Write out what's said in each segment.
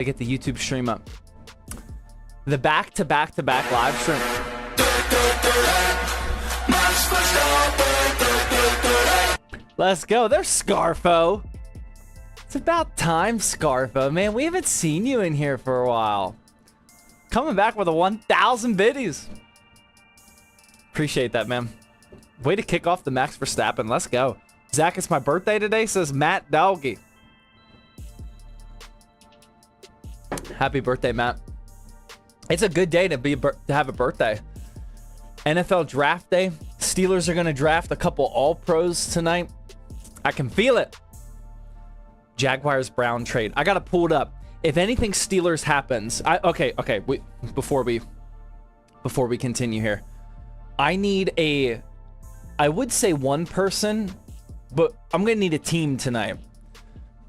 to get the YouTube stream up. The back-to-back-to-back live stream. Let's go. There's Scarfo. It's about time, Scarfo. Man, we haven't seen you in here for a while. Coming back with a 1,000 biddies. Appreciate that, man. Way to kick off the Max Verstappen. Let's go. Zach, it's my birthday today, says Matt Doggy. Happy birthday, Matt. It's a good day to have a birthday. NFL draft day. Steelers are going to draft a couple All-Pros tonight. I can feel it. Jaguars Brown trade. I got to pull it up. If anything Steelers happens, okay. Before we continue here, I need I would say one person, but I'm going to need a team tonight.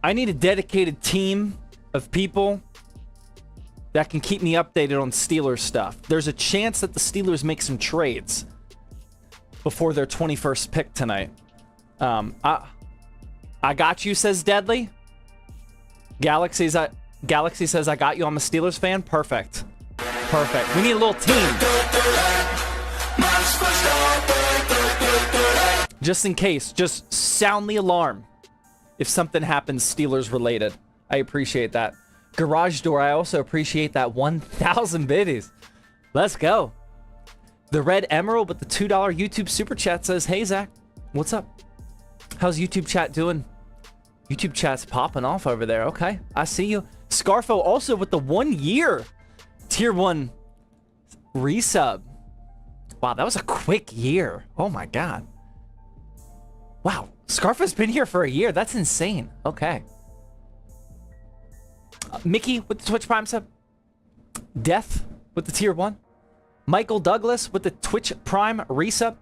I need a dedicated team of people that can keep me updated on Steelers stuff. There's a chance that the Steelers make some trades before their 21st pick tonight. I got you, says Deadly. Galaxy says, I got you. I'm a Steelers fan. Perfect. Perfect. We need a little team. Just in case, just sound the alarm if something happens Steelers related. I appreciate that. Garage Door, I also appreciate that 1,000 biddies. Let's go. The Red Emerald with the $2 YouTube Super Chat says, hey, Zach, what's up? How's YouTube chat doing? YouTube chat's popping off over there. Okay, I see you. Scarfo also with the 1 year Tier 1 resub. Wow, that was a quick year. Oh, my God. Wow, Scarfo's been here for a year. That's insane. Okay. Mickey with the Twitch Prime sub. Death with the Tier 1. Michael Douglas with the Twitch Prime resub.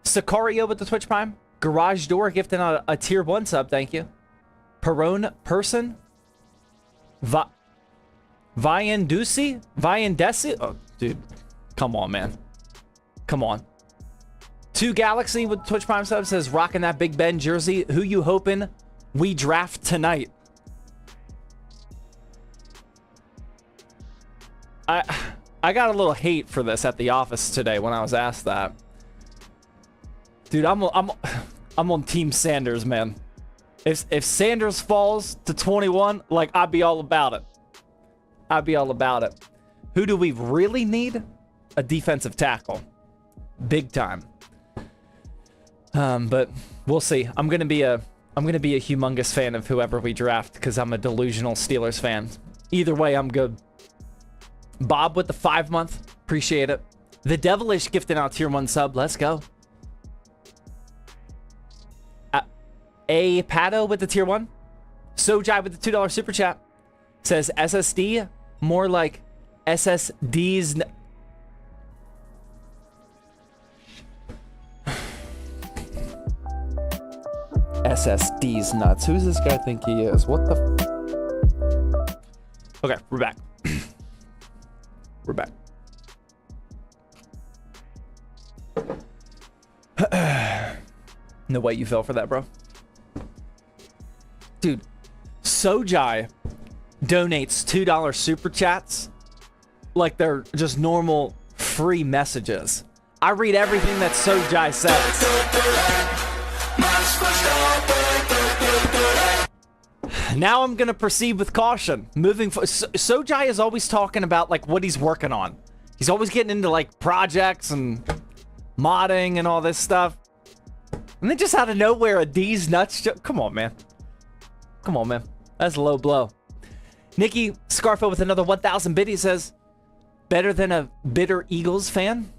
Sicario with the Twitch Prime. Garage Door gifting a Tier 1 sub. Thank you. Perone Person. Viandusi? Viandesi? Oh, dude. Come on, man. Come on. 2 Galaxy with Twitch Prime sub says, rocking that Big Ben jersey. Who you hoping we draft tonight? I got a little hate for this at the office today when I was asked that. Dude, I'm on Team Sanders, man. If Sanders falls to 21, like, I'd be all about it. I'd be all about it. Who do we really need? A defensive tackle. Big time. But we'll see. I'm gonna be a humongous fan of whoever we draft because I'm a delusional Steelers fan. Either way, I'm good. Bob with the 5-month. Appreciate it. The Devilish gifting out Tier 1 sub. Let's go. A Pato with the Tier 1. Sojai with the $2 Super Chat. Says SSD, more like SSDs. SSD's nuts. Who's this guy think he is? What the Okay, we're back. We're back. No way you fell for that, bro. Dude, Sojai donates $2 super chats like they're just normal free messages. I read everything that Sojai says. Now I'm gonna proceed with caution. Moving forward, Sojai is always talking about like what he's working on. He's always getting into like projects and modding and all this stuff. And then just out of nowhere, a D's nuts. Come on, man. Come on, man. That's a low blow. Nikki Scarfo with another 1,000 biddies says, better than a bitter Eagles fan?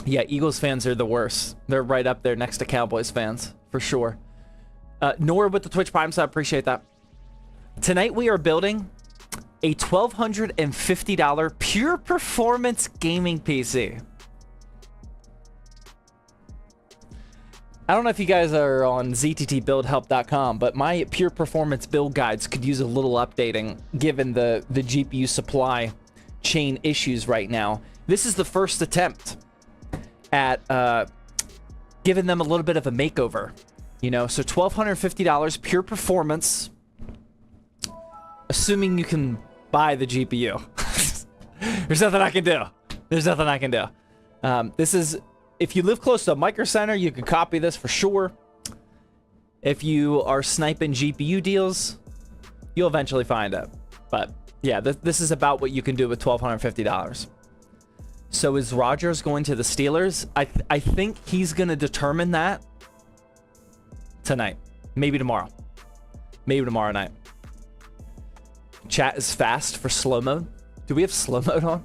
Yeah, Eagles fans are the worst. They're right up there next to Cowboys fans, for sure. Nora with the Twitch Prime, so I appreciate that. Tonight we are building a $1,250 pure performance gaming PC. I don't know if you guys are on zttbuildhelp.com, but my pure performance build guides could use a little updating given the GPU supply chain issues right now. This is the first attempt at giving them a little bit of a makeover. You know, so $1,250 pure performance Assuming you can buy the GPU. There's nothing I can do. There's nothing I can do. This is, if you live close to a Micro Center, you can copy this for sure. If you are sniping GPU deals, you'll eventually find it. But yeah, this is about what you can do with $1,250. So is Rodgers going to the Steelers? I think he's going to determine that tonight. Maybe tomorrow. Maybe tomorrow night. Chat is fast for slow mode. Do we have slow mode on?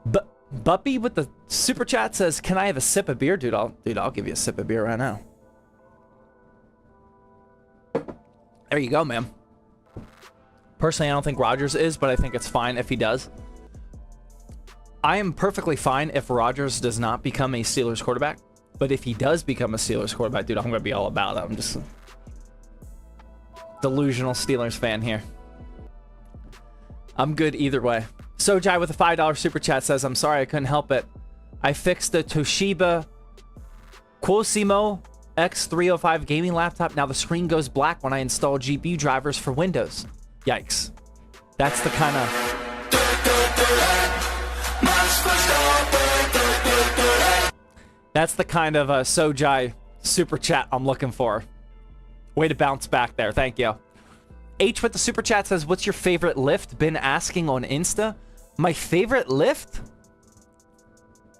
But Buppy with the super chat says, "Can I have a sip of beer, dude? I'll give you a sip of beer right now." There you go, man. Personally, I don't think Rodgers is, but I think it's fine if he does. I am perfectly fine if Rodgers does not become a Steelers quarterback, but if he does become a Steelers quarterback, dude, I'm gonna be all about it. I'm just a delusional Steelers fan here. I'm good either way. Sojai with a $5 super chat says, "I'm sorry, I couldn't help it. I fixed the Toshiba Quosimo X305 gaming laptop. Now the screen goes black when I install GPU drivers for Windows." Yikes. That's the kind of... That's the kind of Sojai super chat I'm looking for. Way to bounce back there. Thank you. H with the super chat says, "What's your favorite lift?" Been asking on Insta. My favorite lift?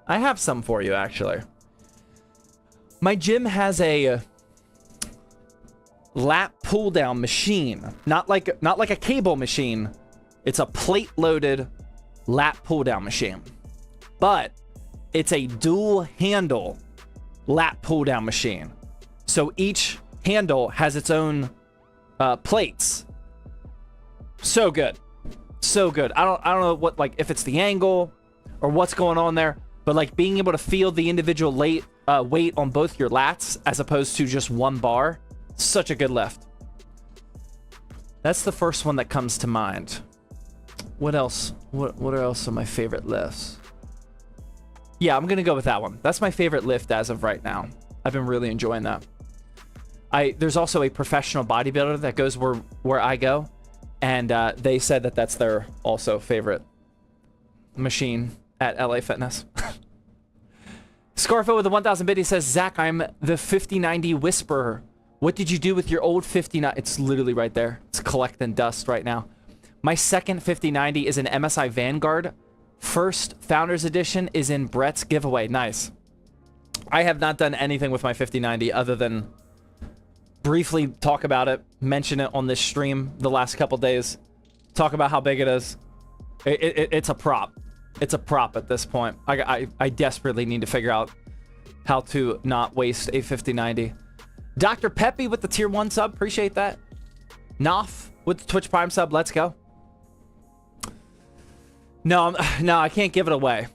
I have some for you, actually. My gym has a lat pull down machine. Not like a cable machine. It's a plate loaded lat pull down machine. But it's a dual handle lat pull down machine. So each handle has its own plates. So good. So good. I don't know what, like, if it's the angle or what's going on there, but like being able to feel the individual weight on both your lats as opposed to just one bar, such a good lift. That's the first one that comes to mind. What else? What are else my favorite lifts? Yeah, I'm gonna go with that one. That's my favorite lift as of right now. I've been really enjoying that. There's also a professional bodybuilder that goes where I go, and they said that that's their also favorite machine at LA Fitness. Scarfo with the 1,000 bit, he says, "Zach, I'm the 5090 Whisperer. What did you do with your old 59?" It's literally right there. It's collecting dust right now. My second 5090 is an MSI Vanguard. First Founders Edition is in Brett's giveaway. Nice. I have not done anything with my 5090 other than briefly talk about it, mention it on this stream the last couple days, talk about how big it is. It's a prop. It's a prop at this point. I desperately need to figure out how to not waste a 5090. Dr. Peppy with the tier 1 sub. Appreciate that. Noff with the Twitch Prime sub. Let's go. No, I can't give it away.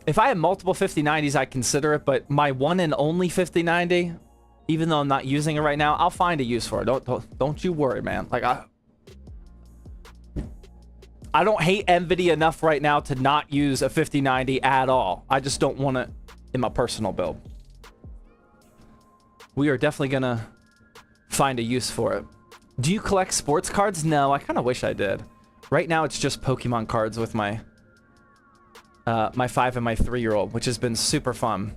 If I had multiple 5090s, I'd consider it, but my one and only 5090, even though I'm not using it right now, I'll find a use for it. Don't you worry, man. Like, I don't hate NVIDIA enough right now to not use a 5090 at all. I just don't want it in my personal build. We are definitely gonna find a use for it. Do you collect sports cards? No, I kind of wish I did. Right now, it's just Pokemon cards with my my 5 and my 3-year-old, which has been super fun.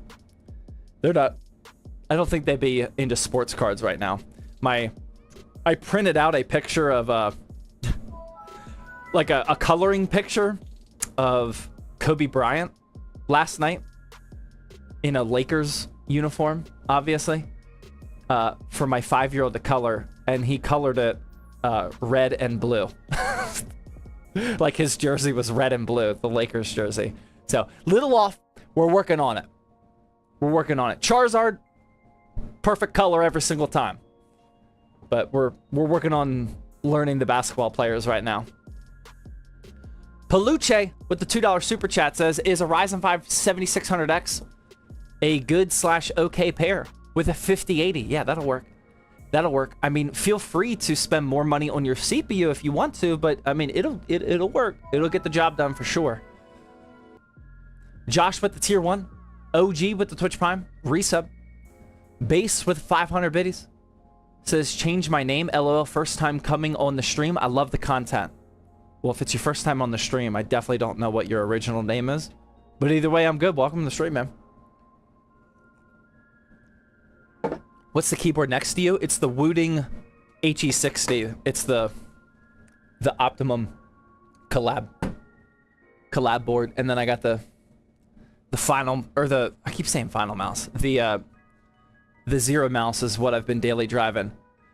They're not... I don't think they'd be into sports cards right now. I printed out a picture of like a coloring picture of Kobe Bryant last night in a Lakers uniform, obviously, for my 5-year-old to color, and he colored it red and blue. Like his jersey was red and blue, the Lakers jersey. So, little off. We're working on it. We're working on it. Charizard, perfect color every single time. But we're working on learning the basketball players right now. Peluche with the $2 super chat says, "Is a Ryzen 5 7600X a good / okay pair with a 5080? Yeah, that'll work. That'll work. I mean, feel free to spend more money on your CPU if you want to, but I mean, it'll work. It'll get the job done for sure." Josh with the tier 1, OG with the Twitch Prime resub, Base with 500 biddies. Says, change my name, LOL, first time coming on the stream. I love the content. Well, if it's your first time on the stream, I definitely don't know what your original name is. But either way, I'm good. Welcome to the stream, man. What's the keyboard next to you? It's the Wooting HE60. It's the Optimum collab board. And then I got the final, or the, I keep saying final mouse. The Zero mouse is what I've been daily driving.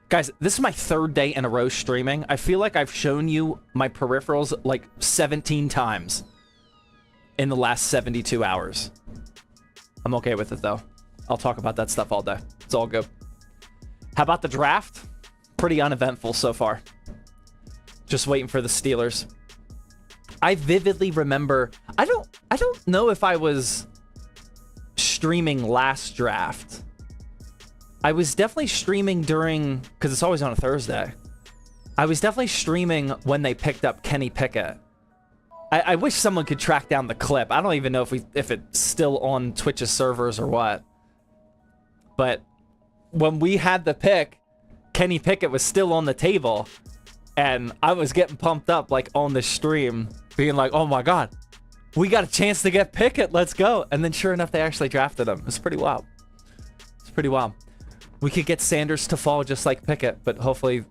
Guys, this is my 3rd day in a row streaming. I feel like I've shown you my peripherals like 17 times in the last 72 hours. I'm okay with it, though. I'll talk about that stuff all day. It's all good. How about the draft? Pretty uneventful so far. Just waiting for the Steelers. I vividly remember... I don't know if I was streaming last draft. I was definitely streaming during, because it's always on a Thursday. I was definitely streaming when they picked up Kenny Pickett. I wish someone could track down the clip. I don't even know if it's still on Twitch's servers or what. But when we had the pick, Kenny Pickett was still on the table. And I was getting pumped up like on the stream, being like, oh my God, we got a chance to get Pickett. Let's go. And then sure enough, they actually drafted him. It's pretty wild. It's pretty wild. We could get Sanders to fall just like Pickett, but hopefully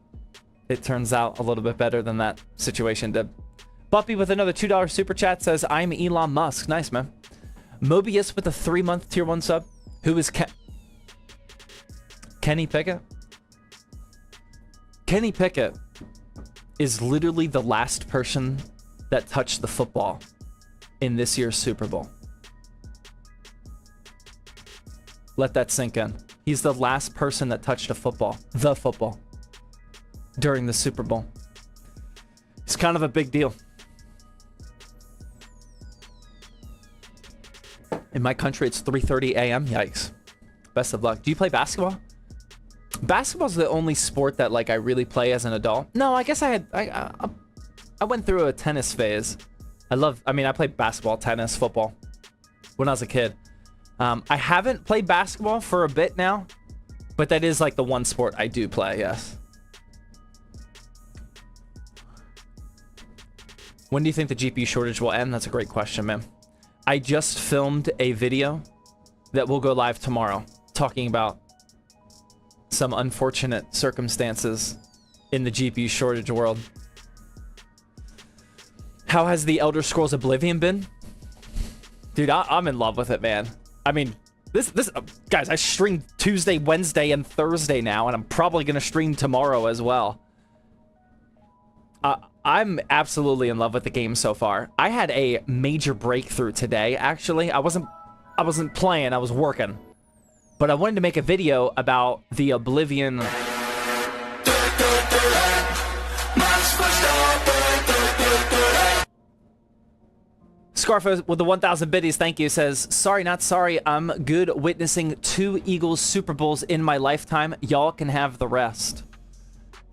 it turns out a little bit better than that situation did. Buppy with another $2 super chat says, I'm Elon Musk. Nice, man. Mobius with a 3-month tier 1 sub. Who is Kenny Pickett? Kenny Pickett is literally the last person that touched the football in this year's Super Bowl. Let that sink in. He's the last person that touched a football, the football, during the Super Bowl. It's kind of a big deal. In my country, it's 3:30 a.m. Yikes. Best of luck. Do you play basketball? Basketball's the only sport that like I really play as an adult. No, I guess I went through a tennis phase. I played basketball, tennis, football when I was a kid. I haven't played basketball for a bit now, but that is like the one sport I do play, yes. When do you think the GPU shortage will end? That's a great question, man. I just filmed a video that will go live tomorrow talking about some unfortunate circumstances in the GPU shortage world. How has the Elder Scrolls Oblivion been? Dude, I'm in love with it, man. I mean, this guys, I streamed Tuesday, Wednesday, and Thursday now, and I'm probably gonna stream tomorrow as well. I'm absolutely in love with the game so far. I had a major breakthrough today, actually. I wasn't playing, I was working. But I wanted to make a video about the Oblivion... Scarfo with the 1,000 biddies, thank you, says, sorry, not sorry. I'm good witnessing 2 Eagles Super Bowls in my lifetime. Y'all can have the rest.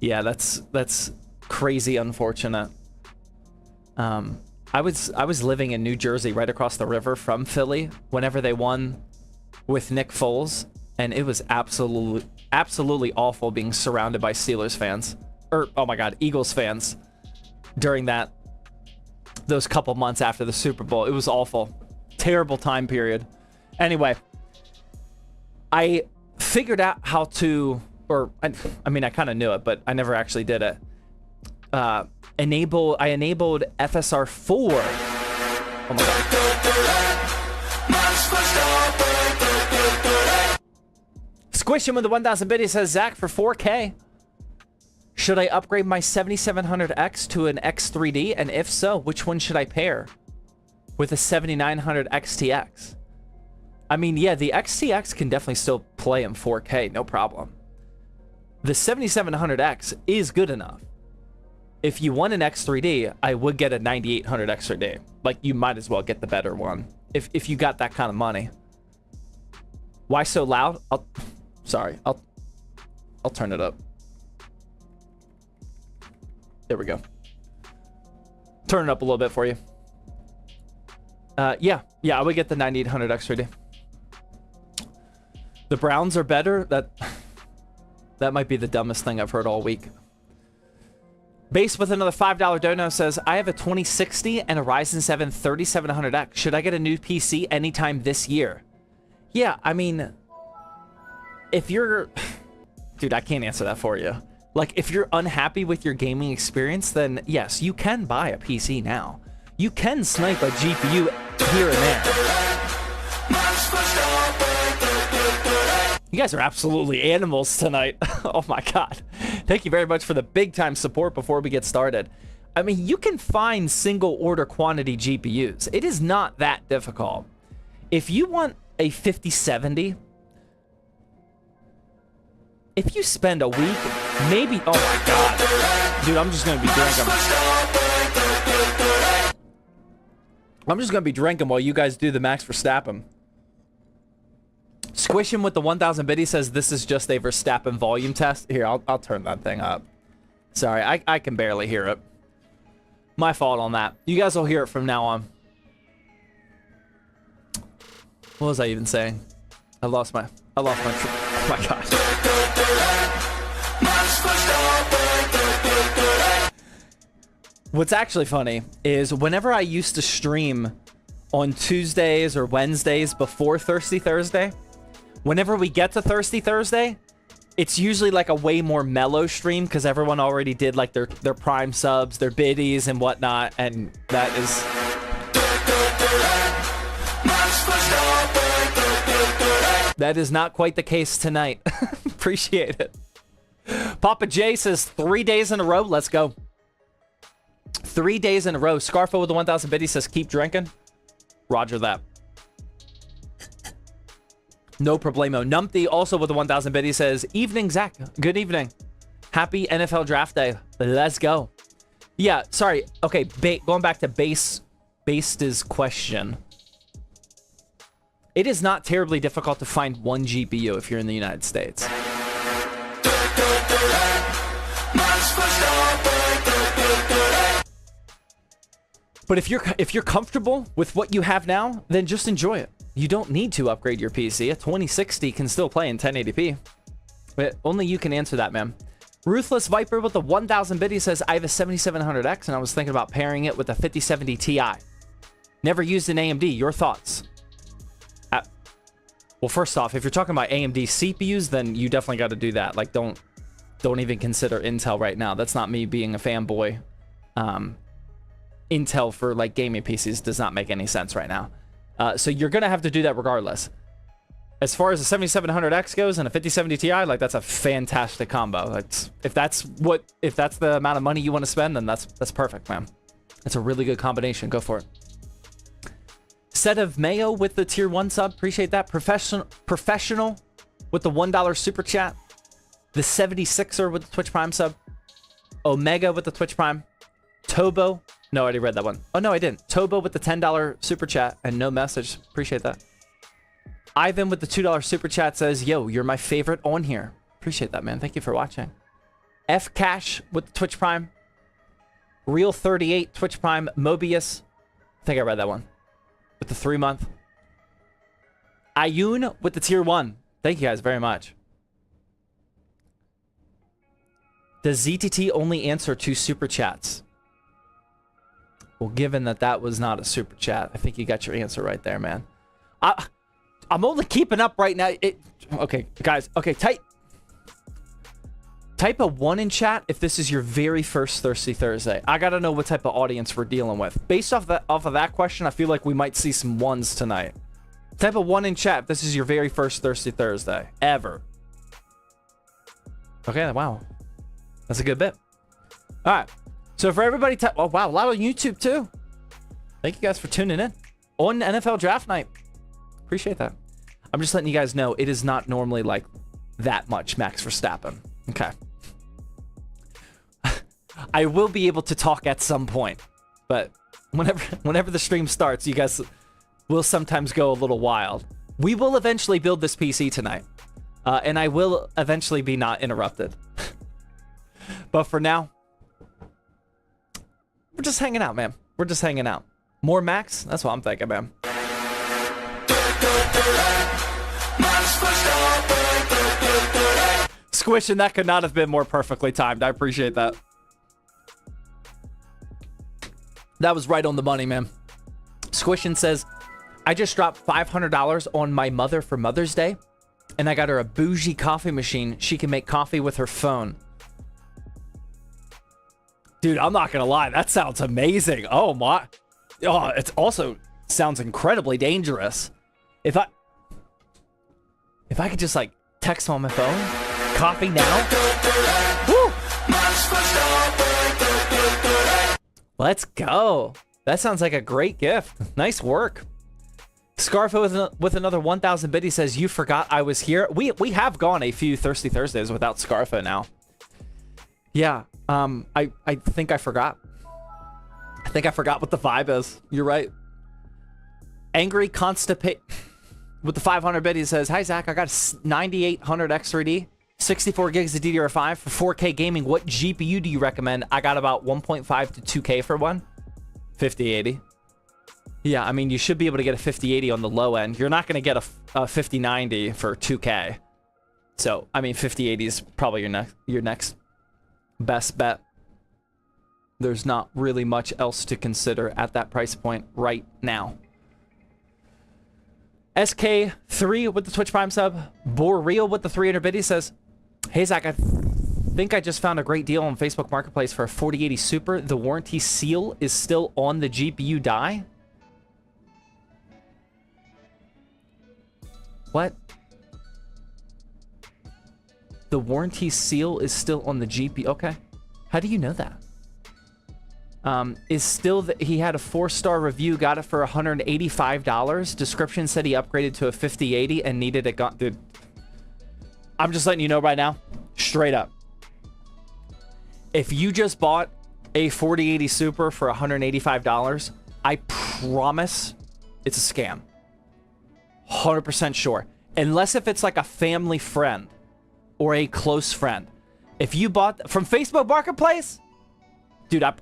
Yeah, that's crazy unfortunate. I was living in New Jersey, right across the river from Philly, whenever they won with Nick Foles, and it was absolutely awful being surrounded by Steelers fans, or oh my God, Eagles fans during those couple months after the Super Bowl. It was awful. Terrible time period. Anyway, I figured out how to, or I mean, I kind of knew it, but I never actually did it. I enabled FSR 4. Oh my God. Squish him with the 1,000 biddies, says Zach for 4K. Should I upgrade my 7700X to an X3D? And if so, which one should I pair with a 7900 XTX? I mean, yeah, the XTX can definitely still play in 4K, no problem. The 7700X is good enough. If you want an X3D, I would get a 9800 X3D. Like, you might as well get the better one if you got that kind of money. Why so loud? Sorry, I'll turn it up. There we go. Turn it up a little bit for you. Yeah, I would get the 9800 X3D. The Browns are better. That might be the dumbest thing I've heard all week. Base with another $5 dono says, I have a 2060 and a Ryzen 7 3700X. Should I get a new PC anytime this year? Yeah, I mean, if you're... Dude, I can't answer that for you. Like, if you're unhappy with your gaming experience, then yes, you can buy a PC now. You can snipe a GPU here and there. You guys are absolutely animals tonight. Oh my god. Thank you very much for the big time support before we get started. I mean, you can find single order quantity GPUs. It is not that difficult. If you want a 5070, if you spend a week, maybe... Oh my god. Dude, I'm just going to be drinking. I'm just going to be drinking while you guys do the Max Verstappen. Squish him with the 1000 biddy says this is just a Verstappen volume test. Here, I'll turn that thing up. Sorry, I can barely hear it. My fault on that. You guys will hear it from now on. What was I even saying? I lost my oh my god. What's actually funny is whenever I used to stream on Tuesdays or Wednesdays before Thirsty Thursday, whenever we get to Thirsty Thursday, it's usually like a way more mellow stream because everyone already did like their prime subs, their biddies and whatnot, and that is... That is not quite the case tonight. Appreciate it. Papa J says 3 days in a row. Let's go. 3 days in a row. Scarfo with the 1000 biddy says keep drinking. Roger that. No problemo. Numpty also with the 1000 biddy says evening, Zach. Good evening. Happy NFL draft day. Let's go. Yeah, sorry. Okay, going back to Based's question. It is not terribly difficult to find one GPU if you're in the United States. But if you're comfortable with what you have now, then just enjoy it. You don't need to upgrade your PC. A 2060 can still play in 1080p. But only you can answer that, man. Ruthless Viper with the 1000 biddy says, I have a 7700X and I was thinking about pairing it with a 5070 Ti. Never used an AMD. Your thoughts? Well, first off, if you're talking about AMD CPUs, then you definitely got to do that. Like, don't even consider Intel right now. That's not me being a fanboy. Intel for like gaming PCs does not make any sense right now. So you're gonna have to do that regardless. As far as the 7700X goes and a 5070 Ti, like that's a fantastic combo. If that's the amount of money you want to spend, then that's perfect, man. That's a really good combination. Go for it. Set of Mayo with the tier 1 sub. Appreciate that. Professional with the $1 super chat. The 76er with the Twitch Prime sub. Omega with the Twitch Prime. Tobo. No, I already read that one. Oh, no, I didn't. Tobo with the $10 super chat and no message. Appreciate that. Ivan with the $2 super chat says, yo, you're my favorite on here. Appreciate that, man. Thank you for watching. F Cash with the Twitch Prime. Real 38 Twitch Prime. Mobius. I think I read that one. With the 3-month. Ayun with the tier 1. Thank you guys very much. Does ZTT only answer 2 super chats? Well, given that was not a super chat, I think you got your answer right there, man. I'm only keeping up right now. Okay, guys. Okay, type a 1 in chat if this is your very first Thirsty Thursday. I gotta know what type of audience we're dealing with. Based off of that question, I feel like we might see some 1s tonight. Type a 1 in chat if this is your very first Thirsty Thursday ever. Okay, wow. That's a good bit. All right. So for everybody, oh wow, a lot on YouTube too. Thank you guys for tuning in on NFL Draft Night. Appreciate that. I'm just letting you guys know it is not normally like that much Max Verstappen. Okay. I will be able to talk at some point, but whenever the stream starts, you guys will sometimes go a little wild. We will eventually build this PC tonight, and I will eventually be not interrupted. But for now, we're just hanging out, man. We're just hanging out. More Max? That's what I'm thinking, man. Squishin', that could not have been more perfectly timed. I appreciate that. That was right on the money, man. Squishin' says, I just dropped $500 on my mother for Mother's Day, and I got her a bougie coffee machine. She can make coffee with her phone. Dude, I'm not gonna lie. That sounds amazing. Oh, my. Oh, it also sounds incredibly dangerous. If I could just, like, text on my phone, coffee now. Woo! Let's go. That sounds like a great gift. Nice work. Scarfo with another 1,000 bit. He says, you forgot I was here. We have gone a few Thirsty Thursdays without Scarfo now. Yeah. I think I forgot. I think I forgot what the vibe is. You're right. Angry Constipate with the 500 bit. He says, hi, Zach. I got a 9800 X3D, 64 gigs of DDR5 for 4K gaming. What GPU do you recommend? I got about 1.5 to 2K for one. 5080. Yeah, I mean, you should be able to get a 5080 on the low end. You're not going to get a 5090 for 2K. So, I mean, 5080 is probably your next best bet. There's not really much else to consider at that price point right now. SK3 with the Twitch Prime sub. Boreal with the 300 bit. He says, hey, Zach, I think I just found a great deal on Facebook Marketplace for a 4080 Super. The warranty seal is still on the GPU die. What? The warranty seal is still on the GPU. Okay. How do you know that? Is still he had a 4-star review, got it for $185. Description said he upgraded to a 5080 and needed it gone. Dude, I'm just letting you know right now, straight up. If you just bought a 4080 Super for $185, I promise it's a scam. 100% sure. Unless if it's like a family friend or a close friend. If you bought from Facebook Marketplace, dude, I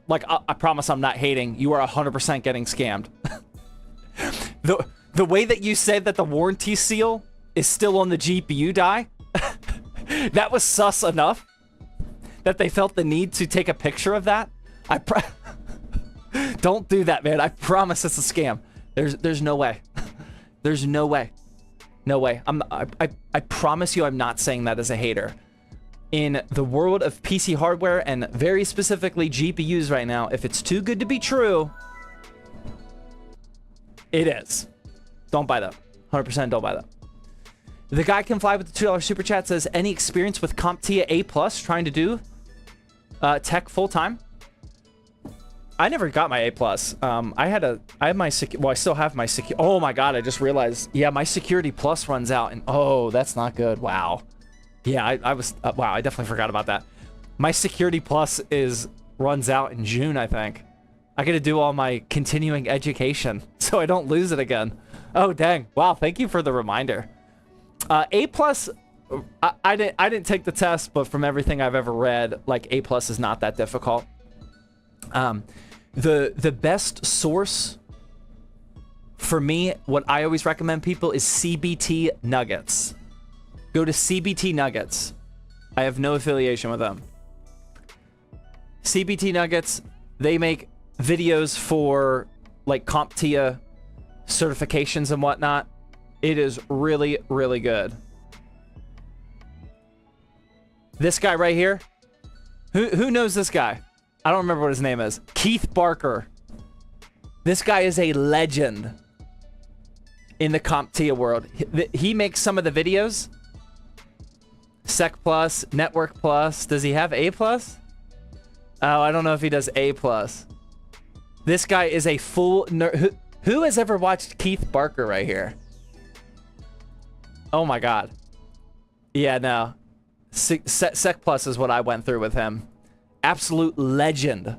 promise I'm not hating. You are 100% getting scammed. The way that you said that the warranty seal is still on the GPU die, that was sus enough that they felt the need to take a picture of that. Don't do that, man. I promise it's a scam. There's no way. There's no way. No way. I promise you I'm not saying that as a hater. In the world of PC hardware and very specifically GPUs right now, if it's too good to be true, it is. Don't buy that. 100% don't buy that. The guy can fly with the $2 super chat says, any experience with CompTIA A+ trying to do tech full time? I never got my A+. I had my well, I still have my oh my god, I just realized, yeah, my Security Plus runs out, and oh, that's not good. Wow. Yeah, I was wow, I definitely forgot about that. My Security Plus runs out in June, I think. I got to do all my continuing education so I don't lose it again. Oh dang. Wow, thank you for the reminder. A+, I didn't take the test, but from everything I've ever read, like A+ is not that difficult. The best source for me, what I always recommend people is CBT Nuggets. Go to CBT Nuggets. I have no affiliation with them. CBT Nuggets, they make videos for like CompTIA certifications and whatnot. It is really, really good. This guy right here, who knows this guy? I don't remember what his name is. Keith Barker. This guy is a legend in the CompTIA world. He makes some of the videos. Sec Plus, Network Plus. Does he have A+? Oh, I don't know if he does A+. This guy is a full nerd. Who has ever watched Keith Barker right here? Oh my god. Yeah, no. Sec Plus is what I went through with him. Absolute legend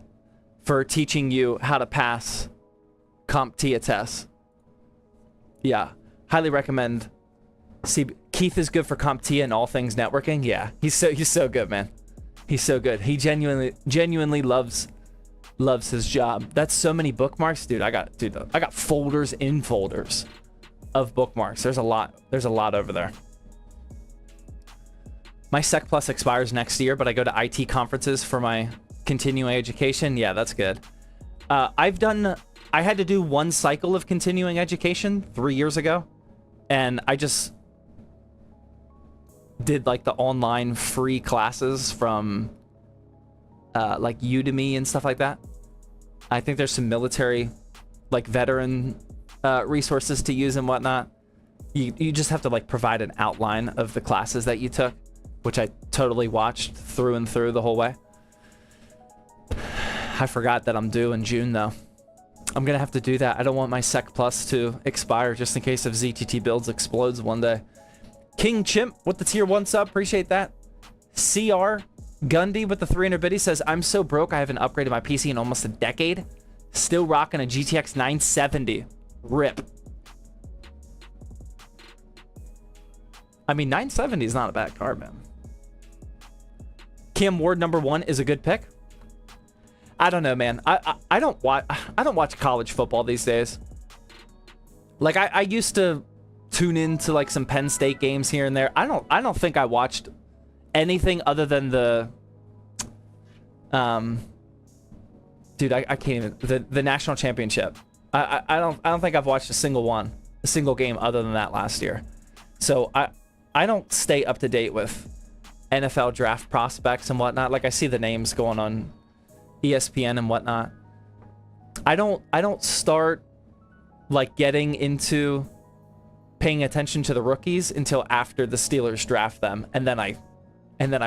for teaching you how to pass CompTIA tests. Yeah, highly recommend. Keith is good for CompTIA and all things networking. Yeah, he's so good, man. He's so good. He genuinely loves his job. That's so many bookmarks, dude. I got folders in folders of bookmarks. There's a lot over there. My Sec Plus expires next year, but I go to IT conferences for my continuing education. Yeah, that's good. I had to do one cycle of continuing education 3 years ago, and I just did like the online free classes from like Udemy and stuff like that. I think there's some military, like veteran resources to use and whatnot. You just have to like provide an outline of the classes that you took, which I totally watched through and through the whole way. I forgot that I'm due in June though. I'm gonna have to do that. I don't want my Sec Plus to expire just in case if ZTT builds explodes one day. King Chimp with the tier 1 sub, appreciate that. CR Gundy with the 300 biddy says, I'm so broke I haven't upgraded my PC in almost a decade. Still rocking a GTX 970. RIP. I mean, 970 is not a bad card, man. Cam Ward #1 is a good pick. I don't know, man. I don't watch college football these days. Like I used to tune into like some Penn State games here and there. I don't think I watched anything other than the dude, I can't even the national championship. I don't think I've watched a single game other than that last year. So I don't stay up to date with NFL draft prospects and whatnot. Like I see the names going on ESPN and whatnot. I don't start like getting into paying attention to the rookies until after the Steelers draft them, and then I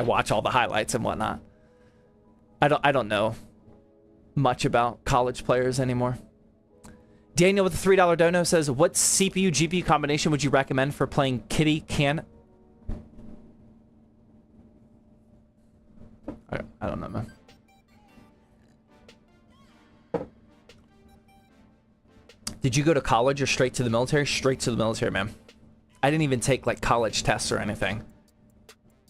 watch all the highlights and whatnot. I don't know much about college players anymore. Daniel with the $3 dono says, what CPU GPU combination would you recommend for playing Kitty Can? I don't know, man. Did you go to college or straight to the military? Straight to the military, man. I didn't even take like college tests or anything.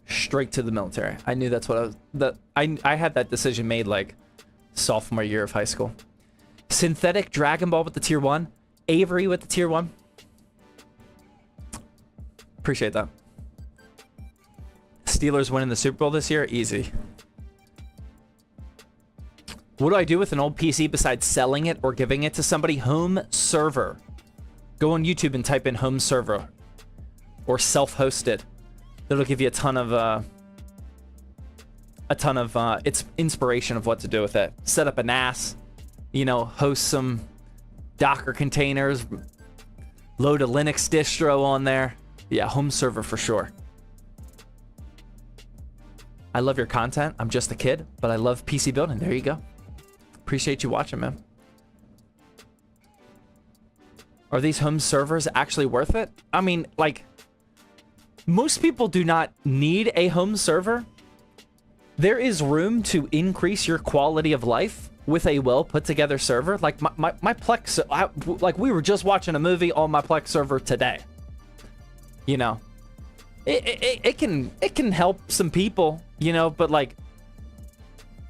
Straight to the military. I knew that's what I was. I had that decision made like sophomore year of high school. Synthetic Dragon Ball with the tier 1. Avery with the tier 1. Appreciate that. Steelers winning the Super Bowl this year? Easy. What do I do with an old PC besides selling it or giving it to somebody? Home server. Go on YouTube and type in home server or self-hosted. That'll give you a ton of it's inspiration of what to do with it. Set up a NAS, you know, host some Docker containers, load a Linux distro on there. Yeah, home server for sure. I love your content. I'm just a kid, but I love PC building. There you go. Appreciate you watching, man. Are these home servers actually worth it? I mean, like, most people do not need a home server. There is room to increase your quality of life with a well put together server. Like my Plex, like we were just watching a movie on my Plex server today. You know, it can help some people, you know, but like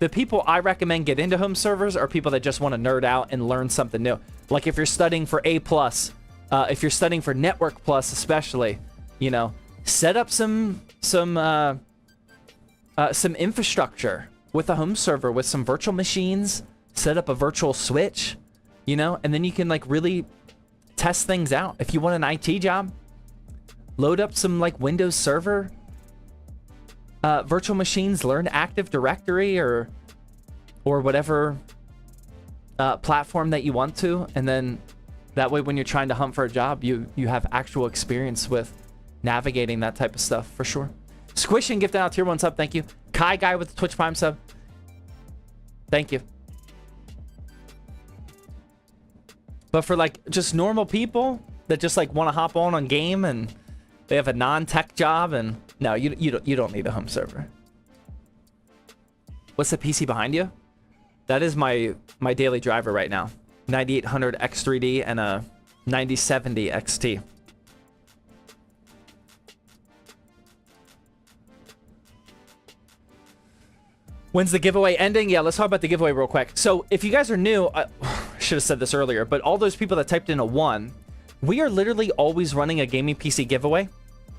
the people I recommend get into home servers are people that just want to nerd out and learn something new. Like if you're studying for A+, if you're studying for Network Plus especially, you know, set up some infrastructure with a home server with some virtual machines, set up a virtual switch, you know, and then you can like really test things out. If you want an IT job, load up some like Windows Server virtual machines, learn Active Directory or whatever platform that you want to, and then that way when you're trying to hunt for a job, you have actual experience with navigating that type of stuff for sure. Squish and gift out tier 1 sub, thank you. Kai Guy with the Twitch Prime sub, thank you. But for like just normal people that just like want to hop on game and they have a non-tech job, and no, you don't need a home server. What's the PC behind you? That is my daily driver right now. 9800 X3D and a 9070 XT. When's the giveaway ending? Yeah, let's talk about the giveaway real quick. So if you guys are new, I should have said this earlier, but all those people that typed in a 1, we are literally always running a gaming PC giveaway.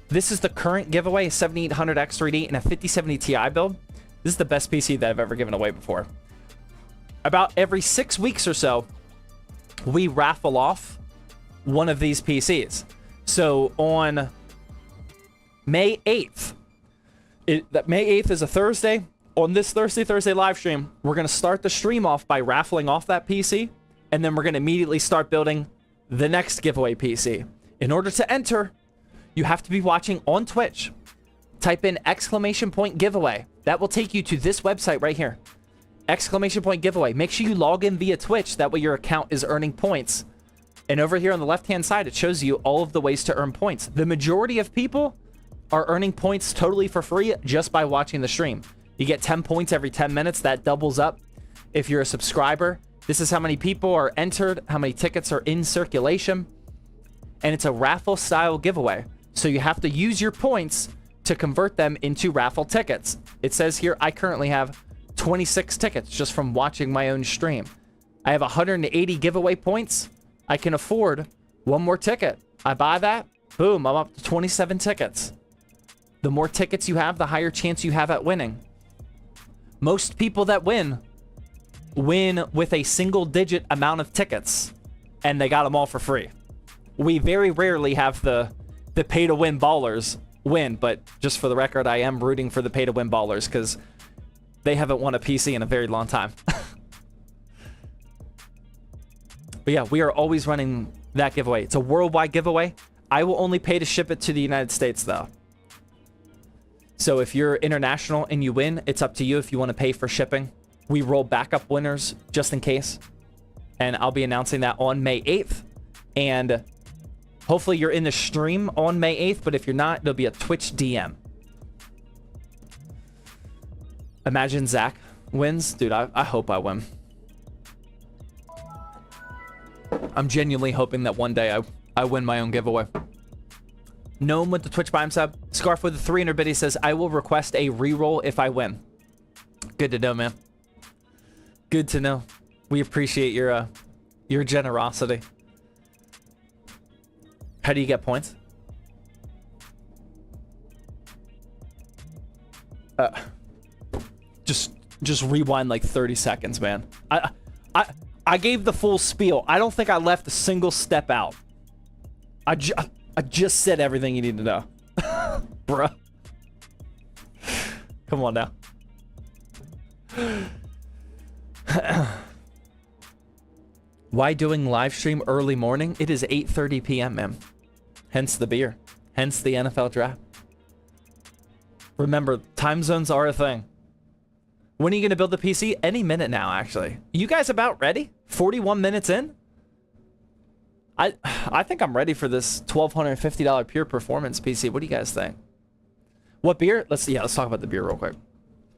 This is the current giveaway, 7800 X3D and a 5070 Ti build. This is the best PC that I've ever given away before. About every 6 weeks or so, we raffle off one of these PCs. So on May 8th, May 8th is a Thursday. On this Thursday live stream, we're going to start the stream off by raffling off that PC, and then we're going to immediately start building the next giveaway PC. In order to enter, you have to be watching on Twitch. Type in !giveaway. That will take you to this website right here. !giveaway. Make sure you log in via Twitch. That way your account is earning points. And over here on the left-hand side, it shows you all of the ways to earn points. The majority of people are earning points totally for free just by watching the stream. You get 10 points every 10 minutes. That doubles up if you're a subscriber. This is how many people are entered, how many tickets are in circulation. And it's a raffle style giveaway. So you have to use your points to convert them into raffle tickets. It says here, I currently have 26 tickets just from watching my own stream. I have 180 giveaway points. I can afford one more ticket. I buy that, boom, I'm up to 27 tickets. The more tickets you have, the higher chance you have at winning. Most people that win with a single digit amount of tickets, and they got them all for free. We very rarely have the pay to win ballers win, but just for the record, I am rooting for the pay to win ballers because they haven't won a PC in a very long time. But yeah, we are always running that giveaway. It's a worldwide giveaway. I will only pay to ship it to the United States though. So if you're international and you win, it's up to you if you want to pay for shipping. We roll backup winners just in case. And I'll be announcing that on May 8th. And hopefully you're in the stream on May 8th, but if you're not, it'll be a Twitch DM. Imagine Zach wins. Dude, I hope I win. I'm genuinely hoping that one day I win my own giveaway. Gnome with the Twitch Prime sub. Scarf with the 300 biddy says, I will request a reroll if I win. Good to know, man. Good to know. We appreciate your generosity. How do you get points? Just rewind like 30 seconds, man. I gave the full spiel. I don't think I left a single step out. I just said everything you need to know. Bruh. Come on now. Why doing live stream early morning? It is 8:30 p.m., man. Hence the beer. Hence the NFL draft. Remember, time zones are a thing. When are you going to build the PC? Any minute now, actually. You guys about ready? 41 minutes in? I think I'm ready for this $1,250 pure performance PC. What do you guys think? What beer? Let's talk about the beer real quick.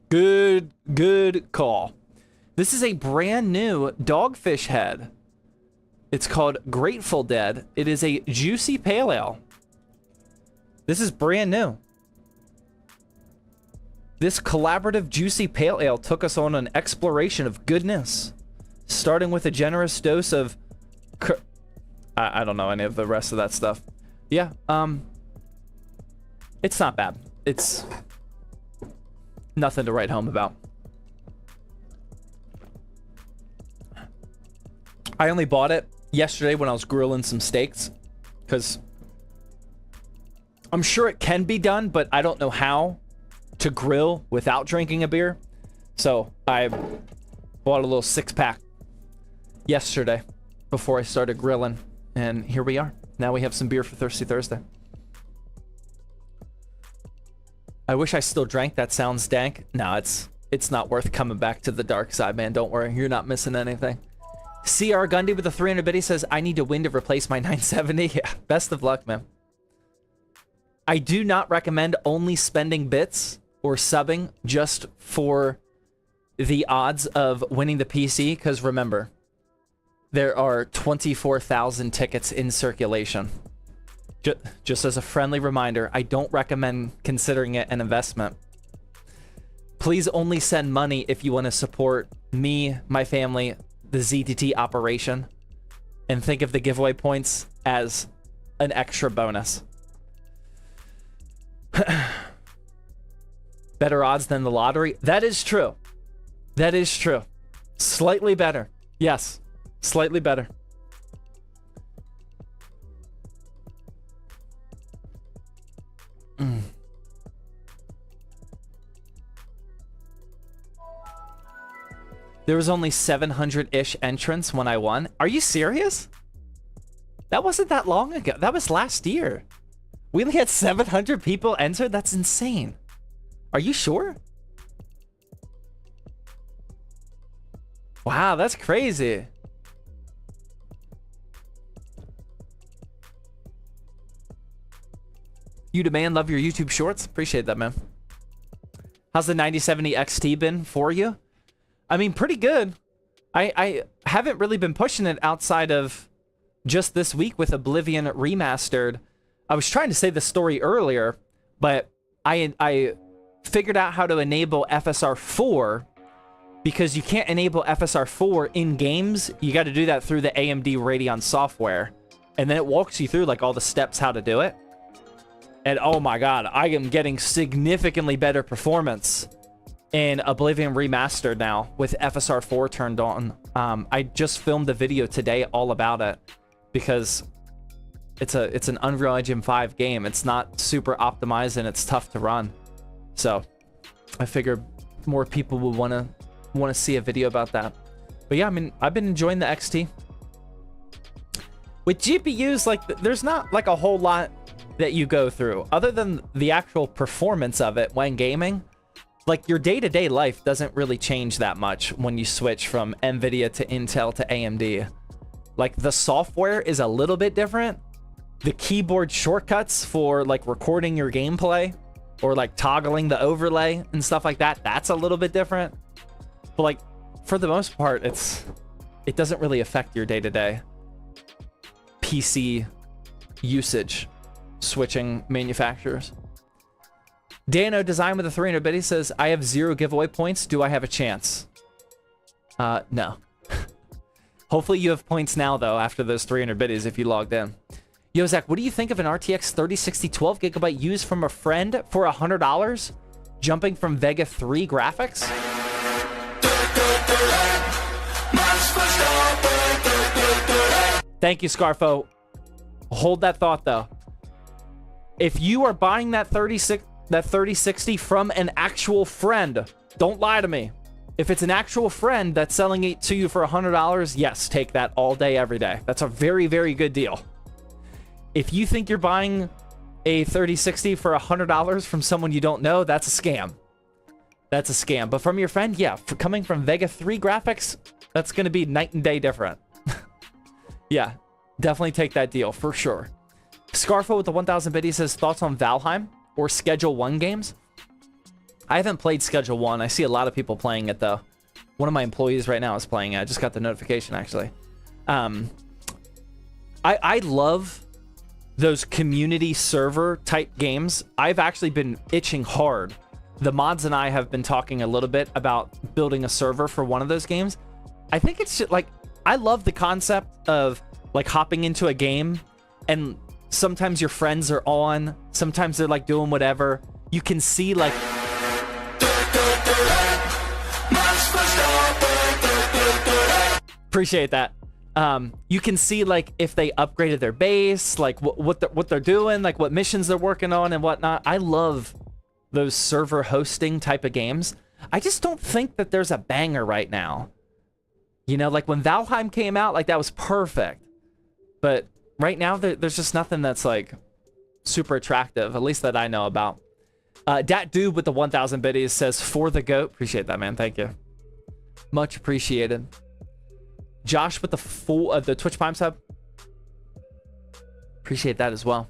Good call. This is a brand new Dogfish Head. It's called Grateful Dead. It is a juicy pale ale. This is brand new. This collaborative juicy pale ale took us on an exploration of goodness, starting with a generous dose of I don't know any of the rest of that stuff. Yeah, it's not bad. It's nothing to write home about. I only bought it yesterday when I was grilling some steaks, because I'm sure it can be done, but I don't know how to grill without drinking a beer. So I bought a little 6-pack yesterday before I started grilling. And here we are. Now we have some beer for Thirsty Thursday. I wish I still drank. That sounds dank. No, it's not worth coming back to the dark side, man. Don't worry. You're not missing anything. CR Gundy with a 300 biddy says, I need to win to replace my 970. Yeah, best of luck, man. I do not recommend only spending bits or subbing just for the odds of winning the PC, because remember, there are 24,000 tickets in circulation. Just as a friendly reminder, I don't recommend considering it an investment. Please only send money if you want to support me, my family, the ZTT operation, and think of the giveaway points as an extra bonus. Better odds than the lottery. That is true. That is true. Slightly better. Yes. Slightly better. There was only 700-ish entrants when I won. Are you serious? That wasn't that long ago. That was last year. We only had 700 people enter? That's insane. Are you sure? Wow, that's crazy. You demand love your YouTube shorts. Appreciate that, man. How's the 9070 XT been for you? I mean, pretty good. I haven't really been pushing it outside of just this week with Oblivion Remastered. I was trying to say the story earlier, but I figured out how to enable FSR 4 because you can't enable FSR 4 in games. You got to do that through the AMD Radeon software. And then it walks you through like all the steps how to do it. And oh my god, I am getting significantly better performance in Oblivion Remastered now with FSR 4 turned on. I just filmed a video today all about it because it's an Unreal Engine 5 game. It's not super optimized and it's tough to run. So I figured more people will want to see a video about that. But yeah, I mean, I've been enjoying the XT. With GPUs, like, there's not like a whole lot that you go through other than the actual performance of it when gaming. Like, your day-to-day life doesn't really change that much when you switch from NVIDIA to Intel to AMD. Like, the software is a little bit different. The keyboard shortcuts for like recording your gameplay or like toggling the overlay and stuff like that, that's a little bit different. But like, for the most part, it doesn't really affect your day-to-day PC usage switching manufacturers. Dano Design with a 300 bit, he says, I have 0 giveaway points. Do I have a chance? No. Hopefully you have points now, though, after those 300 biddies if you logged in. Yo, Zach, what do you think of an RTX 3060 12GB used from a friend for $100? Jumping from Vega 3 graphics? Thank you, Scarfo. Hold that thought, though. If you are buying that 3060 from an actual friend, don't lie to me. If it's an actual friend that's selling it to you for $100, yes, take that all day, every day. That's a very, very good deal. If you think you're buying a 3060 for $100 from someone you don't know, that's a scam. That's a scam. But from your friend, yeah, coming from Vega 3 graphics, that's going to be night and day different. Yeah, definitely take that deal for sure. Scarfo with the 1000 bit, he says, thoughts on Valheim or Schedule 1 games? I haven't played Schedule 1. I see a lot of people playing it, though. One of my employees right now is playing it. I just got the notification, actually. I love those community server type games. I've actually been itching hard. The mods and I have been talking a little bit about building a server for one of those games. I think it's just like, I love the concept of like hopping into a game and sometimes your friends are on, sometimes they're like doing whatever. You can see like... Appreciate that. You can see like if they upgraded their base, like what they're doing, like what missions they're working on and whatnot. I love those server hosting type of games. I just don't think that there's a banger right now. You know, like when Valheim came out, like that was perfect. But right now, there's just nothing that's like super attractive, at least that I know about. Dat Dude with the 1000 biddies says, for the GOAT. Appreciate that, man. Thank you. Much appreciated. Josh with the Twitch Prime sub. Appreciate that as well.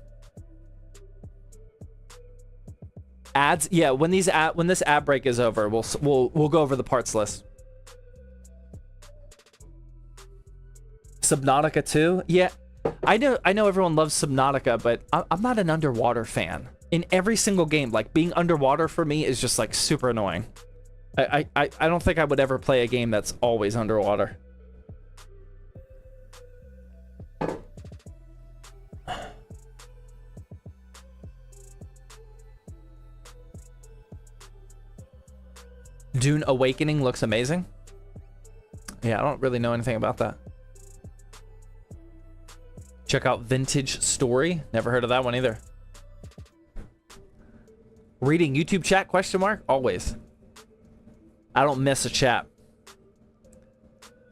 Ads, yeah. When this ad break is over, we'll go over the parts list. Subnautica 2, yeah. I know everyone loves Subnautica, but I'm not an underwater fan. In every single game, like being underwater for me is just like super annoying. I don't think I would ever play a game that's always underwater. Dune Awakening looks amazing. Yeah, I don't really know anything about that. Check out Vintage Story. Never heard of that one either. Reading YouTube chat, question mark? Always. I don't miss a chat.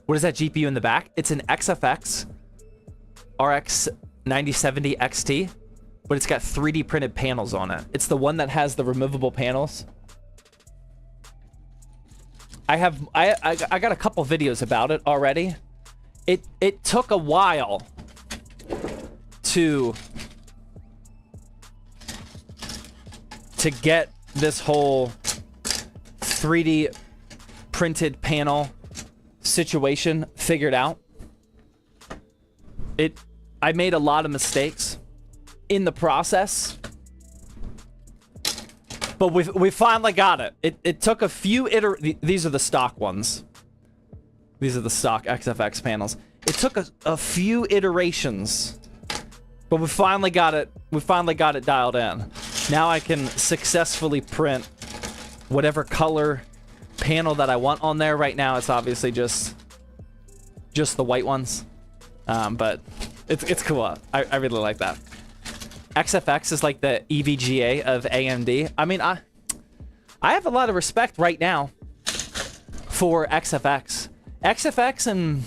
What is that GPU in the back? It's an XFX RX 9070 XT, but it's got 3D printed panels on it. It's the one that has the removable panels. I got a couple videos about it already. It took a while to get this whole 3D printed panel situation figured out. I made a lot of mistakes in the process, but we finally got it. It took a few these are the stock ones. These are the stock XFX panels. It took a few iterations, but we finally got it. We finally got it dialed in. Now I can successfully print whatever color panel that I want on there. Right now, it's obviously just the white ones, but it's cool. I really like that. XFX is like the EVGA of AMD. I mean, I have a lot of respect right now for XFX. XFX and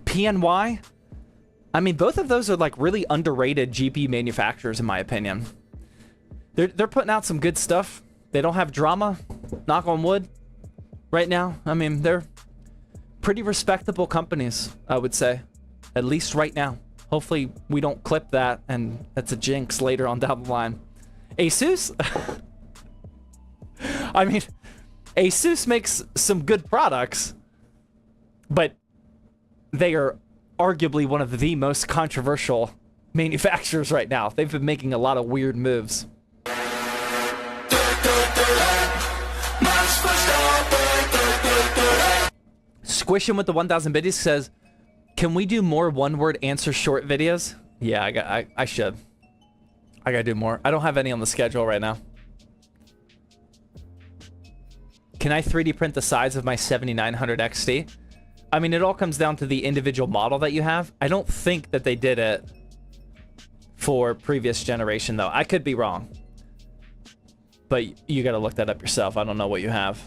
PNY, I mean, both of those are like really underrated GPU manufacturers in my opinion. They're putting out some good stuff. They don't have drama, knock on wood, right now. I mean, they're pretty respectable companies, I would say, at least right now. Hopefully we don't clip that and that's a jinx later on down the line. Asus? I mean, Asus makes some good products, but they are arguably one of the most controversial manufacturers right now. They've been making a lot of weird moves. Squish him with the 1000 biddies says, can we do more one-word answer short videos? Yeah, I should. I gotta do more. I don't have any on the schedule right now. Can I 3D print the sides of my 7900 XT? I mean, it all comes down to the individual model that you have. I don't think that they did it for previous generation, though. I could be wrong. But you gotta look that up yourself. I don't know what you have.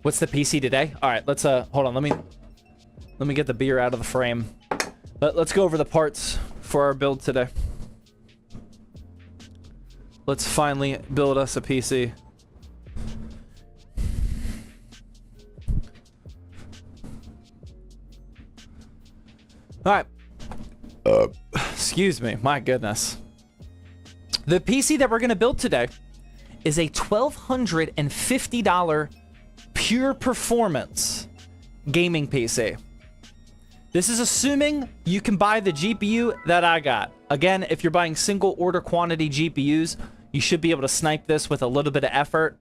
What's the PC today? All right, let's hold on. Let me get the beer out of the frame. Let's go over the parts for our build today. Let's finally build us a PC. All right. Excuse me. My goodness. The PC that we're going to build today is a $1,250 pure performance gaming PC. This is assuming you can buy the GPU that I got. Again, if you're buying single order quantity GPUs, you should be able to snipe this with a little bit of effort.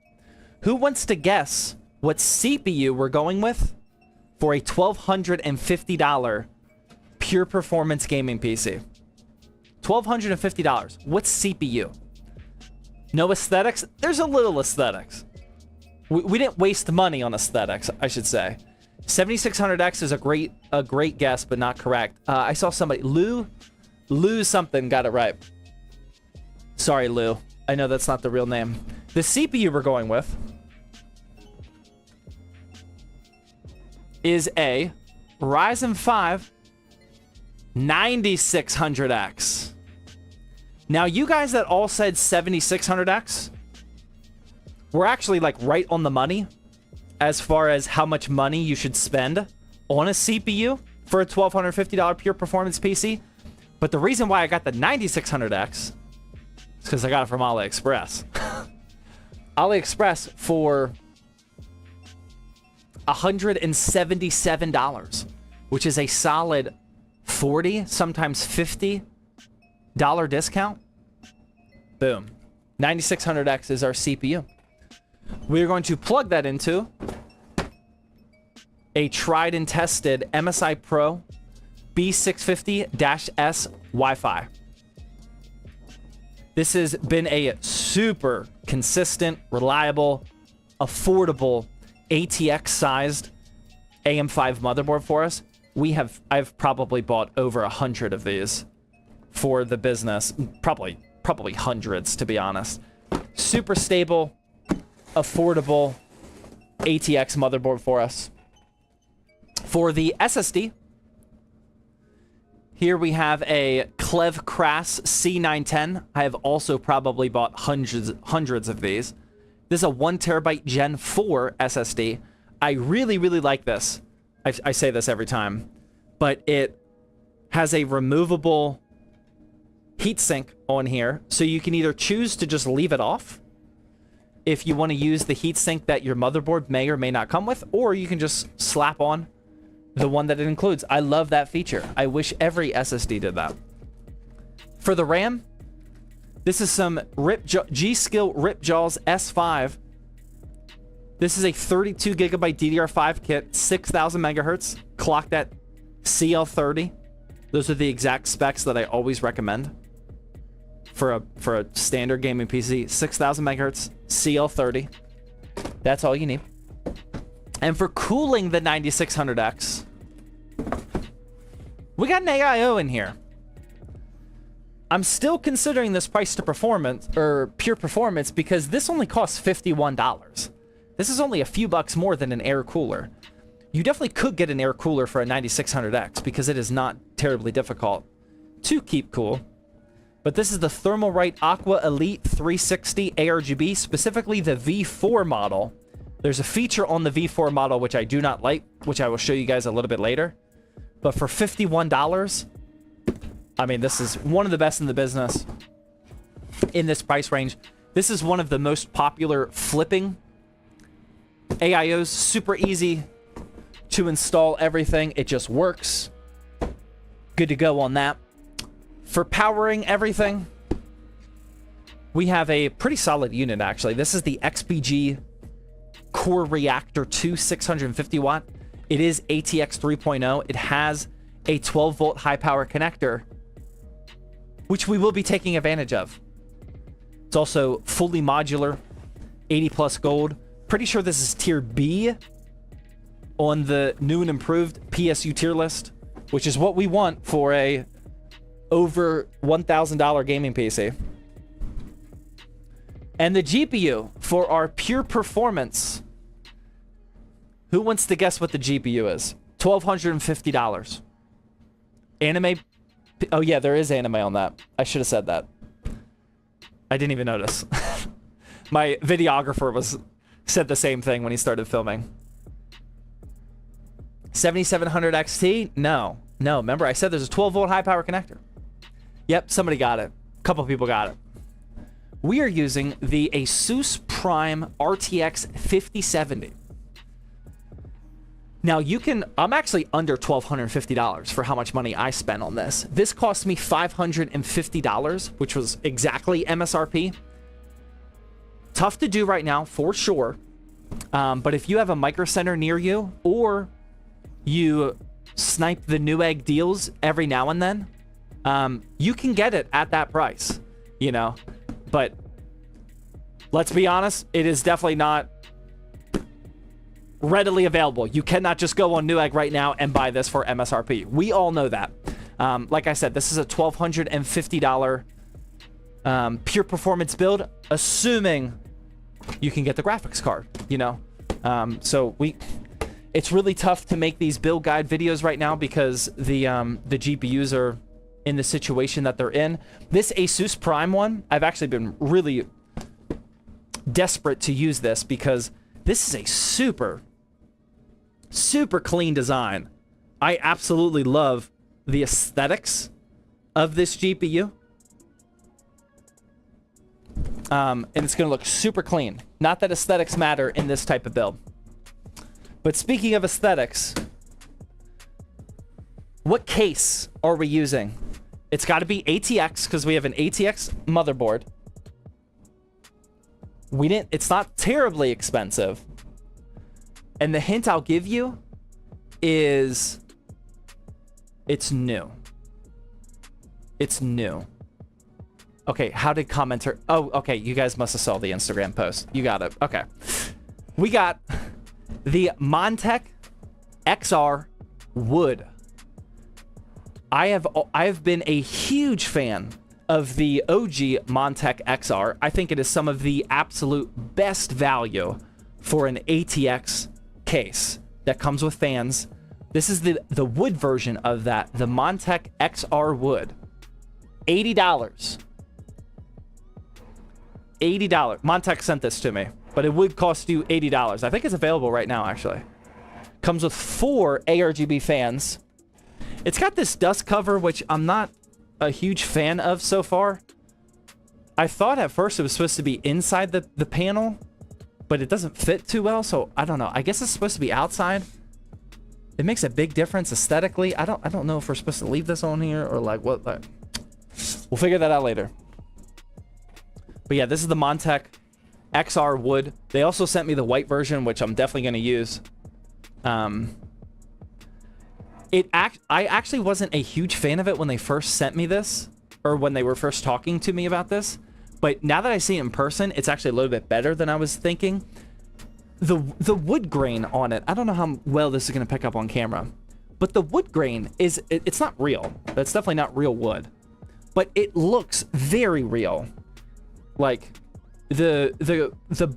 Who wants to guess what CPU we're going with for a $1,250 pure performance gaming PC? $1,250. What's CPU? No aesthetics? There's a little aesthetics. We didn't waste money on aesthetics, I should say. 7600X is a great guess, but not correct. I saw somebody, Lou something got it right. Sorry, Lou. I know that's not the real name. The CPU we're going with is a Ryzen 5 9600X. Now, you guys that all said 7600X, we're actually like right on the money as far as how much money you should spend on a CPU for a $1,250 pure performance PC. But the reason why I got the 9600X is because I got it from AliExpress. AliExpress for $177, which is a solid $40, sometimes $50 discount. Boom. 9600X is our CPU. We're going to plug that into a tried and tested MSI Pro B650-S Wi-Fi. This has been a super consistent, reliable, affordable ATX sized AM5 motherboard for us. I've probably bought over 100 of these for the business. Probably hundreds, to be honest. Super stable, affordable ATX motherboard for us. For the SSD, here we have a Clev Crass C910. I have also probably bought hundreds of these. This is a 1 terabyte Gen 4 SSD. I really like this. I say this every time, but it has a removable heatsink on here, so you can either choose to just leave it off if you want to use the heatsink that your motherboard may or may not come with, or you can just slap on the one that it includes. I love that feature. I wish every SSD did that. For the RAM, this is some G-Skill Ripjaws S5. This is a 32 gigabyte DDR5 kit, 6,000 megahertz, clocked at CL30. Those are the exact specs that I always recommend for a standard gaming PC. 6,000 megahertz, CL30. That's all you need. And for cooling the 9600X, we got an AIO in here. I'm still considering this price to performance, or pure performance, because this only costs $51. This is only a few bucks more than an air cooler. You definitely could get an air cooler for a 9600X because it is not terribly difficult to keep cool. But this is the Thermalright Aqua Elite 360 ARGB, specifically the V4 model. There's a feature on the V4 model which I do not like, which I will show you guys a little bit later. But for $51, I mean, this is one of the best in the business in this price range. This is one of the most popular flipping AIOs. Super easy to install everything. It just works. Good to go on that. For powering everything, we have a pretty solid unit, actually. This is the XPG Core Reactor 2 650 watt. It is ATX 3.0. It has a 12 volt high power connector, which we will be taking advantage of. It's also fully modular, 80 plus gold. Pretty sure this is tier B on the new and improved PSU tier list, which is what we want for a over $1,000 gaming PC. And the GPU for our pure performance. Who wants to guess what the GPU is? $1,250. Anime. Oh yeah, there is anime on that. I should have said that. I didn't even notice. My videographer said the same thing when he started filming. 7700 XT? No. Remember I said there's a 12 volt high power connector. Yep, somebody got it. A couple people got it. We are using the Asus Prime RTX 5070. Now I'm actually under $1,250 for how much money I spent on this. This cost me $550, which was exactly MSRP. Tough to do right now, for sure. But if you have a Micro Center near you, or you snipe the Newegg deals every now and then, you can get it at that price, you know. But let's be honest, it is definitely not readily available. You cannot just go on Newegg right now and buy this for MSRP. We all know that. Like I said, this is a $1,250 pure performance build, assuming you can get the graphics card, you know. It's really tough to make these build guide videos right now because the GPUs are in the situation that they're in. This Asus Prime one, I've actually been really desperate to use this because this is a super clean design. I absolutely love the aesthetics of this GPU. And it's going to look super clean. Not that aesthetics matter in this type of build. But speaking of aesthetics, what case are we using? It's got to be ATX because we have an ATX motherboard. It's not terribly expensive. And the hint I'll give you is it's new. It's new. Okay, how did commenter... Oh, okay, you guys must have saw the Instagram post. You got it. Okay. We got the Montech XR Wood. I have been a huge fan of the OG Montech XR. I think it is some of the absolute best value for an ATX case that comes with fans. This is the wood version of that, the Montech XR Wood. $80. $80. Montech sent this to me, but it would cost you $80. I think it's available right now, actually. Comes with 4 ARGB fans. It's got this dust cover, which I'm not a huge fan of so far. I thought at first it was supposed to be inside the panel, but it doesn't fit too well, so I don't know. I guess it's supposed to be outside. It makes a big difference aesthetically. I don't know if we're supposed to leave this on here or like what. Like, we'll figure that out later. But yeah, this is the Montech XR Wood. They also sent me the white version, which I'm definitely going to use. I actually wasn't a huge fan of it when they first sent me this, or when they were first talking to me about this. But now that I see it in person, it's actually a little bit better than I was thinking. The wood grain on it, I don't know how well this is going to pick up on camera, but the wood grain is, it's not real. That's definitely not real wood, but it looks very real. Like the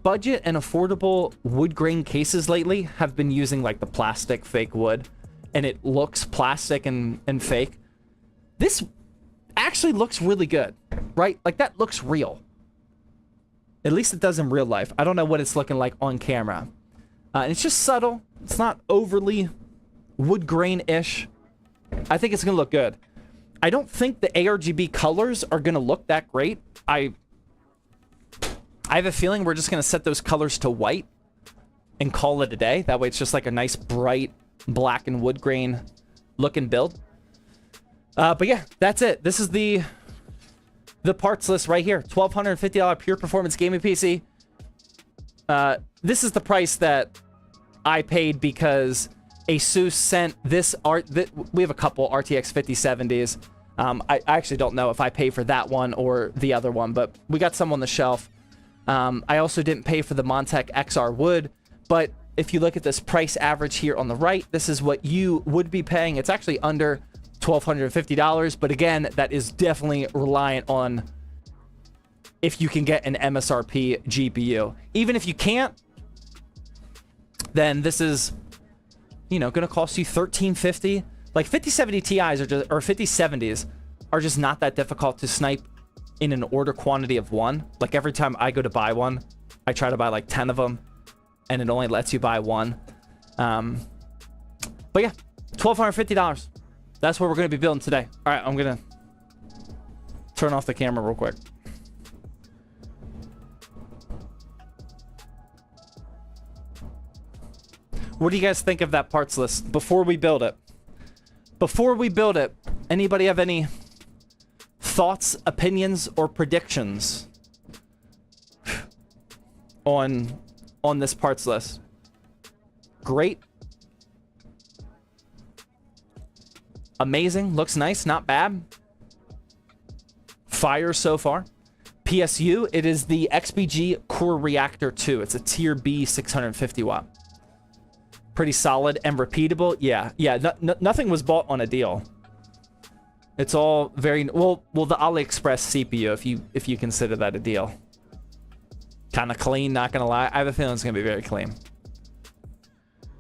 budget and affordable wood grain cases lately have been using like the plastic fake wood, and it looks plastic and fake. This actually looks really good, right? Like that looks real. At least it does in real life. I don't know what it's looking like on camera. And it's just subtle. It's not overly wood grain-ish. I think it's going to look good. I don't think the ARGB colors are going to look that great. I have a feeling we're just going to set those colors to white and call it a day. That way it's just like a nice bright black and wood grain looking build. But yeah, that's it. This is the parts list right here. $1,250 pure performance gaming PC. This is the price that I paid because Asus sent this we have a couple RTX 5070s. I actually don't know if I pay for that one or the other one, but we got some on the shelf. I also didn't pay for the Montech XR Wood, but if you look at this price average here on the right, this is what you would be paying. It's actually under $1,250, but again, that is definitely reliant on if you can get an MSRP GPU. Even if you can't, then this is, you know, going to cost you $1,350. Like 5070 Ti's are just, or 5070s are just not that difficult to snipe in an order quantity of 1. Like every time I go to buy one, I try to buy like 10 of them, and it only lets you buy 1. But yeah, $1,250. That's what we're going to be building today. All right, I'm going to turn off the camera real quick. What do you guys think of that parts list before we build it? Before we build it, anybody have any thoughts, opinions, or predictions on this parts list? Great. Amazing. Looks nice. Not bad. Fire so far. PSU, it is the XPG Core Reactor 2. It's a Tier B 650 watt. Pretty solid and repeatable. Yeah. Nothing was bought on a deal. It's all very well. The AliExpress CPU, if you consider that a deal. Kind of clean. Not gonna lie. I have a feeling it's gonna be very clean.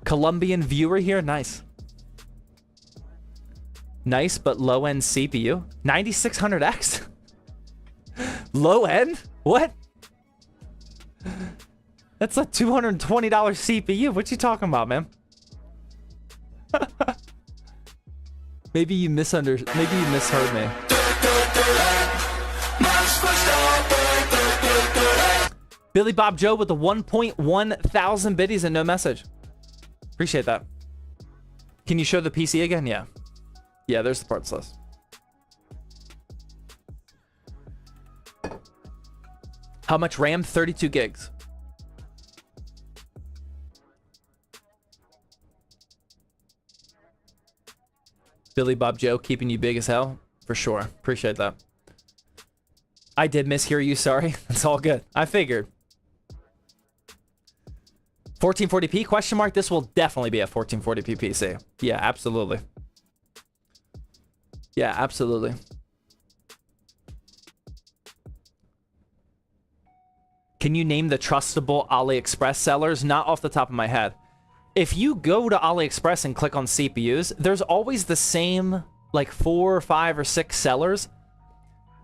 Colombian viewer here. Nice. Nice, but low-end CPU. 9600X? Low-end? What? That's a $220 CPU. What you talking about, man? Maybe you misheard me. Billy Bob Joe with the 1.1 thousand biddies and no message. Appreciate that. Can you show the PC again? Yeah. Yeah, there's the parts list. How much RAM? 32 gigs. Billy Bob Joe keeping you big as hell? For sure. Appreciate that. I did mishear you, sorry. It's all good. I figured. 1440p question mark? This will definitely be a 1440p PC. Yeah, absolutely. Yeah, absolutely. Can you name the trustable AliExpress sellers? Not off the top of my head. If you go to AliExpress and click on CPUs, there's always the same like 4, 5, or 6 sellers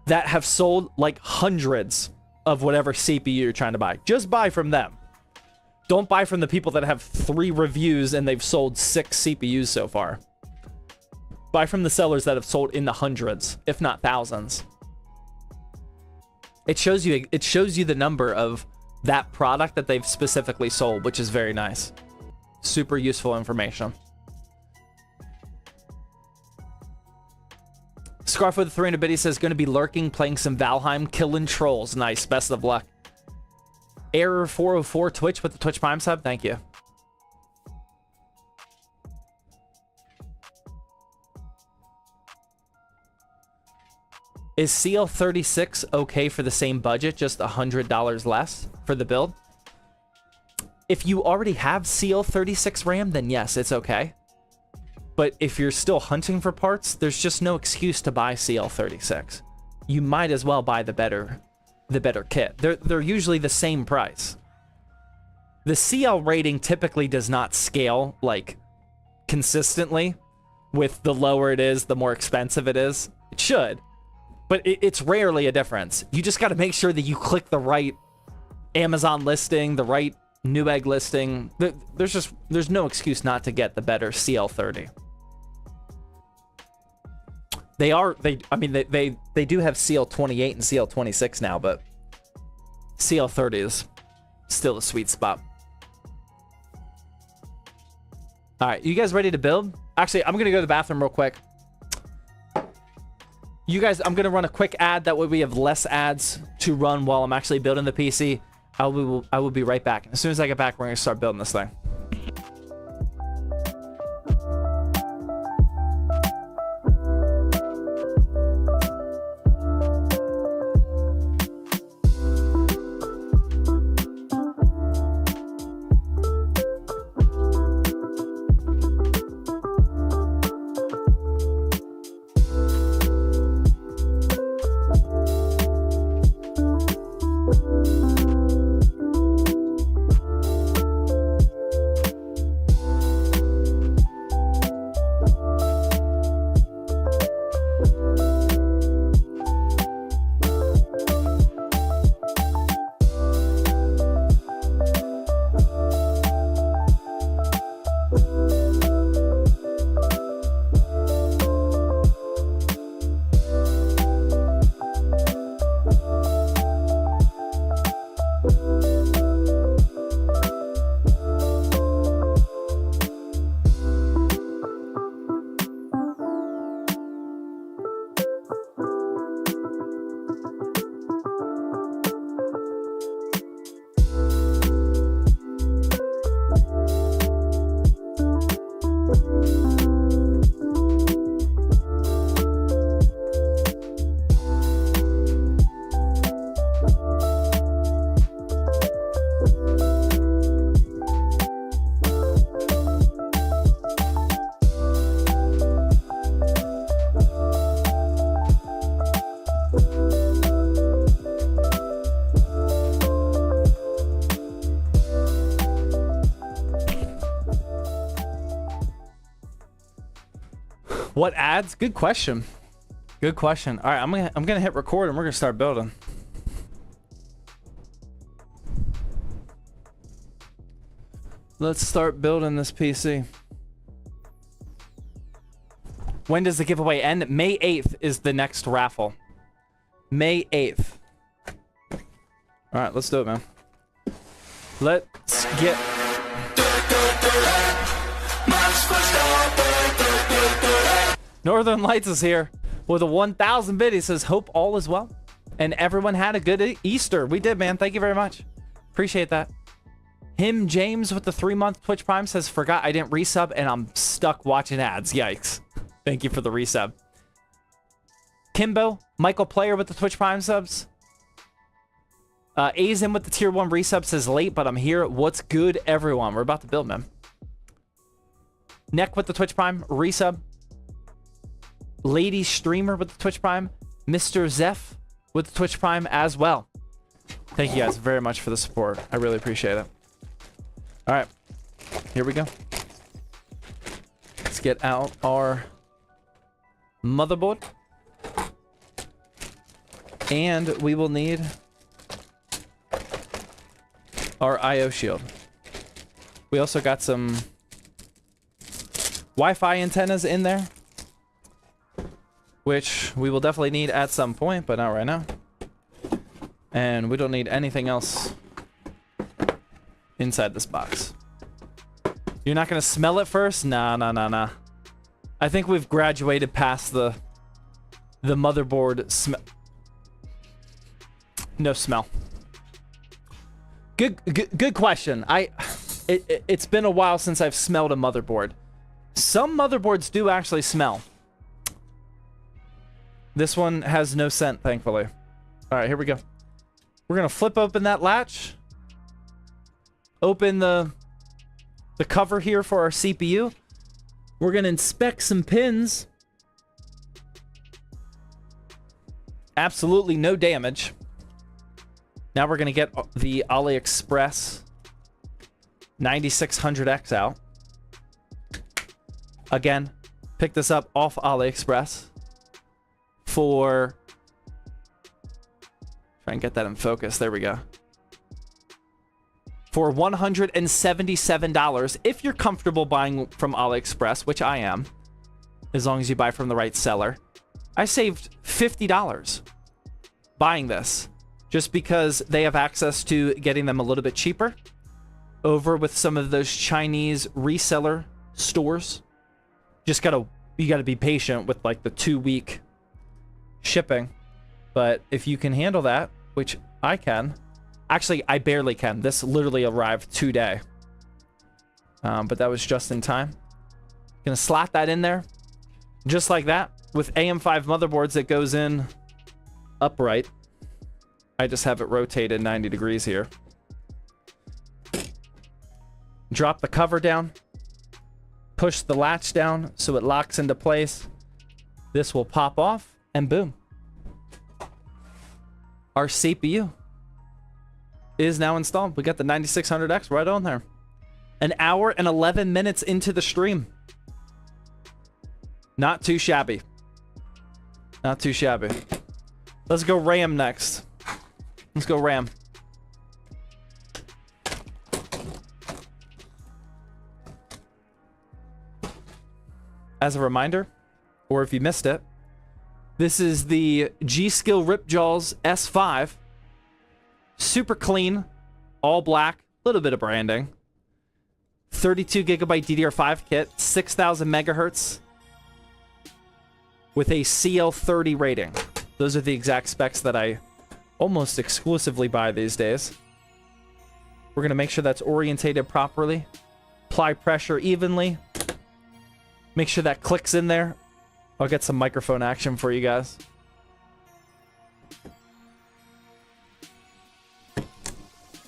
that have sold like hundreds of whatever CPU you're trying to buy. Just buy from them. Don't buy from the people that have 3 reviews and they've sold 6 CPUs so far. Buy from the sellers that have sold in the hundreds, if not thousands. It shows you the number of that product that they've specifically sold, which is very nice. Super useful information. Scarf with 300 biddies says, going to be lurking, playing some Valheim, killing trolls. Nice, best of luck. Error 404 Twitch with the Twitch Prime sub. Thank you. Is CL36 okay for the same budget, just $100 less for the build? If you already have CL36 RAM, then yes, it's okay. But if you're still hunting for parts, there's just no excuse to buy CL36. You might as well buy the better kit. They're usually the same price. The CL rating typically does not scale like consistently. With the lower it is, the more expensive it is. It should, but it's rarely a difference. You just got to make sure that you click the right Amazon listing, the right Newegg listing. There's no excuse not to get the better CL30. They do have CL28 and CL26 now, but CL30 is still a sweet spot. All right, you guys ready to build? Actually, I'm gonna go to the bathroom real quick. You guys, I'm gonna run a quick ad. That way we have less ads to run while I'm actually building the PC. I will be right back. As soon as I get back, we're gonna start building this thing. What ads? Good question. Good question. All right, I'm gonna hit record and we're gonna start building. Let's start building this PC. When does the giveaway end? May 8th is the next raffle. May 8th. All right, let's do it, man. Let's get... Northern Lights is here with a 1,000 bid. He says, hope all is well. And everyone had a good Easter. We did, man. Thank you very much. Appreciate that. Him James with the 3-month Twitch Prime says, forgot I didn't resub and I'm stuck watching ads. Yikes. Thank you for the resub. Kimbo, Michael Player with the Twitch Prime subs. A's in with the tier 1 resub, says late, but I'm here. What's good, everyone? We're about to build, man. Neck with the Twitch Prime resub. Lady Streamer with the Twitch Prime. Mr. Zeph with the Twitch Prime as well. Thank you guys very much for the support. I really appreciate it. All right, here we go. Let's get out our motherboard. And we will need our IO shield. We also got some Wi-Fi antennas in there, which we will definitely need at some point, but not right now. And we don't need anything else inside this box. You're not gonna smell it first? Nah. I think we've graduated past the motherboard smell. No smell. Good question. It's been a while since I've smelled a motherboard. Some motherboards do actually smell. This one has no scent, thankfully. All right, here we go. We're gonna flip open that latch. Open the cover here for our CPU. We're gonna inspect some pins. Absolutely no damage. Now we're gonna get the AliExpress 9600X out. Again, pick this up off AliExpress for... Try and get that in focus. There we go. For $177, if you're comfortable buying from AliExpress, which I am, as long as you buy from the right seller. I saved $50 buying this, just because they have access to getting them a little bit cheaper over with some of those Chinese reseller stores. You gotta be patient with like the 2-week shipping. But if you can handle that, which I can, actually I barely can. This literally arrived today. But that was just in time. Gonna slot that in there just like that. With AM5 motherboards, it goes in upright. I just have it rotated 90 degrees here. Drop the cover down. Push the latch down so it locks into place. This will pop off, and boom. Our CPU is now installed. We got the 9600X right on there. An hour and 11 minutes into the stream. Not too shabby. Not too shabby. Let's go RAM next. Let's go RAM. As a reminder, or if you missed it, this is the G-Skill Ripjaws S5. Super clean, all black, little bit of branding. 32 gigabyte DDR5 kit, 6000 megahertz with a CL30 rating. Those are the exact specs that I almost exclusively buy these days. We're going to make sure that's orientated properly. Apply pressure evenly. Make sure that clicks in there. I'll get some microphone action for you guys.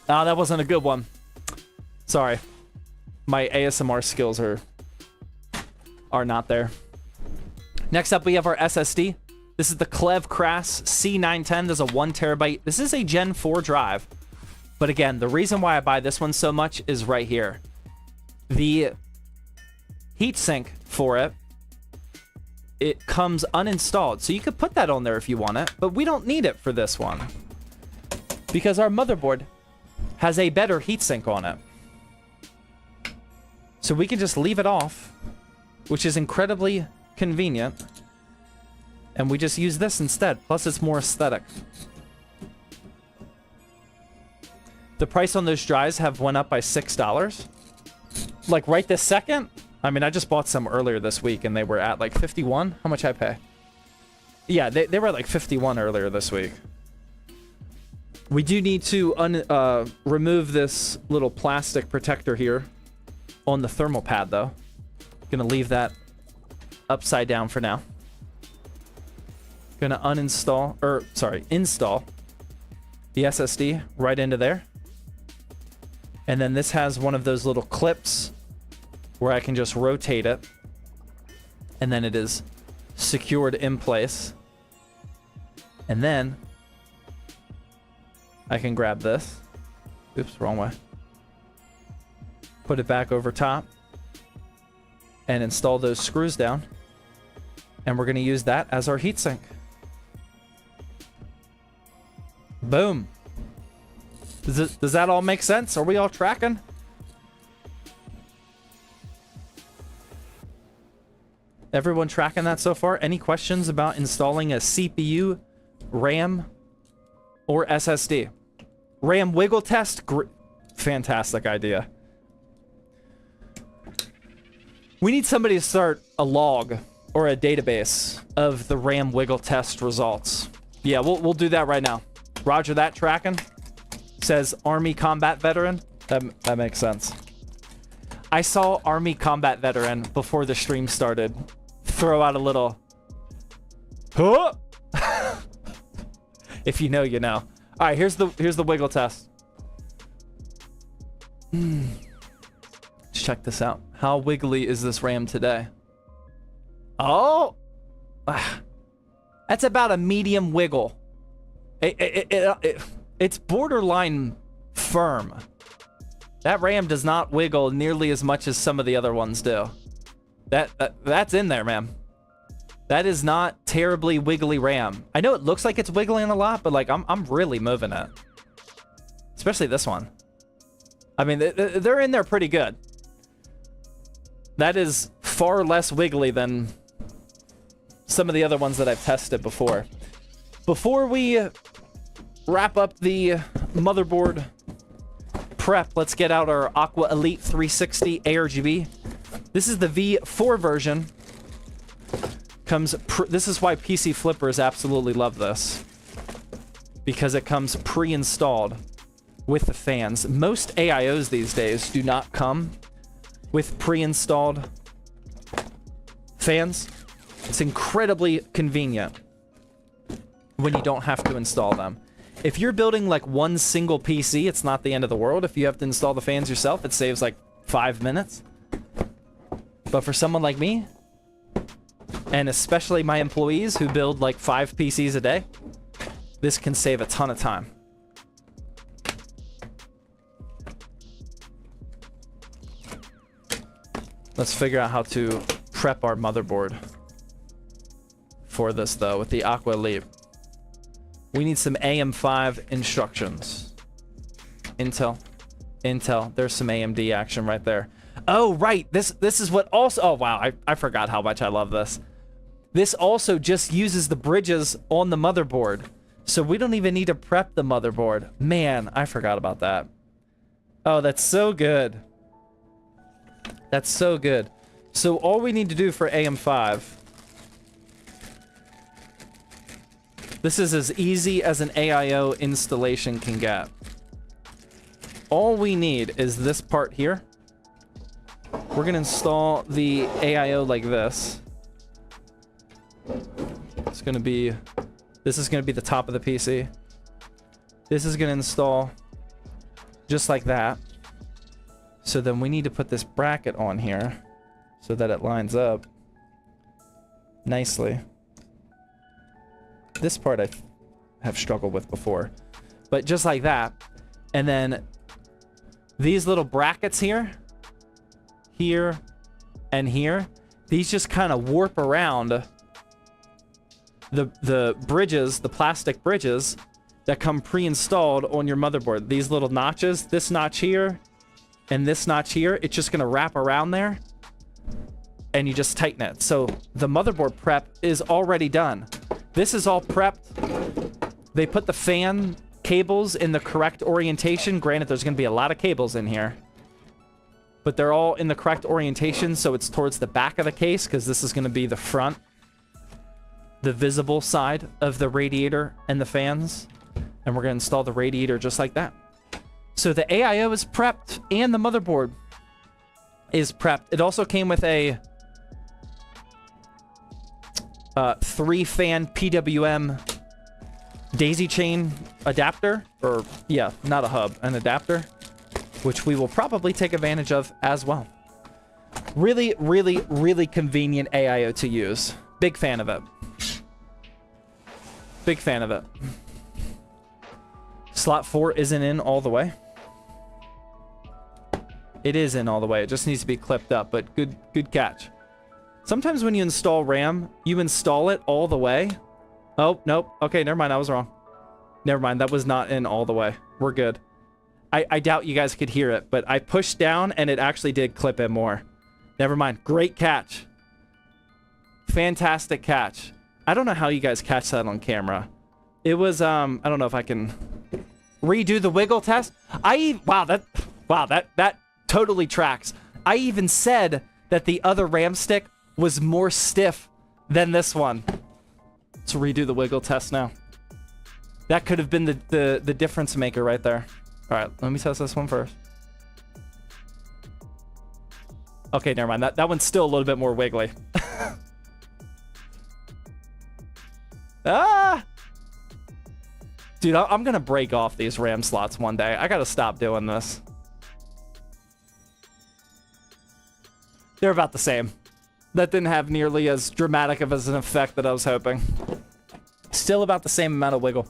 Oh, that wasn't a good one. Sorry. My ASMR skills are not there. Next up, we have our SSD. This is the Clev Crass C910. There's a 1 terabyte. This is a Gen 4 drive. But again, the reason why I buy this one so much is right here. The heatsink for it comes uninstalled. So you could put that on there if you want it, but we don't need it for this one because our motherboard has a better heatsink on it. So we can just leave it off, which is incredibly convenient. And we just use this instead. Plus, it's more aesthetic. The price on those drives have went up by $6. Like right this second. I mean, I just bought some earlier this week and they were at like 51. How much I pay? Yeah, they were at like 51 earlier this week. We do need to remove this little plastic protector here on the thermal pad, though. Gonna leave that upside down for now. Gonna uninstall, or sorry, install the SSD right into there. And then this has one of those little clips where I can just rotate it. And then it is secured in place. And then I can grab this. Oops, wrong way. Put it back over top. And install those screws down. And we're going to use that as our heatsink. Boom. Does that all make sense? Are we all tracking? Everyone tracking that so far? Any questions about installing a CPU, RAM, or SSD? RAM wiggle test? Fantastic idea. We need somebody to start a log or a database of the RAM wiggle test results. Yeah, we'll do that right now. Roger that, tracking. Says Army combat veteran. That makes sense. I saw Army combat veteran before the stream started throw out a little huh? If you know, you know. All right, here's the wiggle test. Let's check this out. How wiggly is this RAM today? Oh, that's about a medium wiggle. It's borderline firm. That RAM does not wiggle nearly as much as some of the other ones do. That's in there, man. That is not terribly wiggly RAM. I know it looks like it's wiggling a lot, but like I'm really moving it. Especially this one. I mean, they're in there pretty good. That is far less wiggly than some of the other ones that I've tested before. Before we wrap up the motherboard prep, let's get out our Aqua Elite 360 ARGB. This is the V4 version. This is why PC flippers absolutely love this, because it comes pre-installed with the fans. Most AIOs these days do not come with pre-installed fans. It's incredibly convenient when you don't have to install them. If you're building like one single PC, it's not the end of the world. If you have to install the fans yourself, it saves like 5 minutes. But for someone like me, and especially my employees who build like 5 PCs a day, this can save a ton of time. Let's figure out how to prep our motherboard for this though with the Aqua Elite. We need some AM5 instructions. Intel. There's some AMD action right there. Oh, right. This is what also... Oh, wow. I forgot how much I love this. This also just uses the bridges on the motherboard. So we don't even need to prep the motherboard. Man, I forgot about that. Oh, that's so good. That's so good. So all we need to do for AM5... This is as easy as an AIO installation can get. All we need is this part here. We're going to install the AIO like this. This is going to be the top of the PC. This is going to install just like that. So then we need to put this bracket on here so that it lines up nicely. This part I have struggled with before. But just like that. And then these little brackets here, and here, these just kind of warp around the bridges, the plastic bridges that come pre-installed on your motherboard. These little notches, this notch here, and this notch here, it's just gonna wrap around there, and you just tighten it. So the motherboard prep is already done. This is all prepped. They put the fan cables in the correct orientation. Granted, there's gonna be a lot of cables in here, but they're all in the correct orientation, so it's towards the back of the case, because this is gonna be the front, the visible side of the radiator and the fans. And we're gonna install the radiator just like that. So the AIO is prepped, and the motherboard is prepped. It also came with a 3-fan PWM daisy chain adapter, or yeah, not a hub, an adapter, which we will probably take advantage of as well. Really, really, really convenient AIO to use. Big fan of it. Big fan of it. Slot 4 isn't in all the way. It is in all the way. It just needs to be clipped up, but good catch. Sometimes when you install RAM, you install it all the way. Oh, nope. Okay, never mind. I was wrong. Never mind. That was not in all the way. We're good. I doubt you guys could hear it, but I pushed down and it actually did clip in more. Never mind. Great catch. Fantastic catch. I don't know how you guys catch that on camera. It was, I don't know if I can redo the wiggle test. Wow, that totally tracks. I even said that the other RAM stick was more stiff than this one. Let's redo the wiggle test now. That could have been the difference maker right there. All right, let me test this one first. Okay, never mind. That one's still a little bit more wiggly. Ah! Dude, I'm gonna break off these RAM slots one day. I gotta stop doing this. They're about the same. That didn't have nearly as dramatic of an effect that I was hoping. Still about the same amount of wiggle.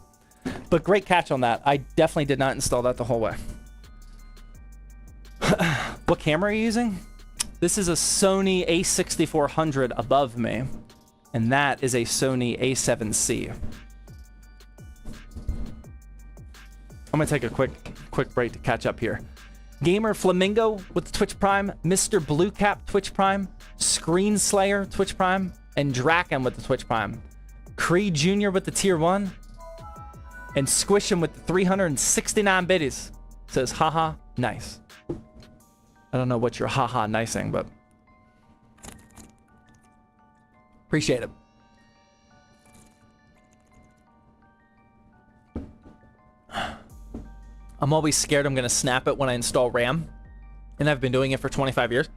But great catch on that. I definitely did not install that the whole way. What camera are you using? This is a Sony a6400 above me. And that is a Sony a7C. I'm gonna take a quick break to catch up here. Gamer Flamingo with the Twitch Prime, Mr. Bluecap Twitch Prime, Screen Slayer Twitch Prime, and Draken with the Twitch Prime. Creed Jr. with the Tier 1, and Squish him with the 369 biddies. Says, haha, nice. I don't know what you're haha nicing, but appreciate it. I'm always scared I'm going to snap it when I install RAM, and I've been doing it for 25 years.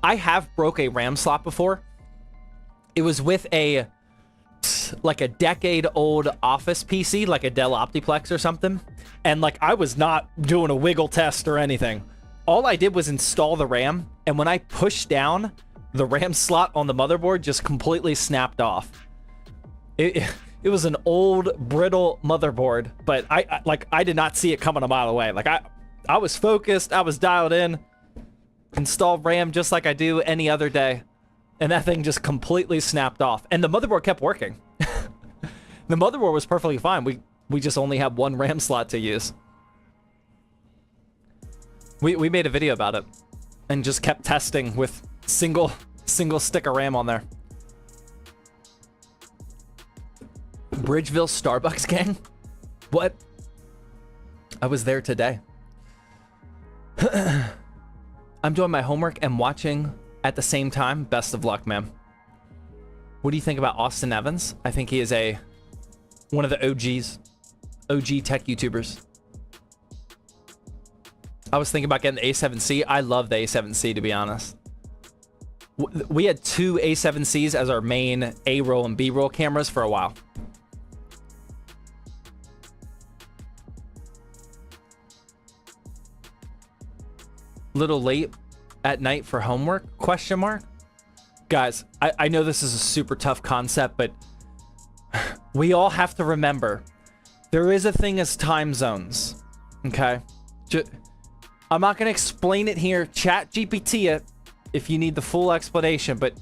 I have broke a RAM slot before. It was with like a decade-old Office PC, like a Dell Optiplex or something, and like I was not doing a wiggle test or anything. All I did was install the RAM, and when I pushed down, the RAM slot on the motherboard just completely snapped off. It was an old, brittle motherboard, but I did not see it coming a mile away. Like, I was focused, I was dialed in, installed RAM just like I do any other day, and that thing just completely snapped off. And the motherboard kept working. The motherboard was perfectly fine. We just only had one RAM slot to use. We made a video about it, and just kept testing with single stick of RAM on there. Bridgeville Starbucks gang? What? I was there today. I'm doing my homework and watching at the same time. Best of luck, man. What do you think about Austin Evans? I think he is one of the OG tech YouTubers. I was thinking about getting the A7C. I love the A7C, to be honest. We had two A7Cs as our main A-roll and B-roll cameras for a while. Little late at night for homework? Question mark? Guys, I know this is a super tough concept, but we all have to remember there is a thing as time zones. Okay? I'm not going to explain it here. Chat GPT it if you need the full explanation, but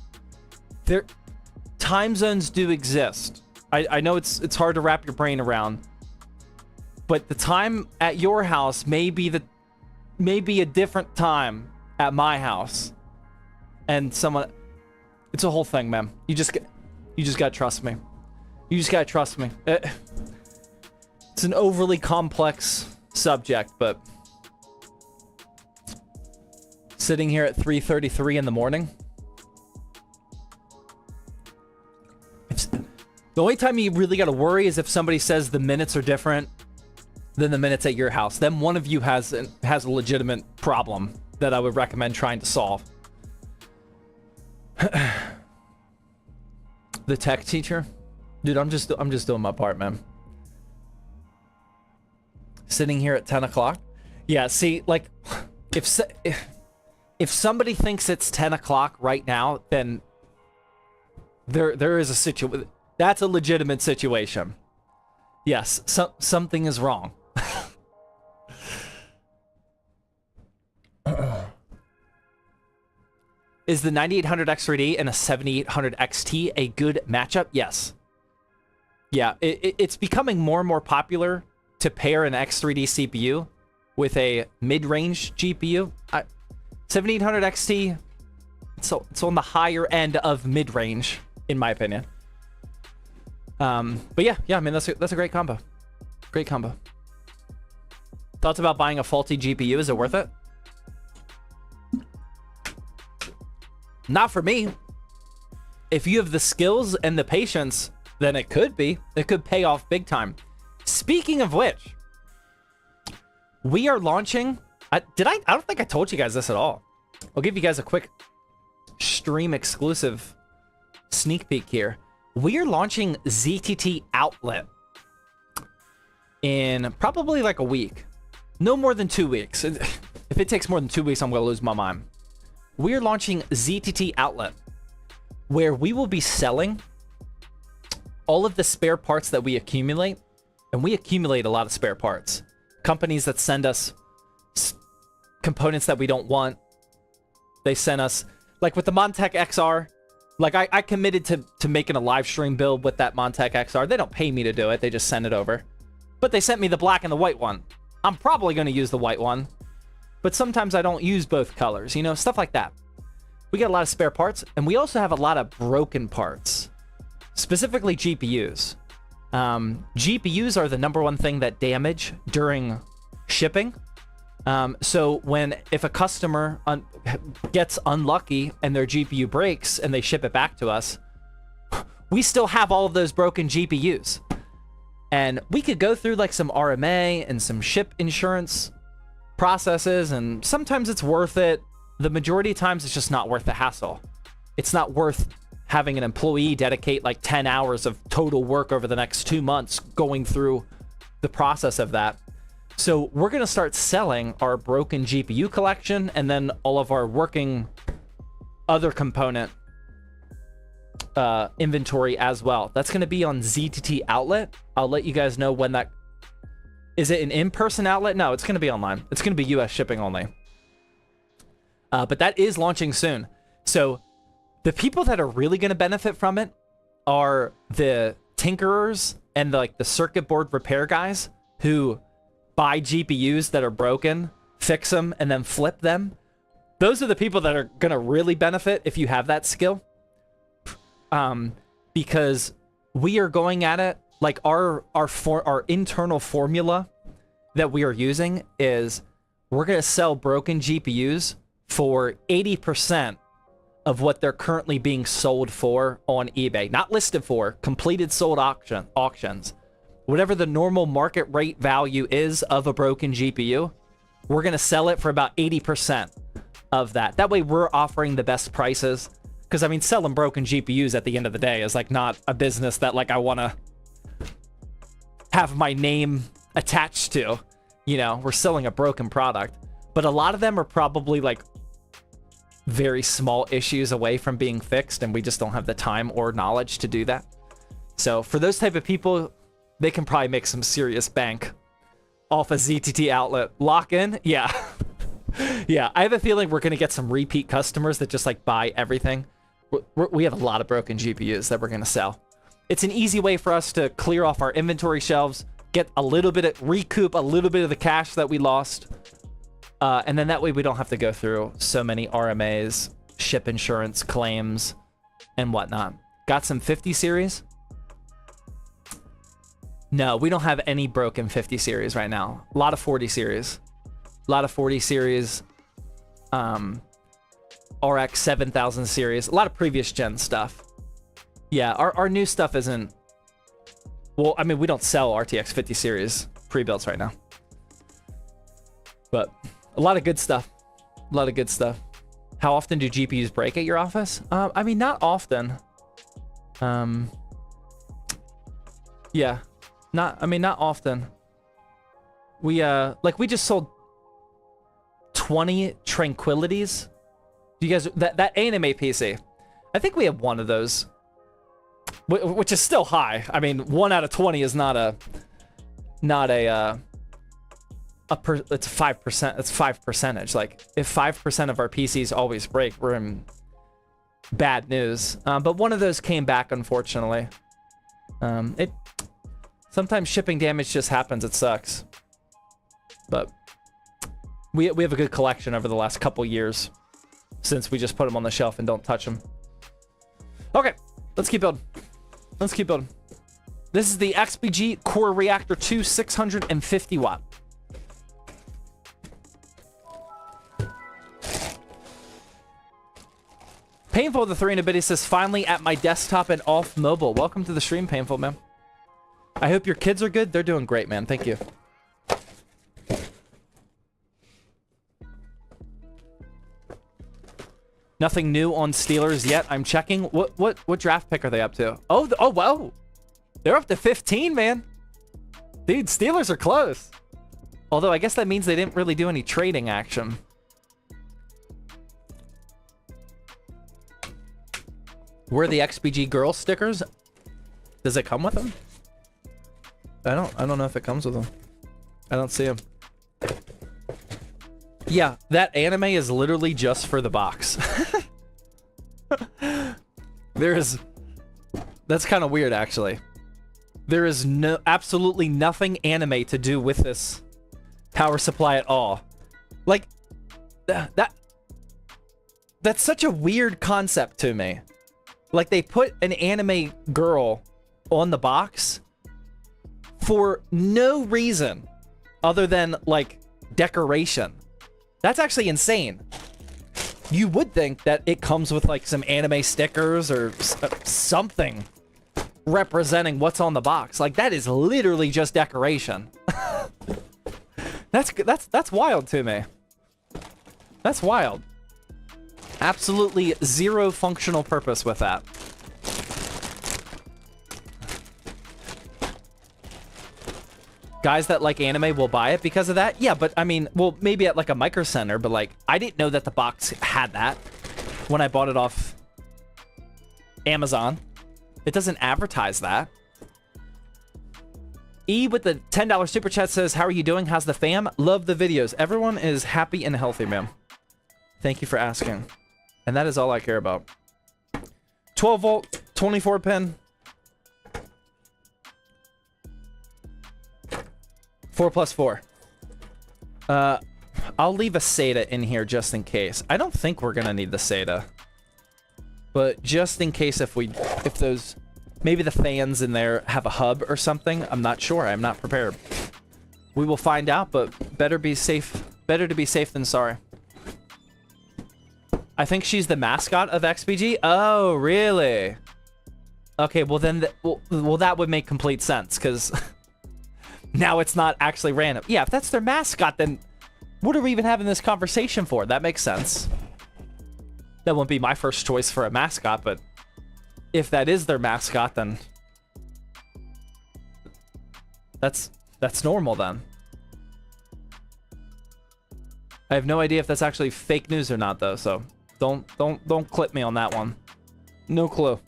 time zones do exist. I know it's hard to wrap your brain around, but the time at your house may be a different time at my house, and it's a whole thing, man. You just gotta trust me. You just gotta trust me. It's an overly complex subject, but sitting here at 3:33 in the morning, the only time you really gotta worry is if somebody says the minutes are different than the minutes at your house. Then one of you has a legitimate problem that I would recommend trying to solve. The tech teacher, dude, I'm just doing my part, man. Sitting here at 10 o'clock. Yeah, see, like, if somebody thinks it's 10 o'clock right now, then there is a situation. That's a legitimate situation. Yes, something is wrong. Is the 9800 X3D and a 7800 XT a good matchup? Yes. Yeah, it's becoming more and more popular to pair an X3D CPU with a mid-range GPU. 7800 XT, it's on the higher end of mid-range, in my opinion. But yeah, I mean, that's a great combo. Great combo. Thoughts about buying a faulty GPU? Is it worth it? Not for me. If you have the skills and the patience, then it could be. It could pay off big time. Speaking of which, we are launching... I don't think I told you guys this at all. I'll give you guys a quick stream exclusive sneak peek here. We are launching ZTT Outlet in probably like a week. No more than 2 weeks. If it takes more than 2 weeks, I'm going to lose my mind. We're launching ZTT Outlet, where we will be selling all of the spare parts that we accumulate, and we accumulate a lot of spare parts. Companies that send us components that we don't want, they send us, like with the Montech XR, like I committed to making a live stream build with that Montech XR. They don't pay me to do it, they just send it over. But they sent me the black and the white one. I'm probably going to use the white one, but sometimes I don't use both colors, you know, stuff like that. We got a lot of spare parts, and we also have a lot of broken parts, specifically GPUs. GPUs are the #1 thing that damage during shipping. So if a customer gets unlucky and their GPU breaks and they ship it back to us, we still have all of those broken GPUs. And we could go through like some RMA and some ship insurance processes, and sometimes it's worth it. The majority of times it's just not worth the hassle. It's not worth having an employee dedicate like 10 hours of total work over the next 2 months going through the process of that. So we're going to start selling our broken GPU collection and then all of our working other component inventory as well. That's going to be on ZTT Outlet. I'll let you guys know when that... Is it an in-person outlet? No, it's going to be online. It's going to be US shipping only. But that is launching soon. So the people that are really going to benefit from it are the tinkerers and the circuit board repair guys who buy GPUs that are broken, fix them, and then flip them. Those are the people that are going to really benefit if you have that skill. Because we are going at it, like our internal formula that we are using is we're going to sell broken GPUs for 80% of what they're currently being sold for on eBay. Not listed for, completed sold auctions. Whatever the normal market rate value is of a broken GPU, we're going to sell it for about 80% of that. That way we're offering the best prices. Because, I mean, selling broken GPUs at the end of the day is like not a business that like I want to have my name attached to. You know, we're selling a broken product. But a lot of them are probably like very small issues away from being fixed, and we just don't have the time or knowledge to do that. So for those type of people, they can probably make some serious bank off a ZTT Outlet. Lock in? Yeah. Yeah, I have a feeling we're going to get some repeat customers that just like buy everything. We have a lot of broken GPUs that we're going to sell. It's an easy way for us to clear off our inventory shelves, get a little bit of, recoup a little bit of the cash that we lost. And then that way we don't have to go through so many RMAs, ship insurance claims, and whatnot. Got some 50 series? No, we don't have any broken 50 series right now. A lot of 40 series. A lot of 40 series. RX 7000 series. A lot of previous gen stuff. Yeah, our new stuff isn't... Well, I mean, we don't sell RTX 50 series pre-builds right now. But a lot of good stuff. A lot of good stuff. How often do GPUs break at your office? I mean, not often. Yeah. Not often. we just sold 20 Tranquilities. You guys, that anime PC, I think we have one of those, which is still high. I mean, 1 out of 20 is not a it's 5%. It's 5%. Like, if 5% of our PCs always break, we're in bad news. But one of those came back, unfortunately. Sometimes shipping damage just happens. It sucks. But we have a good collection over the last couple years since we just put them on the shelf and don't touch them. Okay, let's keep building. Let's keep building. This is the XPG Core Reactor 2 650 watt. Painful the 3 in a bit, he says, finally at my desktop and off mobile. Welcome to the stream, Painful, man. I hope your kids are good. They're doing great, man. Thank you. Nothing new on Steelers yet. I'm checking. What draft pick are they up to? Oh, wow. They're up to 15, man. Dude, Steelers are close. Although I guess that means they didn't really do any trading action. Were the XPG girl stickers? Does it come with them? I don't know if it comes with them. I don't see them. Yeah, that anime is literally just for the box. That's kind of weird, actually. There is absolutely nothing anime to do with this power supply at all. Like, that's such a weird concept to me. Like, they put an anime girl on the box for no reason other than, like, decoration. That's actually insane. You would think that it comes with, like, some anime stickers or something representing what's on the box. Like, that is literally just decoration. That's wild to me. That's wild. Absolutely zero functional purpose with that. Guys that like anime will buy it because of that. Yeah, but I mean, well, maybe at like a Micro Center, but like, I didn't know that the box had that when I bought it off Amazon. It doesn't advertise that. E with the $10 super chat says, how are you doing? How's the fam? Love the videos. Everyone is happy and healthy, man. Thank you for asking. And that is all I care about. 12 volt, 24 pin. 4+4. I'll leave a SATA in here just in case. I don't think we're gonna need the SATA, but just in case if those, maybe the fans in there have a hub or something. I'm not sure. I'm not prepared. We will find out, but better be safe. Better to be safe than sorry. I think she's the mascot of XPG. Oh, really? Okay, well then, well that would make complete sense because. Now it's not actually random. Yeah, if that's their mascot, then what are we even having this conversation for? That makes sense. That wouldn't be my first choice for a mascot, but if that is their mascot, then that's normal then. I have no idea if that's actually fake news or not though, so don't clip me on that one. No clue.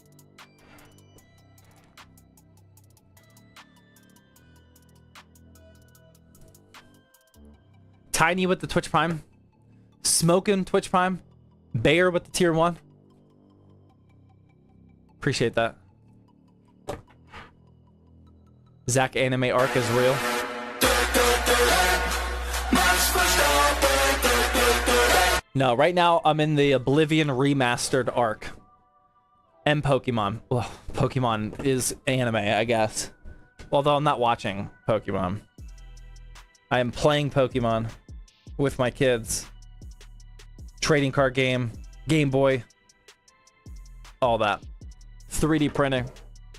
Tiny with the Twitch Prime. Smoking Twitch Prime. Bayer with the tier 1. Appreciate that. Zach anime arc is real. No, right now I'm in the Oblivion remastered arc. And Pokemon. Well, Pokemon is anime, I guess. Although I'm not watching Pokemon. I am playing Pokemon with my kids. Trading card game. Game Boy. All that. 3D printing.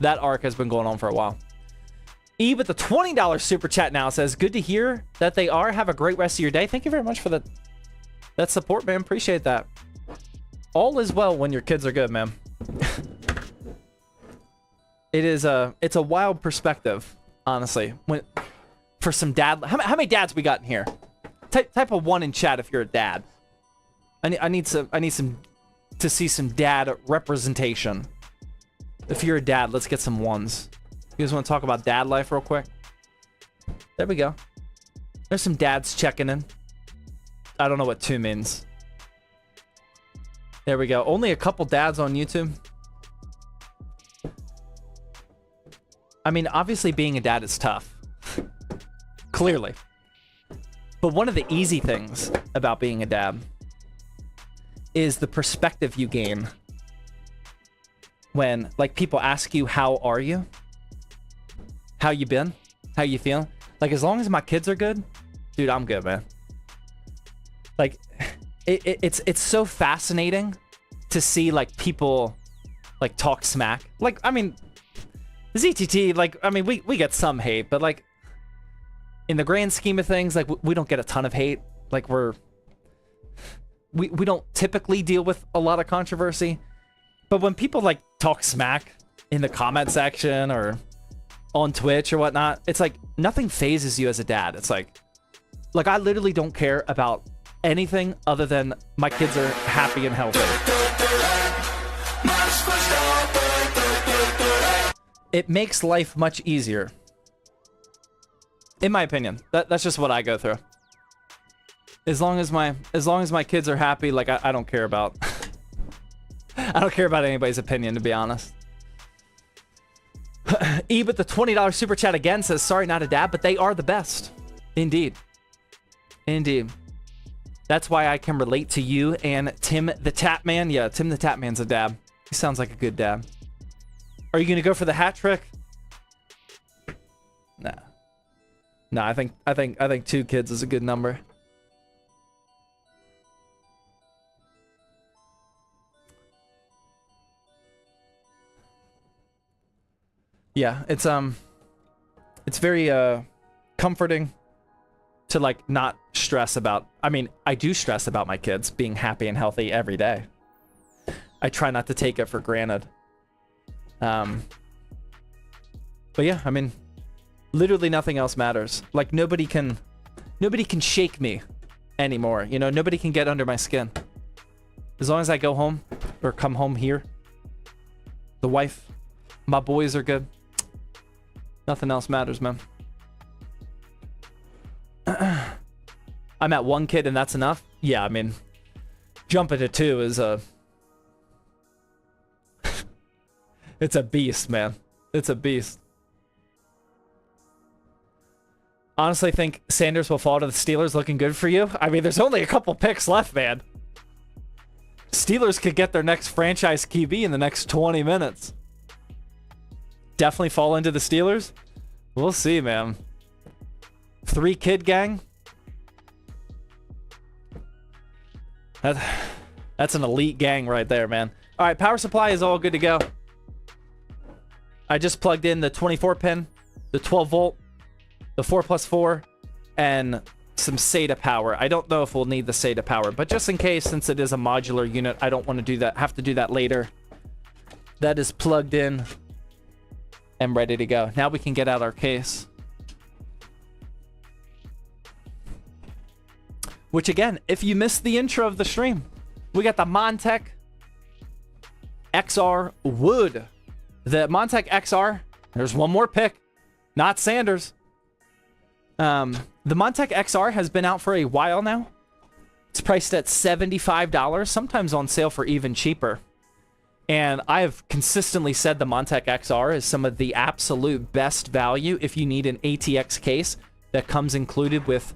That arc has been going on for a while. E with the $20 super chat now says, good to hear that they are. Have a great rest of your day. Thank you very much for that support, man. Appreciate that. All is well when your kids are good, man. It's a wild perspective, honestly. for some dad. How many dads we got in here? Type a 1 in chat if you're a dad. I need some to see some dad representation. If you're a dad, let's get some 1s. You guys want to talk about dad life real quick? There we go. There's some dads checking in. I don't know what 2 means. There we go. Only a couple dads on YouTube. I mean, obviously being a dad is tough. Clearly. But one of the easy things about being a dad is the perspective you gain when, like, people ask you, how are you? How you been? How you feeling? Like, as long as my kids are good, dude, I'm good, man. Like, it's so fascinating to see, like, people, like, talk smack. Like, I mean, ZTT, like, I mean, we get some hate, but, like, in the grand scheme of things, like, we don't get a ton of hate. Like, we don't typically deal with a lot of controversy. But when people, like, talk smack in the comment section or on Twitch or whatnot, it's like nothing phases you as a dad. It's like I literally don't care about anything other than my kids are happy and healthy. It makes life much easier. In my opinion. That's just what I go through. As long as my kids are happy, like, I don't care about I don't care about anybody's opinion, to be honest. But the $20 super chat again says, sorry, not a dad, but they are the best. Indeed. Indeed. That's why I can relate to you and Tim the Tap Man. Yeah, Tim the Tap Man's a dad. He sounds like a good dad. Are you gonna go for the hat trick? Nah. Nah, I think 2 kids is a good number. Yeah, it's very comforting to, like, not stress about. I mean, I do stress about my kids being happy and healthy every day. I try not to take it for granted. But yeah, I mean, literally nothing else matters. Like, nobody can shake me anymore. You know, nobody can get under my skin. As long as I go home or come home here, the wife, my boys are good. Nothing else matters, man. I'm at 1 kid and that's enough? Yeah, I mean, jumping to 2 is it's a beast, man. It's a beast. Honestly, think Sanders will fall to the Steelers. Looking good for you? I mean, there's only a couple picks left, man. Steelers could get their next franchise QB in the next 20 minutes. Definitely fall into the Steelers? We'll see, man. 3 kid gang? That's an elite gang right there, man. All right, power supply is all good to go. I just plugged in the 24 pin, the 12 volt, the 4+4, and some SATA power. I don't know if we'll need the SATA power, but just in case, since it is a modular unit, I don't want to do that. Have to do that later. That is plugged in and ready to go. Now we can get out our case. Which again, if you missed the intro of the stream, we got the Montech XR Wood. The Montech XR, there's one more pick, not Sanders. The Montech XR has been out for a while now. It's priced at $75, sometimes on sale for even cheaper. And I have consistently said the Montech XR is some of the absolute best value if you need an ATX case that comes included with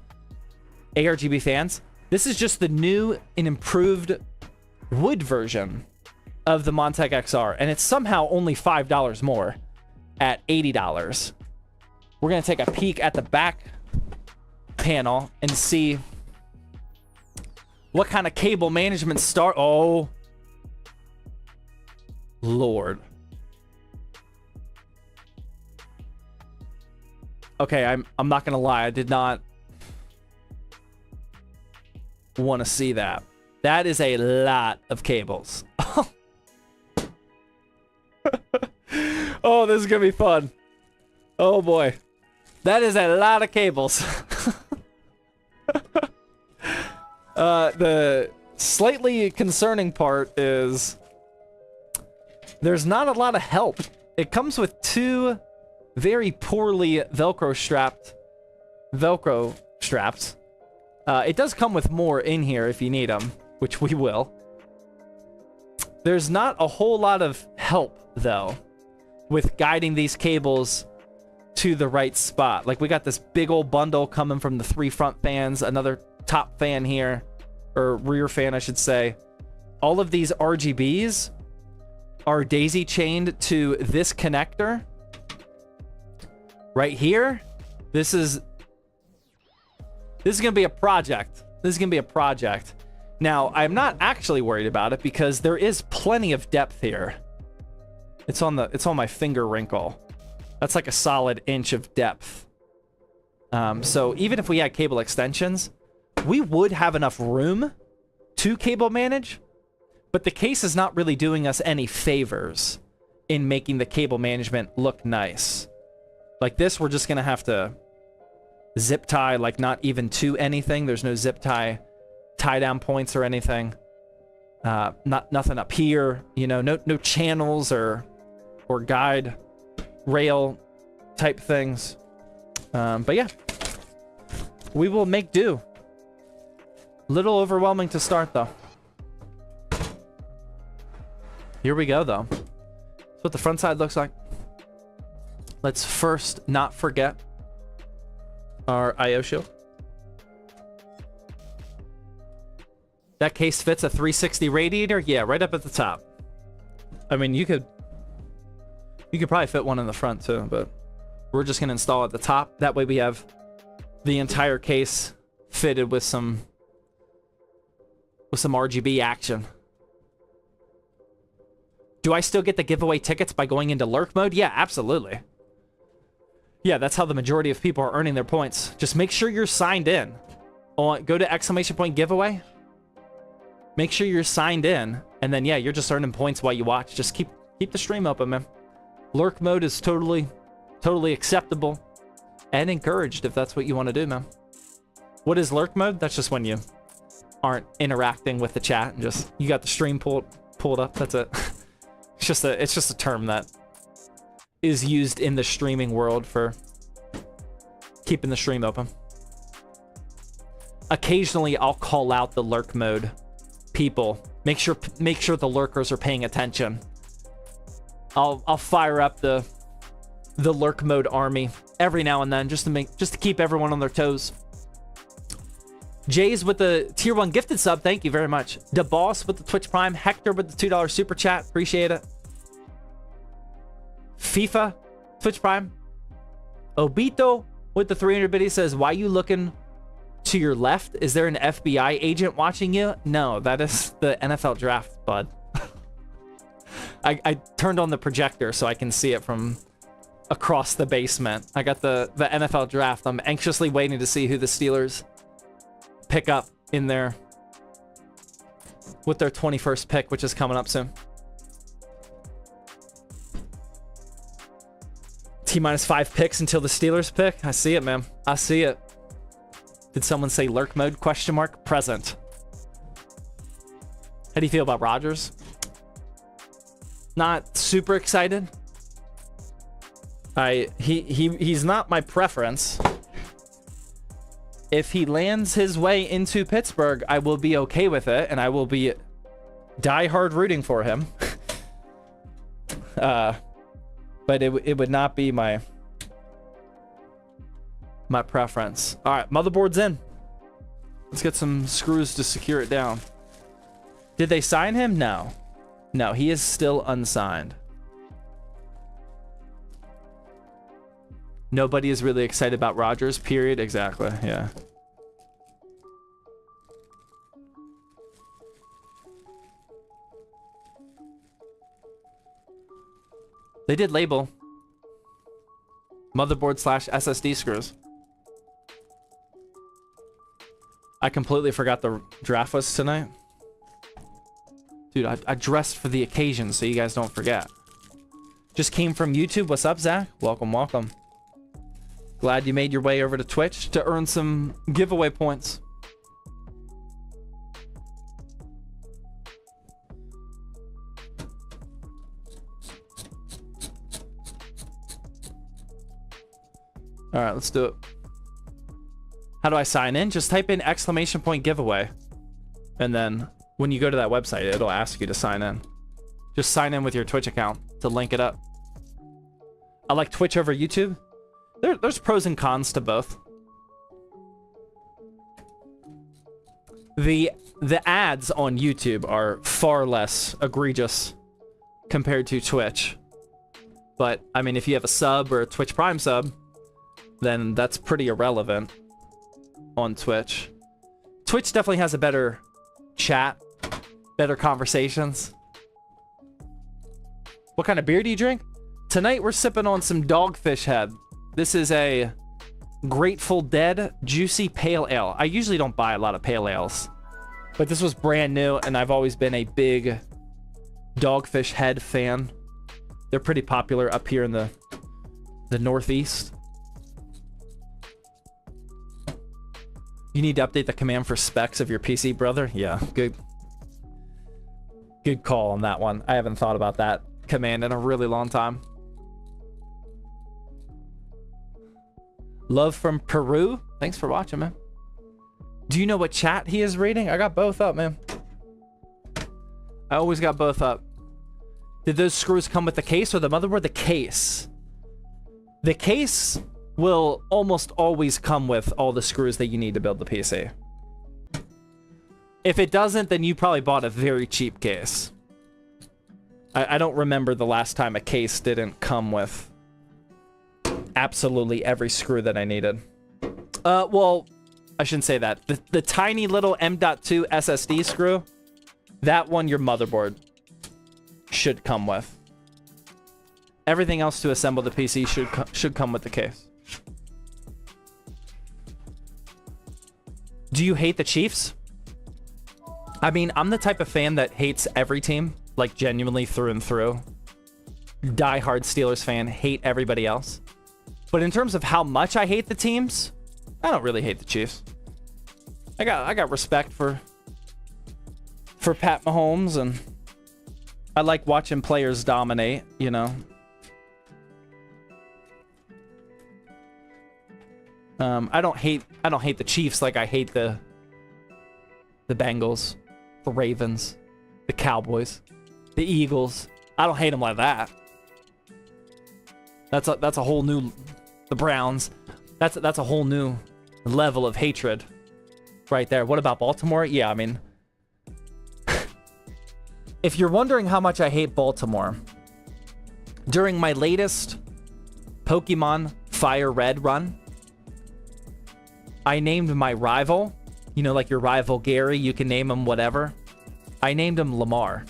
ARGB fans. This is just the new and improved wood version of the Montech XR, and it's somehow only $5 more at $80. We're going to take a peek at the back panel and see what kind of cable management start. Oh, Lord. Okay, I'm not going to lie. I did not want to see that. That is a lot of cables. Oh, this is gonna be fun. Oh boy. That is a lot of cables. The slightly concerning part is there's not a lot of help. It comes with 2 very poorly Velcro straps. It does come with more in here if you need them, which we will. There's not a whole lot of help, though, with guiding these cables to the right spot. Like, we got this big old bundle coming from the 3 front fans, another top fan here, or rear fan, I should say. All of these RGBs are daisy chained to this connector right here. This is gonna be a project. This is gonna be a project. Now, I'm not actually worried about it because there is plenty of depth here. It's on my finger wrinkle. That's like a solid inch of depth. So even if we had cable extensions, we would have enough room to cable manage, but the case is not really doing us any favors in making the cable management look nice. Like this, we're just gonna have to zip tie, like not even to anything. There's no zip tie down points or anything. Nothing up here, you know, no channels or guide rail type things. But yeah, we will make do. Little overwhelming to start though. Here we go though. That's what the front side looks like. Let's first not forget our IO shield. That case fits a 360 radiator? Yeah, right up at the top. I mean, you could probably fit one in the front too, but we're just gonna install at the top. That way we have the entire case fitted with some RGB action. Do I still get the giveaway tickets by going into lurk mode? Yeah, absolutely. Yeah, that's how the majority of people are earning their points. Just make sure you're signed in. Go to exclamation point giveaway. Make sure you're signed in, and then yeah, you're just earning points while you watch. Just keep the stream open, man. Lurk mode is totally acceptable and encouraged if that's what you want to do, man. What is lurk mode? That's just when you aren't interacting with the chat and just you got the stream pulled up. That's it. It's just a term that is used in the streaming world for keeping the stream open. Occasionally, I'll call out the lurk mode people. Make sure the lurkers are paying attention. I'll fire up the lurk mode army every now and then just to keep everyone on their toes. Jay's with the tier 1 gifted sub, thank you very much. The Boss with the Twitch Prime, Hector with the $2 super chat, appreciate it. FIFA Twitch Prime, Obito with the 300 biddy says, why you looking to your left? Is there an FBI agent watching you? No, that is the NFL draft, bud. I turned on the projector so I can see it from across the basement. I got the NFL draft. I'm anxiously waiting to see who the Steelers pick up in their with their 21st pick, which is coming up soon. T-minus 5 picks until the Steelers pick. I see it, man. I see it. Did someone say lurk mode? Question mark. Present. How do you feel about Rodgers? Not super excited. He's not my preference. If he lands his way into Pittsburgh, I will be okay with it, and I will be diehard rooting for him. But it would not be my preference. All right, motherboard's in. Let's get some screws to secure it down. Did they sign him? No. No, he is still unsigned. Nobody is really excited about Rodgers, period. Exactly, yeah. They did label motherboard / SSD screws. I completely forgot the draft was tonight. Dude, I dressed for the occasion so you guys don't forget. Just came from YouTube. What's up, Zach? Welcome, welcome. Glad you made your way over to Twitch to earn some giveaway points. All right, let's do it. How do I sign in? Just type in !giveaway. And then when you go to that website, it'll ask you to sign in. Just sign in with your Twitch account to link it up. I like Twitch over YouTube. There's pros and cons to both. The ads on YouTube are far less egregious compared to Twitch. But, I mean, if you have a sub or a Twitch Prime sub, then that's pretty irrelevant on Twitch. Twitch definitely has a better chat, better conversations. What kind of beer do you drink? Tonight we're sipping on some Dogfish Head. This is a Grateful Dead Juicy Pale Ale. I usually don't buy a lot of pale ales, but this was brand new, and I've always been a big Dogfish Head fan. They're pretty popular up here in the Northeast. You need to update the command for specs of your PC, brother? Yeah, good call on that one. I haven't thought about that command in a really long time. Love from Peru. Thanks for watching, man. Do you know what chat he is reading? I got both up, man. I always got both up. Did those screws come with the case or the motherboard? The case. The case will almost always come with all the screws that you need to build the PC. If it doesn't, then you probably bought a very cheap case. I don't remember the last time a case didn't come with absolutely every screw that I needed. Well, I shouldn't say that. The tiny little M.2 SSD screw, that one your motherboard should come with. Everything else to assemble the PC should come with the case. Do you hate the Chiefs? I mean, I'm the type of fan that hates every team, like genuinely through and through. Die-hard Steelers fan, hate everybody else. But in terms of how much I hate the teams, I don't really hate the Chiefs. I got respect for Pat Mahomes, and I like watching players dominate, you know. I don't hate the Chiefs like I hate the Bengals, the Ravens, the Cowboys, the Eagles. I don't hate them like that. That's a whole new, the Browns. That's a whole new level of hatred right there. What about Baltimore? Yeah, I mean, if you're wondering how much I hate Baltimore, during my latest Pokemon Fire Red run, I named my rival, you know, like your rival Gary, you can name him whatever. I named him Lamar.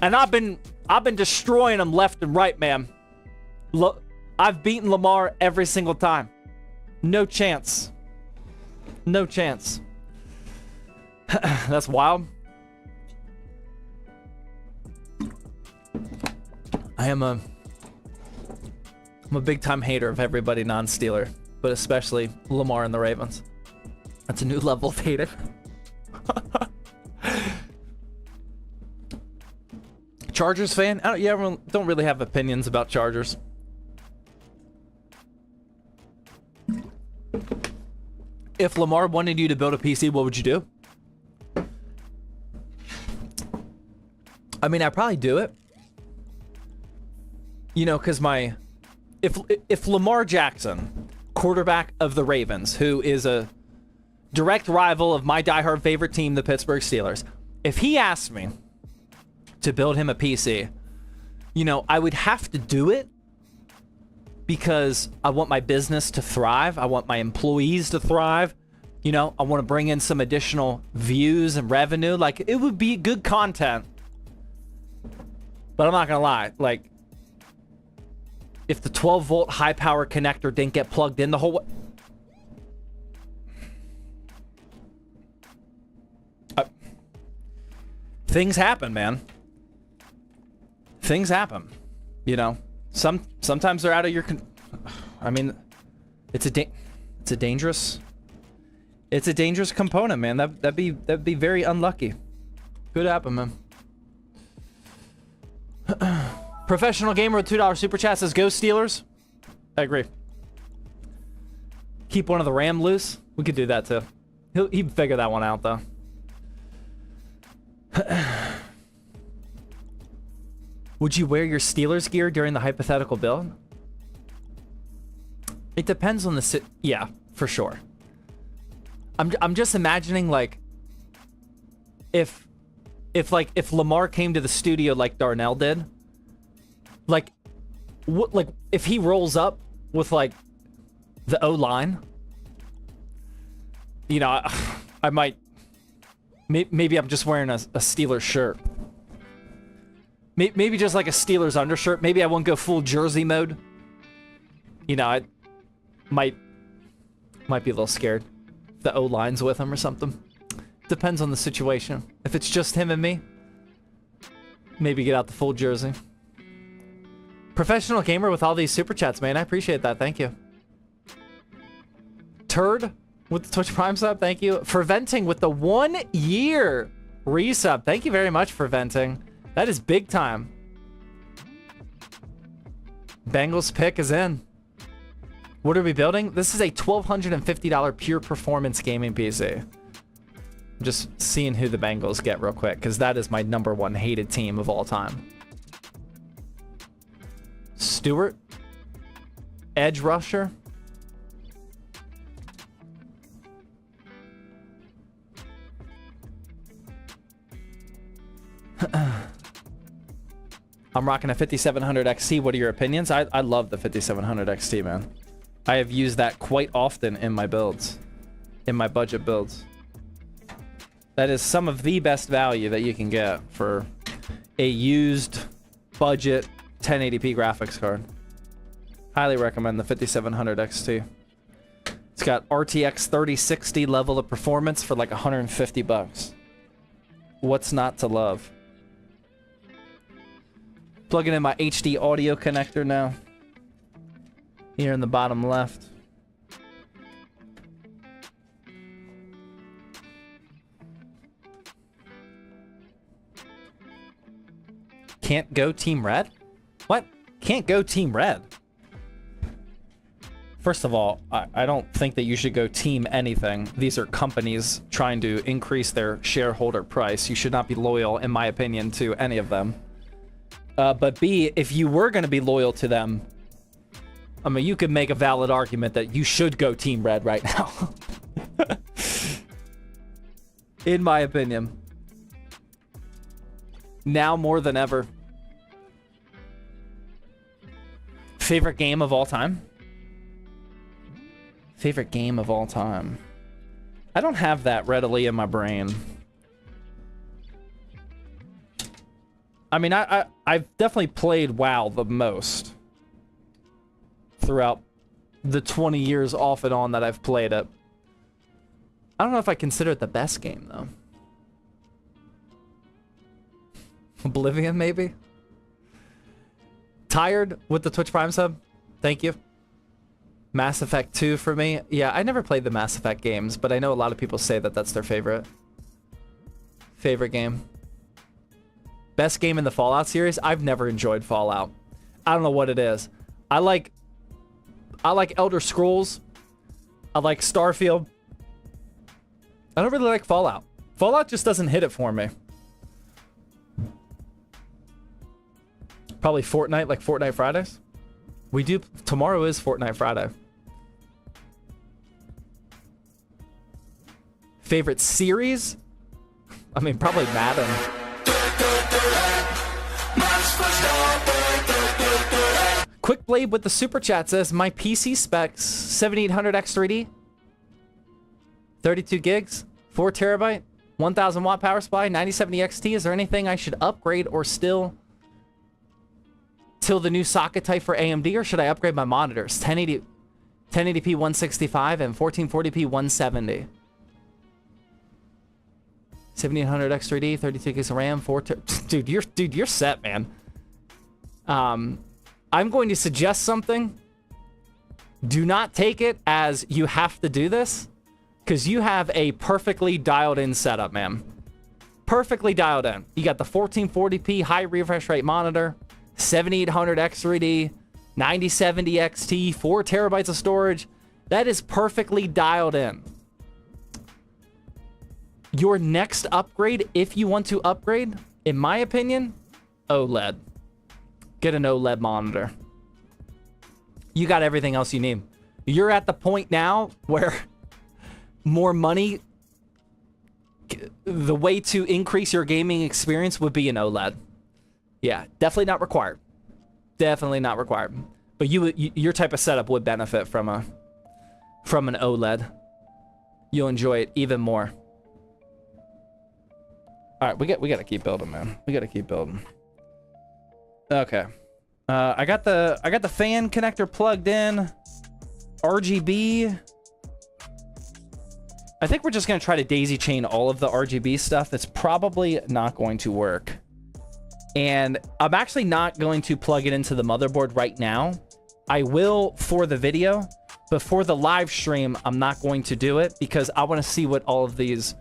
And I've been destroying him left and right, man. Look, I've beaten Lamar every single time. No chance. No chance. That's wild. I'm a big time hater of everybody non-Steeler, but especially Lamar and the Ravens. That's a new level of hater. Chargers fan? I don't really have opinions about Chargers. If Lamar wanted you to build a PC, what would you do? I mean, I'd probably do it. You know, because if Lamar Jackson, quarterback of the Ravens, who is a direct rival of my diehard favorite team, the Pittsburgh Steelers, if he asked me to build him a PC, you know, I would have to do it because I want my business to thrive. I want my employees to thrive. You know, I want to bring in some additional views and revenue. Like, it would be good content. But I'm not going to lie. Like, if the 12-volt high-power connector didn't get plugged in the whole way... things happen, man. things happen, you know. Sometimes they're out of your I mean, it's a dangerous component, man. That'd be very unlucky. Could happen, man. Professional gamer with $2 super chat says go Steelers. I agree. Keep one of the Ram loose. We could do that too. He'd figure that one out though. Would you wear your Steelers gear during the hypothetical build? It depends on the yeah, for sure. I'm just imagining like if Lamar came to the studio like Darnell did, like if he rolls up with like the O-line, you know, I might maybe I'm just wearing a Steelers shirt. Maybe just like a Steelers undershirt. Maybe I won't go full jersey mode. You know, I might be a little scared. The O-line's with him or something. Depends on the situation. If it's just him and me, maybe get out the full jersey. Professional gamer with all these super chats, man. I appreciate that. Thank you. Turd with the Twitch Prime sub. Thank you. For venting with the 1 year resub. Thank you very much for venting. That is big time. Bengals pick is in. What are we building? This is a $1,250 pure performance gaming PC. I'm just seeing who the Bengals get real quick, because that is my #1 hated team of all time. Stewart. Edge rusher. I'm rocking a 5700 XT. What are your opinions? I love the 5700 XT, man. I have used that quite often in my builds, in my budget builds. That is some of the best value that you can get for a used budget 1080p graphics card. Highly recommend the 5700 XT. It's got RTX 3060 level of performance for like 150 bucks. What's not to love? Plugging in my HD audio connector now. Here in the bottom left. Can't go Team Red? What? Can't go Team Red? First of all, I don't think that you should go team anything. These are companies trying to increase their shareholder price. You should not be loyal, in my opinion, to any of them. But B, if you were going to be loyal to them, I mean, you could make a valid argument that you should go Team Red right now. In my opinion. Now more than ever. Favorite game of all time? Favorite game of all time? I don't have that readily in my brain. I mean, I've definitely played WoW the most throughout the 20 years off and on that I've played it. I don't know if I consider it the best game, though. Oblivion, maybe? Tired with the Twitch Prime sub? Thank you. Mass Effect 2 for me. Yeah, I never played the Mass Effect games, but I know a lot of people say that that's their favorite game. Best game in the Fallout series? I've never enjoyed Fallout. I don't know what it is. I like Elder Scrolls. I like Starfield. I don't really like Fallout. Fallout just doesn't hit it for me. Probably Fortnite, like Fortnite Fridays. We do. Tomorrow is Fortnite Friday. Favorite series? I mean, probably Madden. Quick Blade with the super chat says, my PC specs 7800X3D, 32 gigs, 4 terabyte, 1000 watt power supply, 9070 XT. Is there anything I should upgrade or still till the new socket type for AMD, or should I upgrade my monitors? 1080p 165 and 1440p 170. 7800X3D, 32 gigs of RAM, 4 dude, you're set, man. I'm going to suggest something. Do not take it as you have to do this, because you have a perfectly dialed in setup, man. Perfectly dialed in. You got the 1440p high refresh rate monitor, 7800 X3D, 9070 XT, 4 terabytes of storage. That is perfectly dialed in. Your next upgrade, if you want to upgrade, in my opinion, OLED. Get an OLED monitor. You got everything else you need. You're at the point now where more money, the way to increase your gaming experience would be an OLED. Yeah, definitely not required. Definitely not required. But your type of setup would benefit from an OLED. You'll enjoy it even more. All right, we got to keep building, man. We got to keep building. Okay. I got the fan connector plugged in. RGB. I think we're just going to try to daisy chain all of the RGB stuff. That's probably not going to work. And I'm actually not going to plug it into the motherboard right now. I will for the video, but for the live stream, I'm not going to do it because I want to see what all of these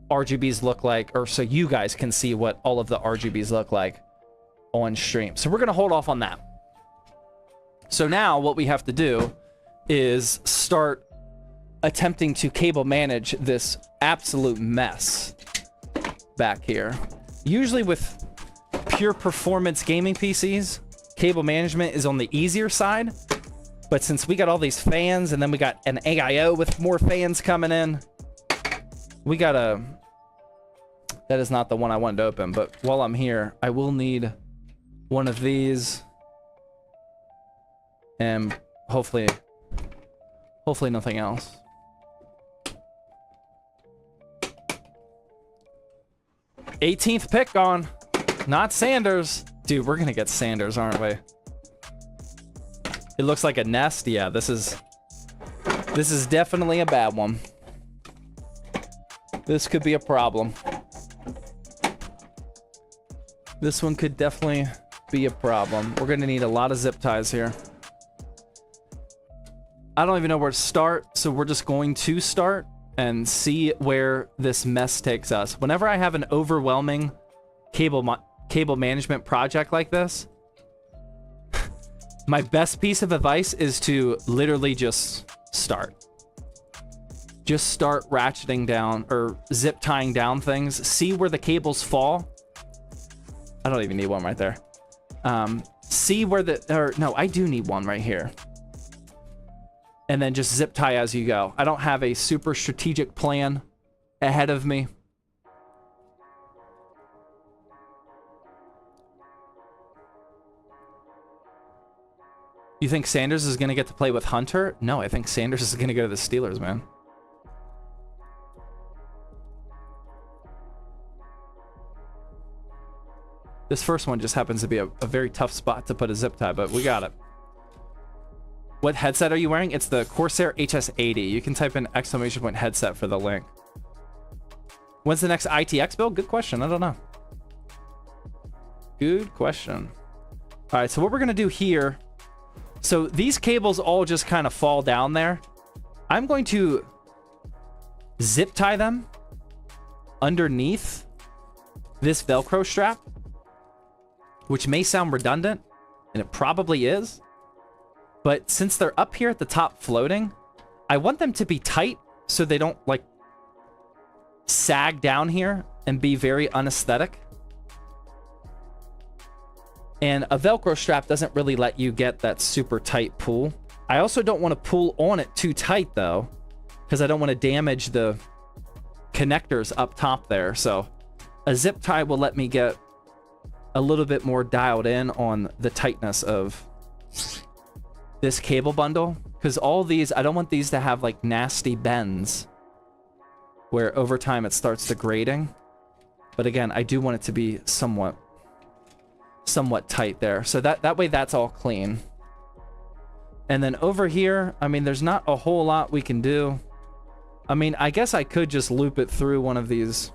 RGBs look like, or so you guys can see what all of the RGBs look like on stream. So we're going to hold off on that. So now what we have to do is start attempting to cable manage this absolute mess back here. Usually with pure performance gaming PCs, cable management is on the easier side. But since we got all these fans and then we got an AIO with more fans coming in, we got a... That is not the one I wanted to open, but while I'm here, I will need one of these. And hopefully nothing else. '18th pick gone. Not Sanders. Dude, we're gonna get Sanders, aren't we? It looks like a nest. Yeah, this is definitely a bad one. This could be a problem. This one could definitely be a problem. We're gonna need a lot of zip ties here. I don't even know where to start, so we're just going to start and see where this mess takes us. Whenever I have an overwhelming cable management project like this, my best piece of advice is to literally just start. Just start ratcheting down or zip tying down things. See where the cables fall. I don't even need one right there. See where no, I do need one right here. And then just zip tie as you go. I don't have a super strategic plan ahead of me. You think Sanders is going to get to play with Hunter? No, I think Sanders is going to go to the Steelers, man. This first one just happens to be a very tough spot to put a zip tie, but we got it. What headset are you wearing? It's the Corsair HS80. You can type in ! headset for the link. When's the next ITX build? Good question. I don't know. Good question. All right, so what we're going to do here... So these cables all just kind of fall down there. I'm going to zip tie them underneath this Velcro strap, which may sound redundant, and it probably is. But since they're up here at the top floating, I want them to be tight so they don't, like, sag down here and be very unaesthetic. And a Velcro strap doesn't really let you get that super tight pull. I also don't want to pull on it too tight, though, because I don't want to damage the connectors up top there. So a zip tie will let me get a little bit more dialed in on the tightness of this cable bundle, because all these, I don't want these to have like nasty bends where over time it starts degrading. But again, I do want it to be somewhat tight there. So that way that's all clean. And then over here, I mean, there's not a whole lot we can do. I mean, I guess I could just loop it through one of these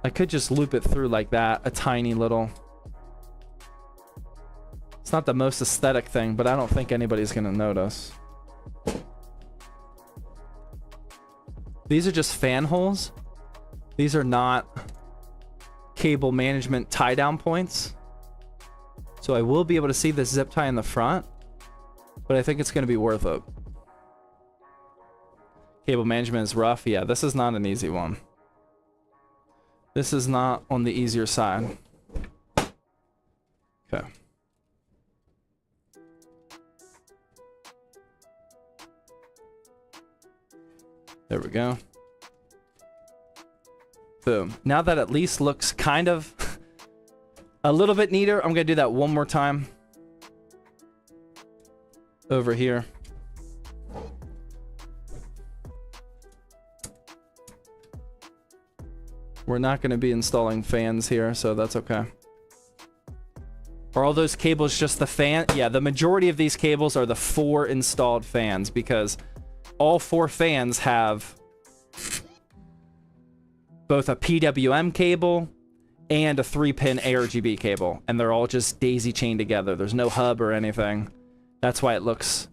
I could just loop it through like that, a tiny little. It's not the most aesthetic thing, but I don't think anybody's gonna notice. These are just fan holes. These are not cable management tie down points. So I will be able to see this zip tie in the front, but I think it's gonna be worth it. Cable management is rough. Yeah, this is not an easy one. This is not on the easier side. Okay. There we go. Boom. Now that at least looks kind of a little bit neater, I'm gonna do that one more time. Over here. We're not going to be installing fans here, so that's okay. Are all those cables just the fan? Yeah, the majority of these cables are the 4 installed fans, because all 4 fans have both a PWM cable and a 3-pin ARGB cable, and they're all just daisy chained together. There's no hub or anything. That's why it looks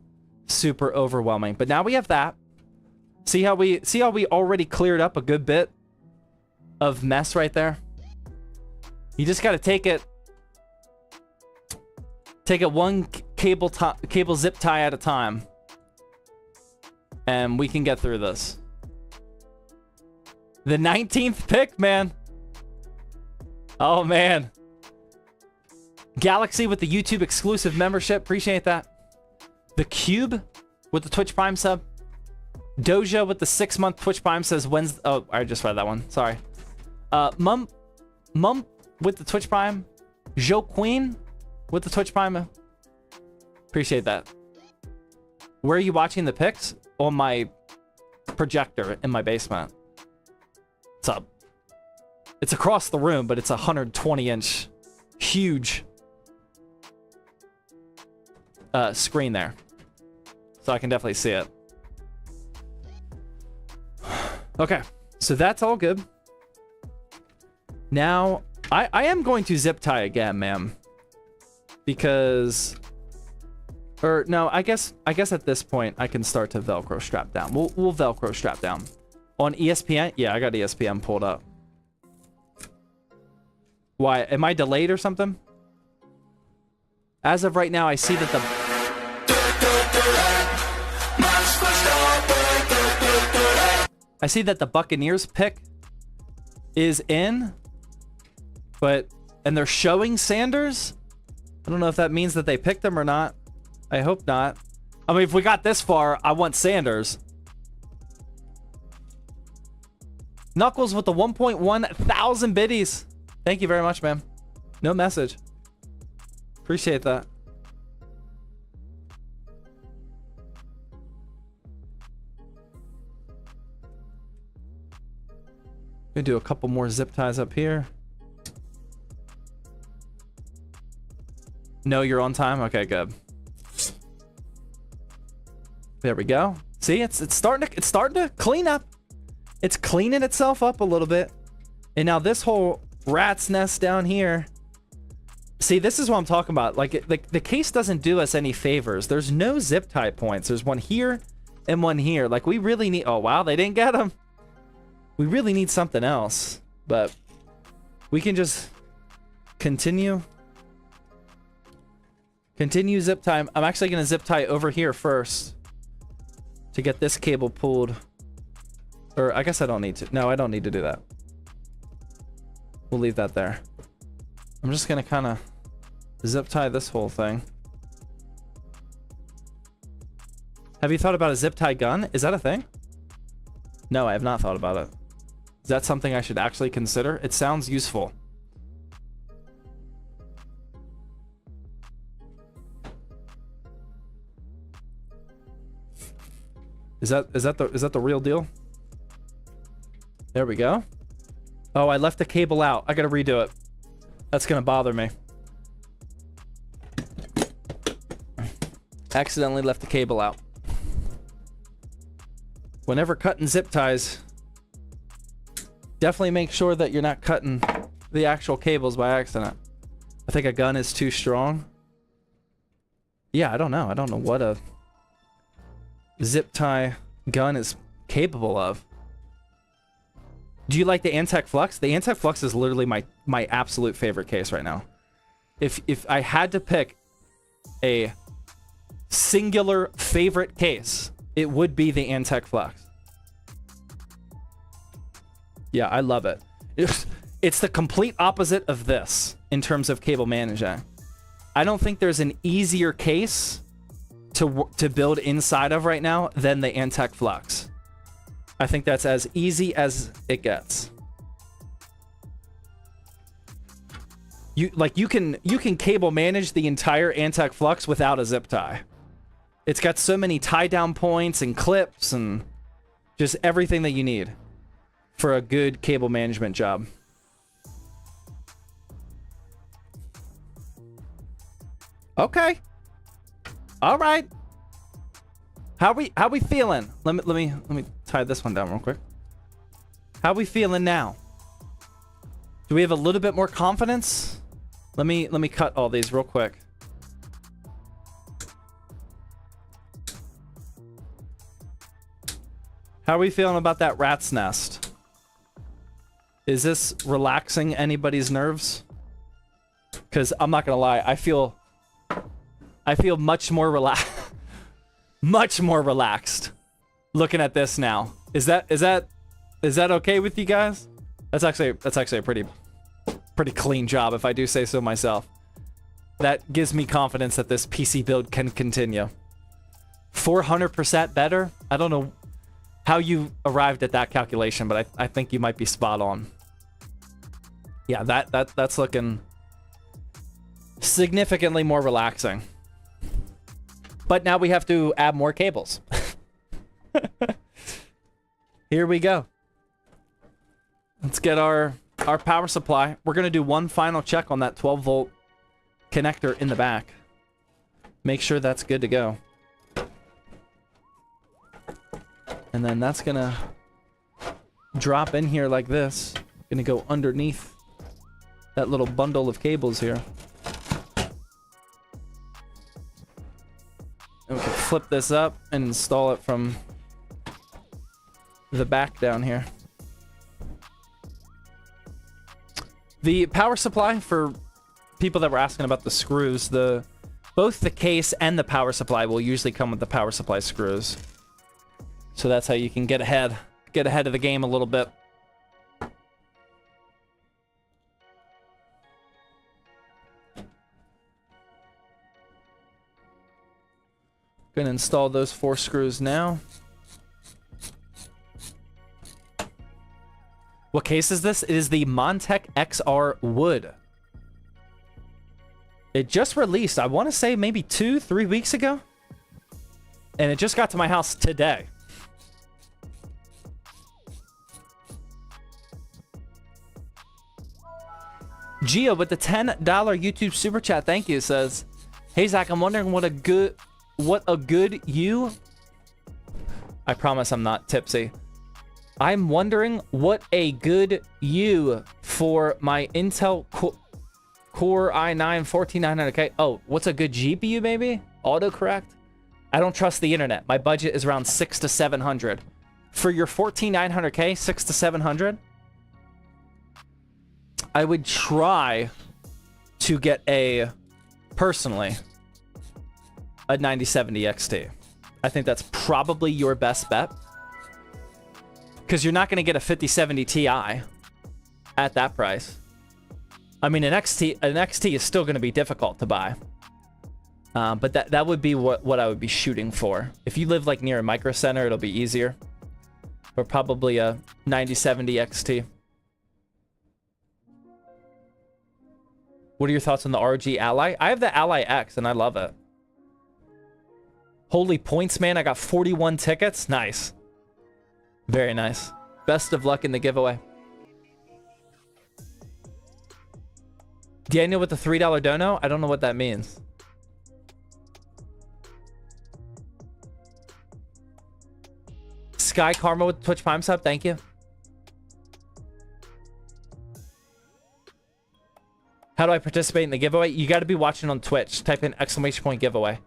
super overwhelming. But now we have that. See how we already cleared up a good bit of mess right there? You just got to take it one cable zip tie at a time, and we can get through this. The 19th pick, man. Oh man, Galaxy with the YouTube exclusive membership, appreciate that. The Cube with the Twitch Prime sub. Doja with the 6-month Twitch Prime says Wednesday. Oh, I just read that one, sorry. Mum with the Twitch Prime. Joe Queen with the Twitch Prime. Appreciate that. Where are you watching the pics? On my projector in my basement. It's up. It's across the room, but it's a 120-inch huge screen there. So I can definitely see it. Okay, so that's all good. Now, I am going to zip tie again, ma'am. Because... Or, no, I guess at this point, I can start to Velcro strap down. We'll Velcro strap down. On ESPN? Yeah, I got ESPN pulled up. Why? Am I delayed or something? As of right now, I see that the... I see that the Buccaneers pick is in, and they're showing Sanders. I don't know if that means that they picked him or not. I hope not. I mean, if we got this far, I want Sanders. Knuckles with the 1.1 thousand biddies. Thank you very much, man. No message. Appreciate that. Gonna do a couple more zip ties up here. No, you're on time? Okay, good. There we go. See, it's starting to clean up. It's cleaning itself up a little bit. And now this whole rat's nest down here. See, this is what I'm talking about. Like, the case doesn't do us any favors. There's no zip tie points. There's one here and one here. Like, we really need... Oh, wow, they didn't get them. We really need something else. But we can just continue. Continue zip tie. I'm actually going to zip tie over here first to get this cable pulled. Or I guess I don't need to. No, I don't need to do that. We'll leave that there. I'm just going to kind of zip tie this whole thing. Have you thought about a zip tie gun? Is that a thing? No, I have not thought about it. Is that something I should actually consider? It sounds useful. Is that the real deal? There we go. Oh, I left the cable out. I gotta redo it. That's gonna bother me. Accidentally left the cable out. Whenever cutting zip ties, Definitely make sure that you're not cutting the actual cables by accident. I think a gun is too strong. Yeah, I don't know. I don't know what a zip tie gun is capable of. Do you like the Antec Flux? The Antec Flux is literally my absolute favorite case right now. If I had to pick a singular favorite case, it would be the Antec Flux. Yeah, I love it. It's the complete opposite of this in terms of cable managing. I don't think there's an easier case to build inside of right now than the Antec Flux. I think that's as easy as it gets. You can cable manage the entire Antec Flux without a zip tie. It's got so many tie down points and clips and just everything that you need for a good cable management job. Okay. All right. How we feeling? Let me tie this one down real quick. How we feeling now? Do we have a little bit more confidence? Let me cut all these real quick. How are we feeling about that rat's nest? Is this relaxing anybody's nerves? Because I'm not gonna lie, I feel much more much more relaxed looking at this now. Is that okay with you guys? That's actually a pretty clean job, if I do say so myself. That gives me confidence that this PC build can continue. 400% better? I don't know how you arrived at that calculation, but I think you might be spot on. Yeah, that's looking significantly more relaxing. But now we have to add more cables. Here we go. Let's get our power supply. We're going to do one final check on that 12-volt connector in the back. Make sure that's good to go. And then that's going to drop in here like this. Going to go underneath that little bundle of cables here. And we can flip this up and install it from the back down here. The power supply, for people that were asking about the screws, both the case and the power supply will usually come with the power supply screws. So that's how you can get ahead of the game a little bit. Gonna install those 4 screws now. What case is this? It is the Montec XR Wood. It just released, I want to say maybe 2-3 weeks ago. And it just got to my house today. Gio with the $10 YouTube super chat, thank you, says, "Hey Zach, I'm wondering what a good you." I promise I'm not tipsy. I'm wondering what a good you for my Intel Core i9 14900K. Oh, what's a good GPU, baby? Autocorrect? I don't trust the internet. My budget is around 600 to 700. For your 14900K, 600 to 700, I would try to get personally, a 9070 XT. I think that's probably your best bet. Because you're not going to get a 5070 Ti at that price. I mean, an XT is still going to be difficult to buy. But that would be what I would be shooting for. If you live like near a micro center, it'll be easier. But probably a 9070 XT. What are your thoughts on the ROG Ally? I have the Ally X and I love it. Holy points, man. I got 41 tickets. Nice. Very nice. Best of luck in the giveaway. Daniel with the $3 dono? I don't know what that means. Sky Karma with the Twitch Prime sub. Thank you. How do I participate in the giveaway? You got to be watching on Twitch. Type in !giveaway.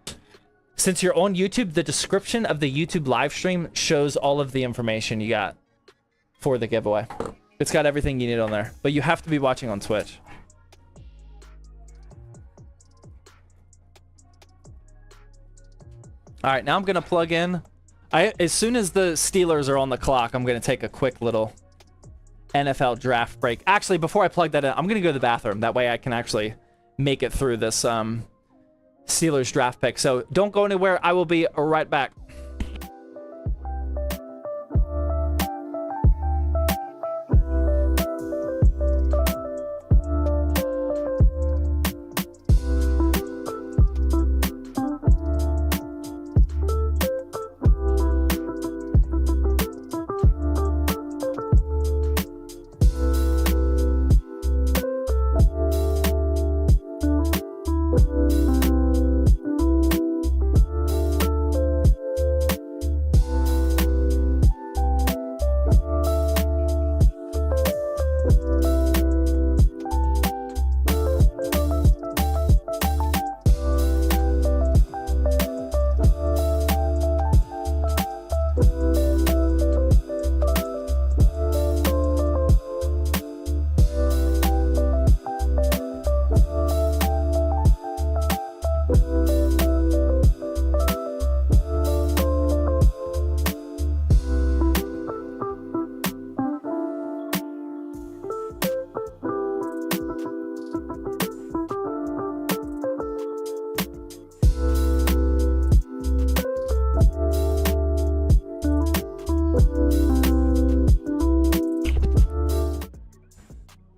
Since you're on YouTube, the description of the YouTube live stream shows all of the information you got for the giveaway. It's got everything you need on there, but you have to be watching on Twitch. All right, now I'm going to plug in. As soon as the Steelers are on the clock, I'm going to take a quick little NFL draft break. Actually, before I plug that in, I'm going to go to the bathroom. That way I can actually make it through this Steelers draft pick. So don't go anywhere. I will be right back.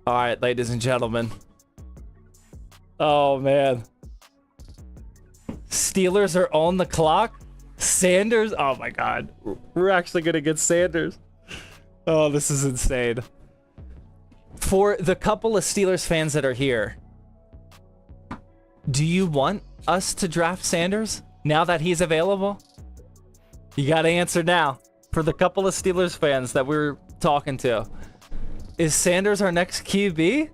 All right, ladies and gentlemen. Oh, man. Steelers are on the clock. Sanders. Oh, my God. We're actually going to get Sanders. Oh, this is insane. For the couple of Steelers fans that are here, do you want us to draft Sanders now that he's available? You got to answer now. For the couple of Steelers fans that we're talking to. Is Sanders our next QB?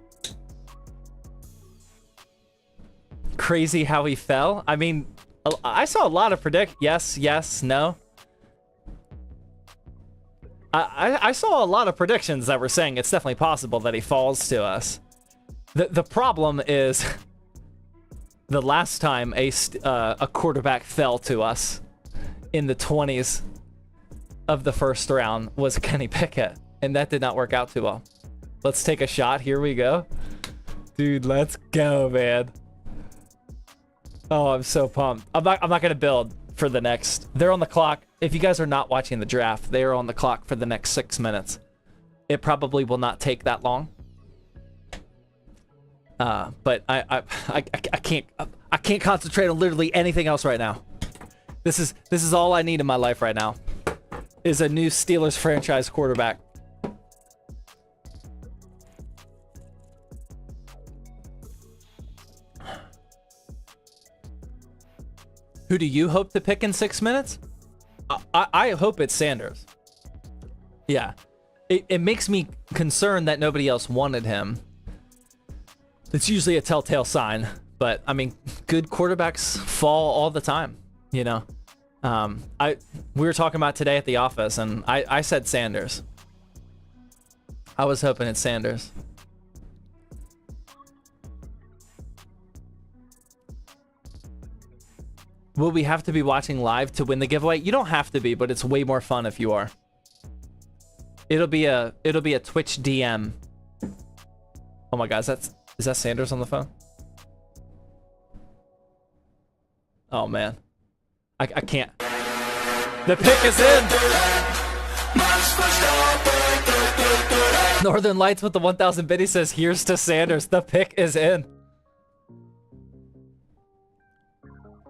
Crazy how he fell. I mean, I saw a lot of yes, no. I saw a lot of predictions that were saying it's definitely possible that he falls to us. The problem is the last time a quarterback fell to us in the 20s of the first round was Kenny Pickett, and that did not work out too well. Let's take a shot. Here we go. Dude, let's go, man. Oh, I'm so pumped. I'm not going to build for the next. They're on the clock. If you guys are not watching the draft, they are on the clock for the next 6 minutes. It probably will not take that long. But I can't concentrate on literally anything else right now. This is all I need in my life right now. Is a new Steelers franchise quarterback. Who do you hope to pick in 6 minutes? I hope it's Sanders. Yeah. It makes me concerned that nobody else wanted him. It's usually a telltale sign. But, I mean, good quarterbacks fall all the time, you know? We were talking about today at the office, and I said Sanders. I was hoping it's Sanders. Will we have to be watching live to win the giveaway? You don't have to be, but it's way more fun if you are. It'll be a Twitch DM. Oh my God, is that Sanders on the phone? Oh man, I can't. The pick is in. Northern Lights with the 1000 biddy says, "Here's to Sanders." The pick is in.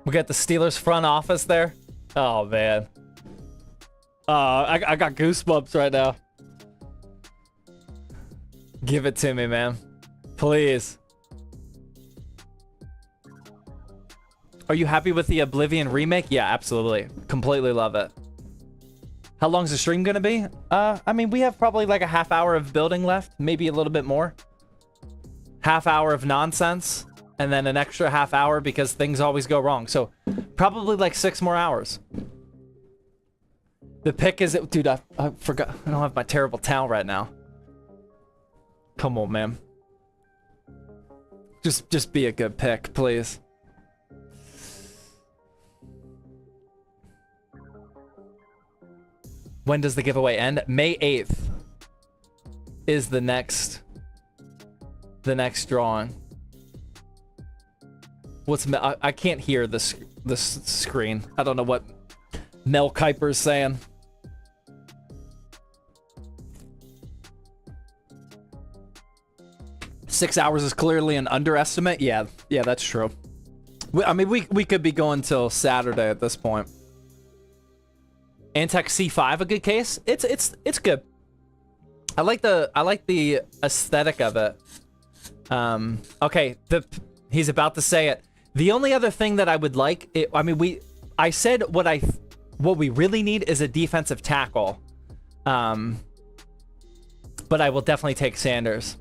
We got the Steelers front office there. Oh, man. I got goosebumps right now. Give it to me, man. Please. Are you happy with the Oblivion remake? Yeah, absolutely. Completely love it. How long's the stream gonna be? I mean, we have probably like a half hour of building left. Maybe a little bit more. half hour of nonsense, and then an extra half hour because things always go wrong. So probably like 6 more hours. The pick is, dude, I forgot. I don't have my terrible towel right now. Come on, man. Just be a good pick, please. When does the giveaway end? May 8th is the next drawing. What's I can't hear this screen. I don't know what Mel Kiper's saying. Six hours is clearly an underestimate. Yeah, that's true. I mean, we could be going till Saturday at this point. Antec C5, a good case. It's good. I like the aesthetic of it. Okay, he's about to say it. The only other thing that I would like, I said what we really need is a defensive tackle. But I will definitely take Sanders.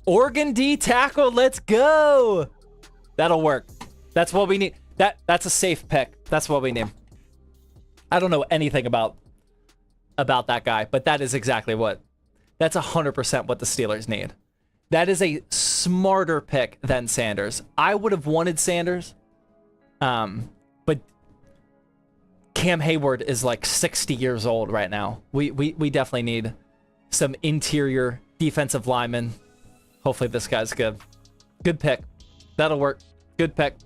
Organ D tackle, let's go. That'll work. That's what we need. That's a safe pick. That's what we need. I don't know anything about that guy, but that is exactly that's 100% what the Steelers need. That is a smarter pick than Sanders. I would have wanted Sanders, but Cam Hayward is like 60 years old right now. We definitely need some interior defensive linemen. Hopefully this guy's good. Good pick. That'll work. Good pick.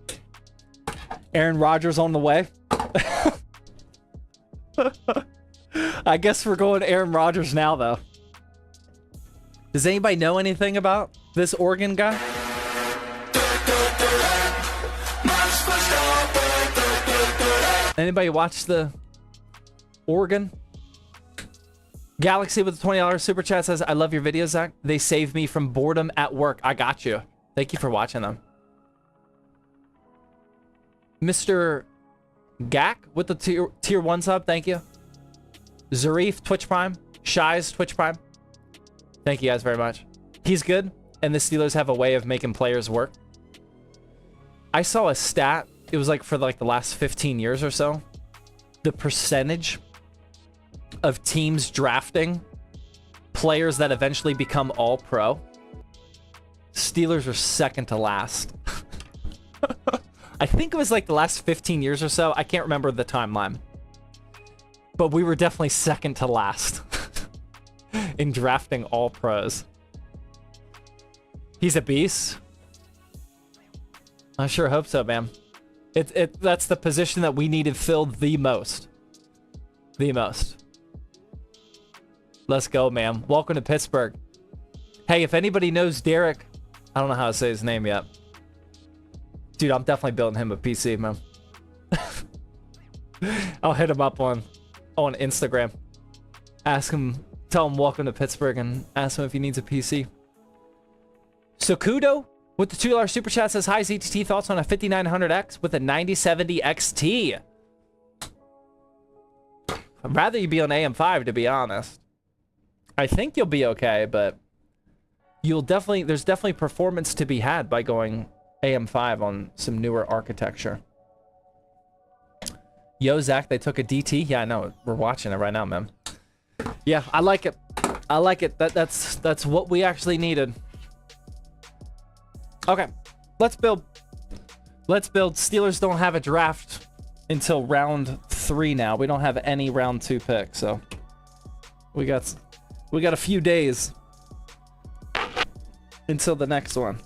Aaron Rodgers on the way. I guess we're going Aaron Rodgers now, though. Does anybody know anything about this Oregon guy? Anybody watch the Oregon? Galaxy with the $20 super chat says, I love your videos, Zach. They save me from boredom at work. I got you. Thank you for watching them. Mr. Gak with the tier 1 sub. Thank you. Zarif, Twitch Prime. Shies, Twitch Prime. Thank you guys very much. He's good, and the Steelers have a way of making players work. I saw a stat. It was like for like the last 15 years or so. The percentage of teams drafting players that eventually become all pro. Steelers are second to last. I think it was like the last 15 years or so. I can't remember the timeline. But we were definitely second to last in drafting all pros. He's a beast. I sure hope so, man. That's the position that we needed filled the most. The most. Let's go, man. Welcome to Pittsburgh. Hey, if anybody knows Derek, I don't know how to say his name yet. Dude, I'm definitely building him a PC, man. I'll hit him up on Instagram. Ask him, tell him welcome to Pittsburgh, and ask him if he needs a PC. Sokudo with the $2 super chat says, hi, ZTT, thoughts on a 5900X with a 9070 XT? I'd rather you be on AM5, to be honest. I think you'll be okay, but there's definitely performance to be had by going AM5 on some newer architecture. Yo, Zach, they took a DT. Yeah, I know. We're watching it right now, man. Yeah, I like it. I like it. That's what we actually needed. Okay, let's build. Steelers don't have a draft until round 3 now. We don't have any round 2 picks, so we got a few days until the next one.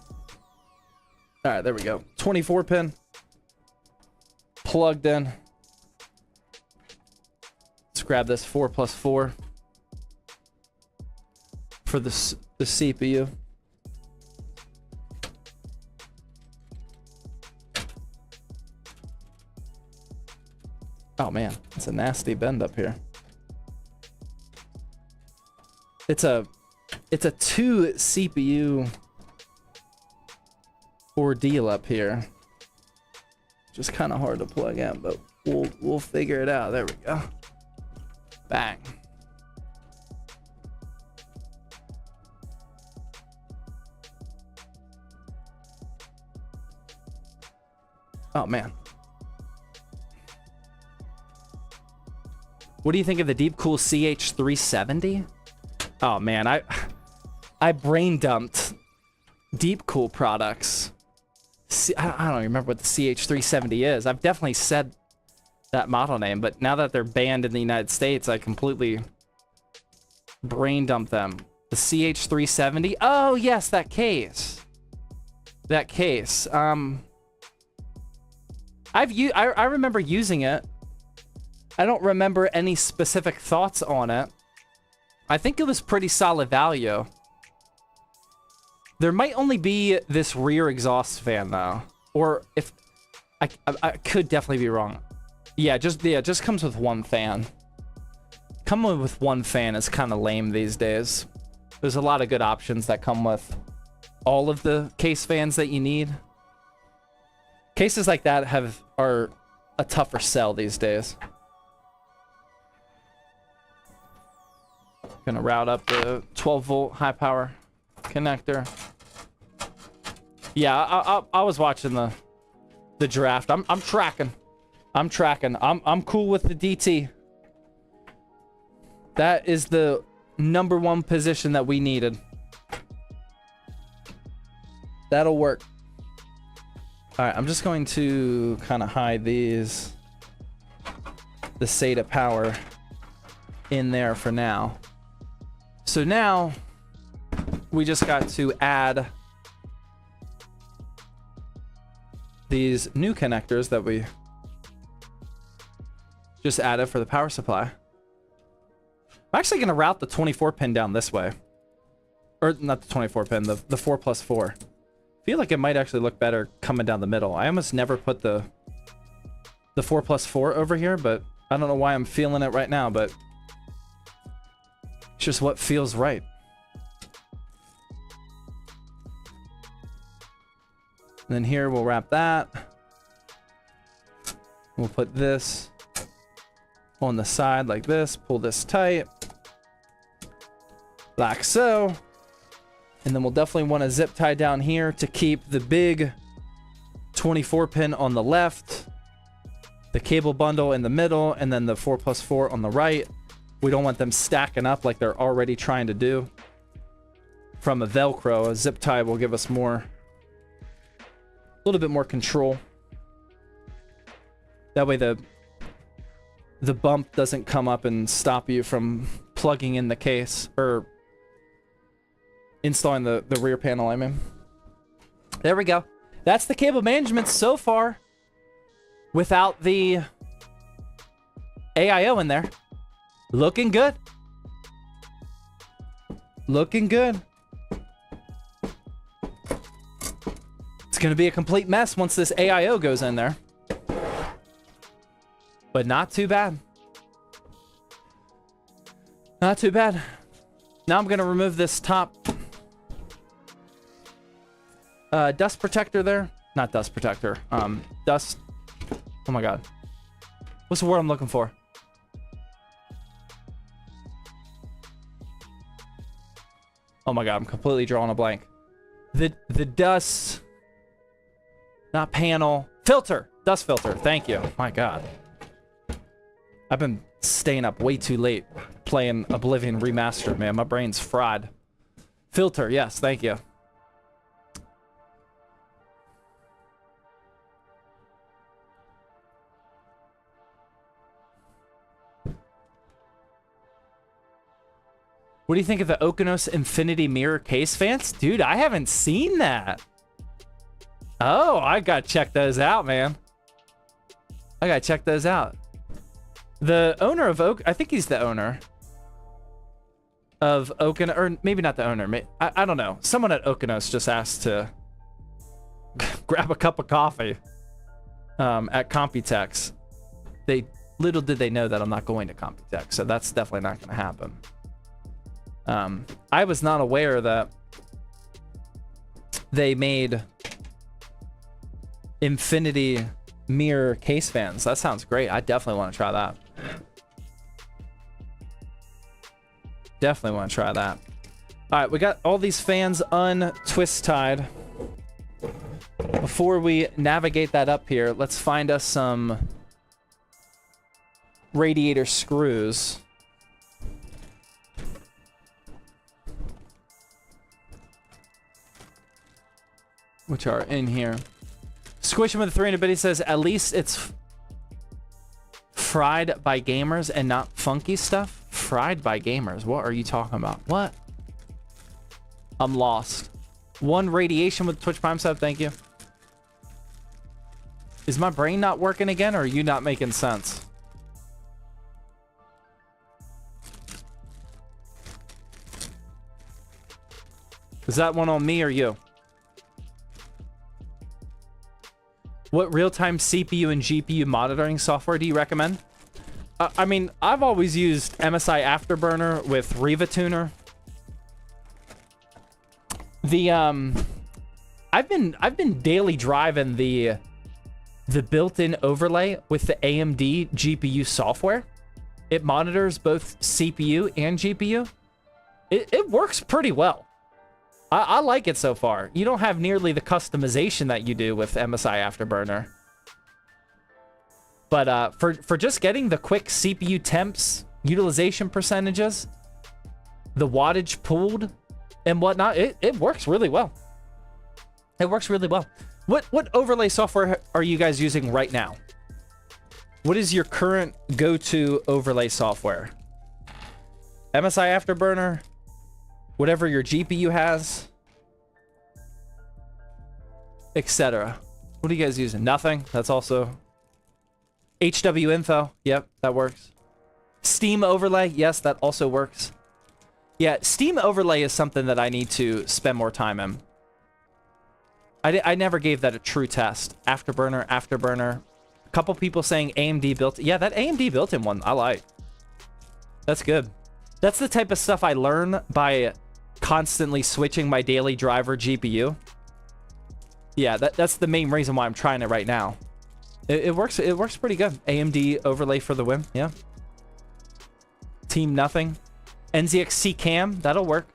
All right, there we go. 24 pin plugged in. Let's grab this 4+4 for the CPU. Oh man, it's a nasty bend up here. It's a 2 CPU ordeal up here. Just kind of hard to plug in, but we'll figure it out. There we go. Bang. Oh, man. What do you think of the Deepcool CH370? Oh, man. I brain dumped Deepcool products. I don't remember what the CH370 is. I've definitely said that model name, but now that they're banned in the United States, I completely brain dumped them. The CH370? Oh, yes, that case. That case. I remember using it. I don't remember any specific thoughts on it. I think it was pretty solid value. There might only be this rear exhaust fan though, or if I could definitely be wrong. Yeah, just comes with one fan. Coming with one fan is kind of lame these days. There's a lot of good options that come with all of the case fans that you need. Cases like that are a tougher sell these days. Gonna route up the 12-volt high power connector. Yeah, I was watching the draft. I'm tracking. I'm cool with the DT. That is the #1 position that we needed. That'll work. All right, I'm just going to kind of hide the SATA power in there for now. So now we just got to add these new connectors that we just added for the power supply. I'm actually going to route the 24 pin down this way. Or not the 24 pin, the 4+4. I feel like it might actually look better coming down the middle. I almost never put the 4+4 over here, but I don't know why I'm feeling it right now, but it's just what feels right. And then here we'll wrap that. We'll put this on the side like this, pull this tight, like so. And then we'll definitely want to zip tie down here to keep the big 24 pin on the left, the cable bundle in the middle, and then the 4+4 on the right. We don't want them stacking up like they're already trying to do. From a Velcro, a zip tie will give us a little bit more control. That way the bump doesn't come up and stop you from plugging in the case, or installing the rear panel, I mean. There we go. That's the cable management so far without the AIO in there. Looking good. Looking good. It's going to be a complete mess once this AIO goes in there. But not too bad. Not too bad. Now I'm going to remove this top dust protector there. Not dust protector. Dust. Oh my god. What's the word I'm looking for? Oh my god, I'm completely drawing a blank. The dust, not panel, filter, dust filter. Thank you. My god. I've been staying up way too late playing Oblivion Remastered, man. My brain's fried. Filter, yes, thank you. What do you think of the Okonos Infinity Mirror case fans? Dude, I haven't seen that. Oh, I gotta check those out, man. I gotta check those out. The owner of I think he's the owner of Okonos, or maybe not the owner. I don't know. Someone at Okonos just asked to grab a cup of coffee at Computex. Little did they know that I'm not going to Computex, so that's definitely not gonna happen. I was not aware that they made Infinity Mirror case fans. That sounds great. I definitely want to try that. Definitely want to try that. All right, we got all these fans untwist tied. before we navigate that up here, let's find us some radiator screws. Which are in here. Squish him with 300 bit. He says, at least it's fried by gamers and not funky stuff. Fried by gamers. What are you talking about? What? I'm lost. One radiation with Twitch Prime sub. Thank you. Is my brain not working again, or are you not making sense? Is that one on me or you? What real-time CPU and GPU monitoring software do you recommend? I mean, I've always used MSI Afterburner with Riva Tuner. The I've been daily driving the built-in overlay with the AMD GPU software. It monitors both CPU and GPU. It works pretty well. I like it so far. You don't have nearly the customization that you do with MSI Afterburner. But for just getting the quick CPU temps, utilization percentages, the wattage pooled, and whatnot, it works really well. It works really well. What overlay software are you guys using right now? What is your current go-to overlay software? MSI Afterburner? Whatever your GPU has, etc. What are you guys using? Nothing. That's also HW Info. Yep, that works. Steam Overlay. Yes, that also works. Yeah, Steam Overlay is something that I need to spend more time in. I never gave that a true test. Afterburner. A couple people saying AMD built. Yeah, that AMD built-in one I like. That's good. That's the type of stuff I learn by constantly switching my daily driver GPU. Yeah, that's the main reason why I'm trying it right now. It works pretty good. AMD overlay for the win. Yeah. Team nothing. NZX C cam, that'll work.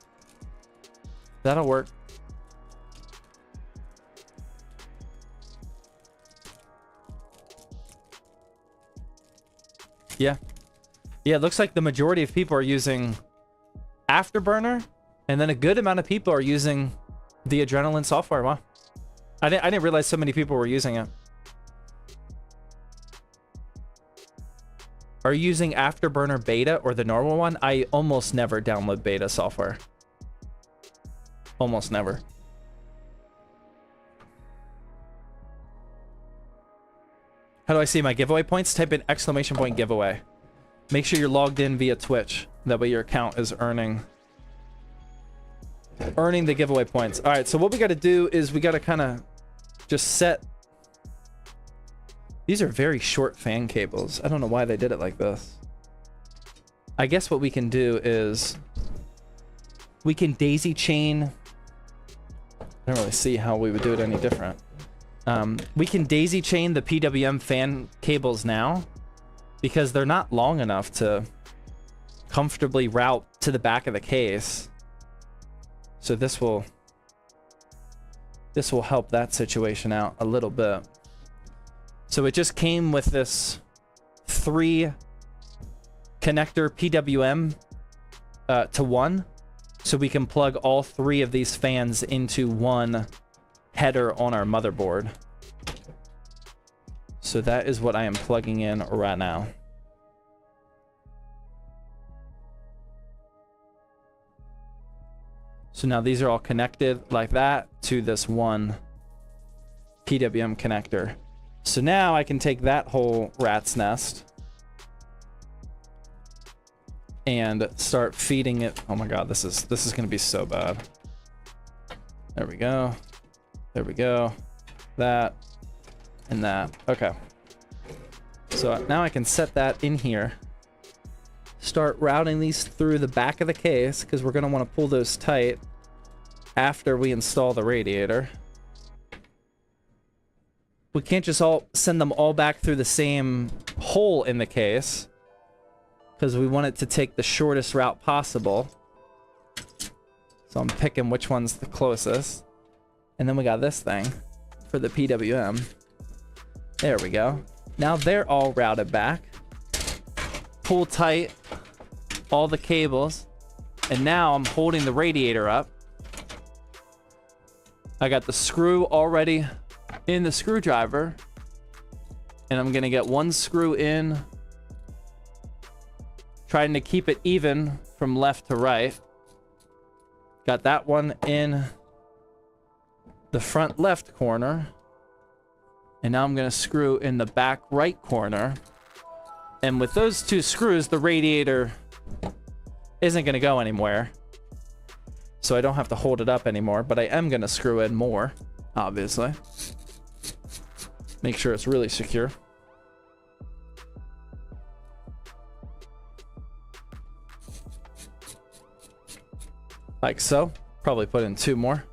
That'll work. Yeah. Yeah, it looks like the majority of people are using Afterburner, and then a good amount of people are using the Adrenaline software. Wow. I didn't realize so many people were using it. Are you using Afterburner beta or the normal one? I almost never download beta software. Almost never. How do I see my giveaway points? Type in !giveaway. Make sure you're logged in via Twitch. That way your account is earning the giveaway points. All right, so what we got to do is we got to kind of just set. These are very short fan cables. I don't know why they did it like this. I guess what we can do is we can daisy chain. I don't really see how we would do it any different. We can daisy chain the PWM fan cables now because they're not long enough to comfortably route to the back of the case. So this will help that situation out a little bit. So it just came with this 3 connector PWM to 1. So we can plug all 3 of these fans into one header on our motherboard. So that is what I am plugging in right now. So now these are all connected like that to this one PWM connector. So now I can take that whole rat's nest and start feeding it. Oh my god, this is going to be so bad. There we go. There we go. That and that. Okay. So now I can set that in here. Start routing these through the back of the case because we're going to want to pull those tight after we install the radiator. We can't just send them all back through the same hole in the case because we want it to take the shortest route possible. So I'm picking which one's the closest. And then we got this thing. for the PWM. There we go. Now they're all routed back. Pull tight all the cables. And now I'm holding the radiator up. I got the screw already in the screwdriver. And I'm gonna get one screw in. Trying to keep it even from left to right. Got that one in the front left corner. And now I'm gonna screw in the back right corner. And with those two screws, the radiator isn't gonna go anywhere. So I don't have to hold it up anymore, but I am gonna screw in more, obviously. Make sure it's really secure. Like so. Probably put in 2 more.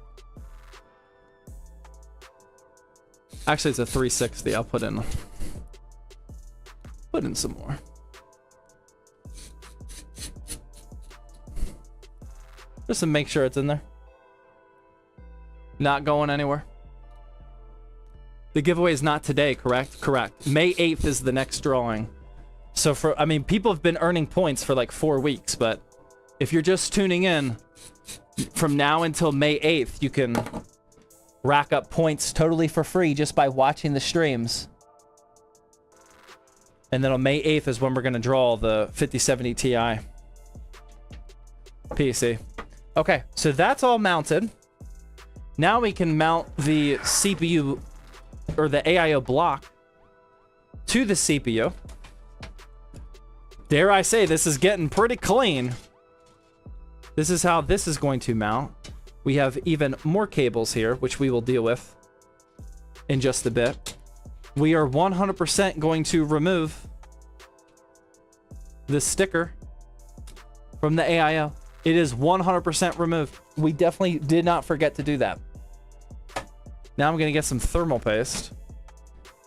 Actually, it's a 360. I'll put in some more. Just to make sure it's in there. Not going anywhere. The giveaway is not today, correct? Correct. May 8th is the next drawing. So for, I mean, people have been earning points for like 4 weeks, but if you're just tuning in, from now until May 8th, you can rack up points totally for free just by watching the streams. And then on May 8th is when we're going to draw the 5070 Ti PC. Okay, so that's all mounted. Now we can mount the CPU or the AIO block to the CPU. Dare I say, this is getting pretty clean. This is how this is going to mount. We have even more cables here, which we will deal with in just a bit. We are 100% going to remove this sticker from the AIO. It is 100% removed. We definitely did not forget to do that. Now I'm going to get some thermal paste.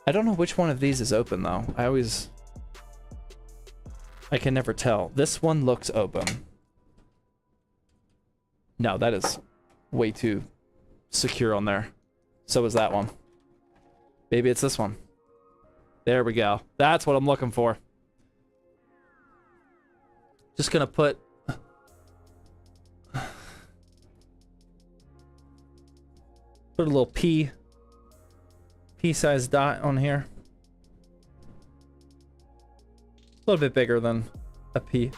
I don't know which one of these is open, though. I can never tell. This one looks open. No, that is way too secure on there. So is that one. Maybe it's this one. There we go. That's what I'm looking for. Just gonna put... Put a little pea-sized dot on here. A little bit bigger than a pea.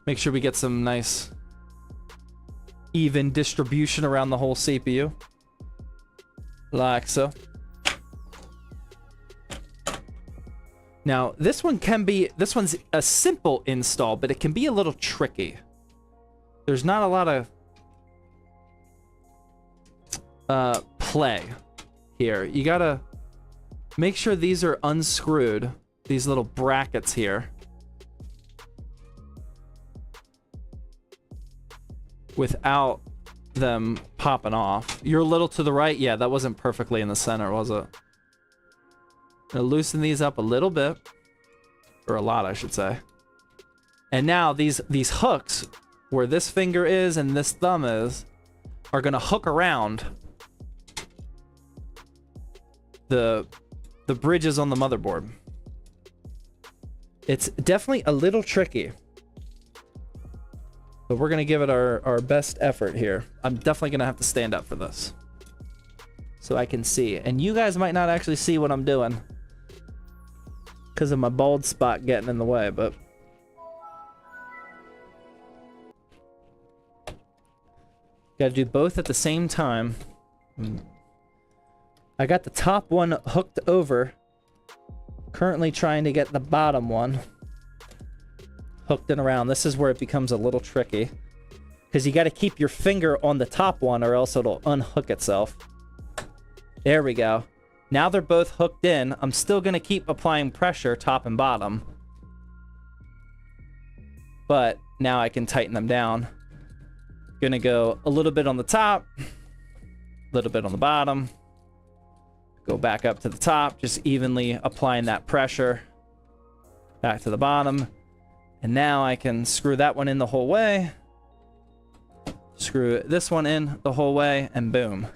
Make sure we get some nice even distribution around the whole CPU. Like so. Now, this one's a simple install, but it can be a little tricky. There's not a lot of play here. You gotta make sure these are unscrewed, these little brackets here, without them popping off. You're a little to the right. Yeah, that wasn't perfectly in the center, was it? Gonna loosen these up a little bit, or a lot, I should say. And now these hooks, where this finger is and this thumb is, are gonna hook around the bridges on the motherboard. It's definitely a little tricky, but we're gonna give it our best effort here. I'm definitely gonna have to stand up for this so I can see, and you guys might not actually see what I'm doing because of my bald spot getting in the way, but gotta do both at the same time. I got the top one hooked over. Currently trying to get the bottom one hooked in around. This is where it becomes a little tricky, because you got to keep your finger on the top one or else it'll unhook itself. There we go. Now they're both hooked in. I'm still going to keep applying pressure top and bottom, but now I can tighten them down. Gonna go a little bit on the top, a little bit on the bottom, go back up to the top, just evenly applying that pressure back to the bottom. And now I can screw that one in the whole way, screw this one in the whole way, and boom.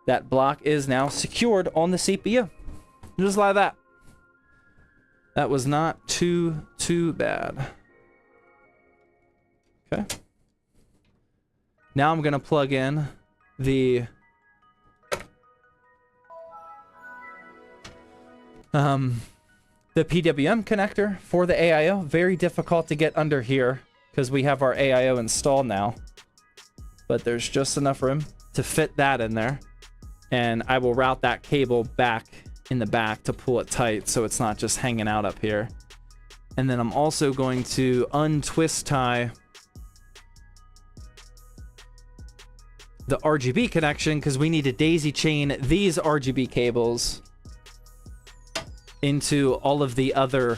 That block is now secured on the CPU. Just like that. That was not too bad. Okay. Now I'm going to plug in the PWM connector for the AIO. Very difficult to get under here because we have our AIO installed now. But there's just enough room to fit that in there. And I will route that cable back in the back to pull it tight so it's not just hanging out up here. And then I'm also going to untwist tie the RGB connection because we need to daisy chain these RGB cables into all of the other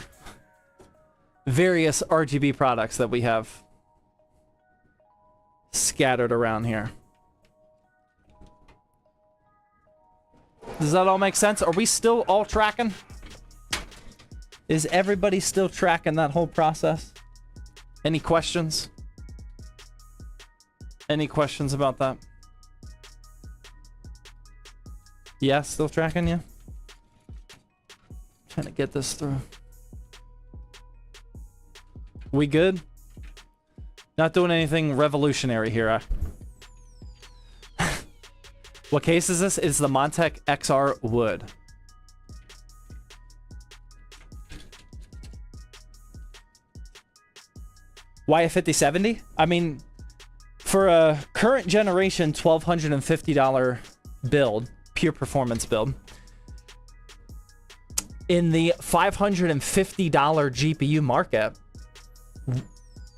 various RGB products that we have scattered around here. Does that all make sense? Are we still all tracking? Is everybody still tracking that whole process? Any questions? Any questions about that? Yeah, still tracking you? Trying to get this through. We good? Not doing anything revolutionary here. What case is this? It's the Montec XR Wood. Why a 5070? I mean, for a current generation $1,250 build, pure performance build, in the $550 GPU market,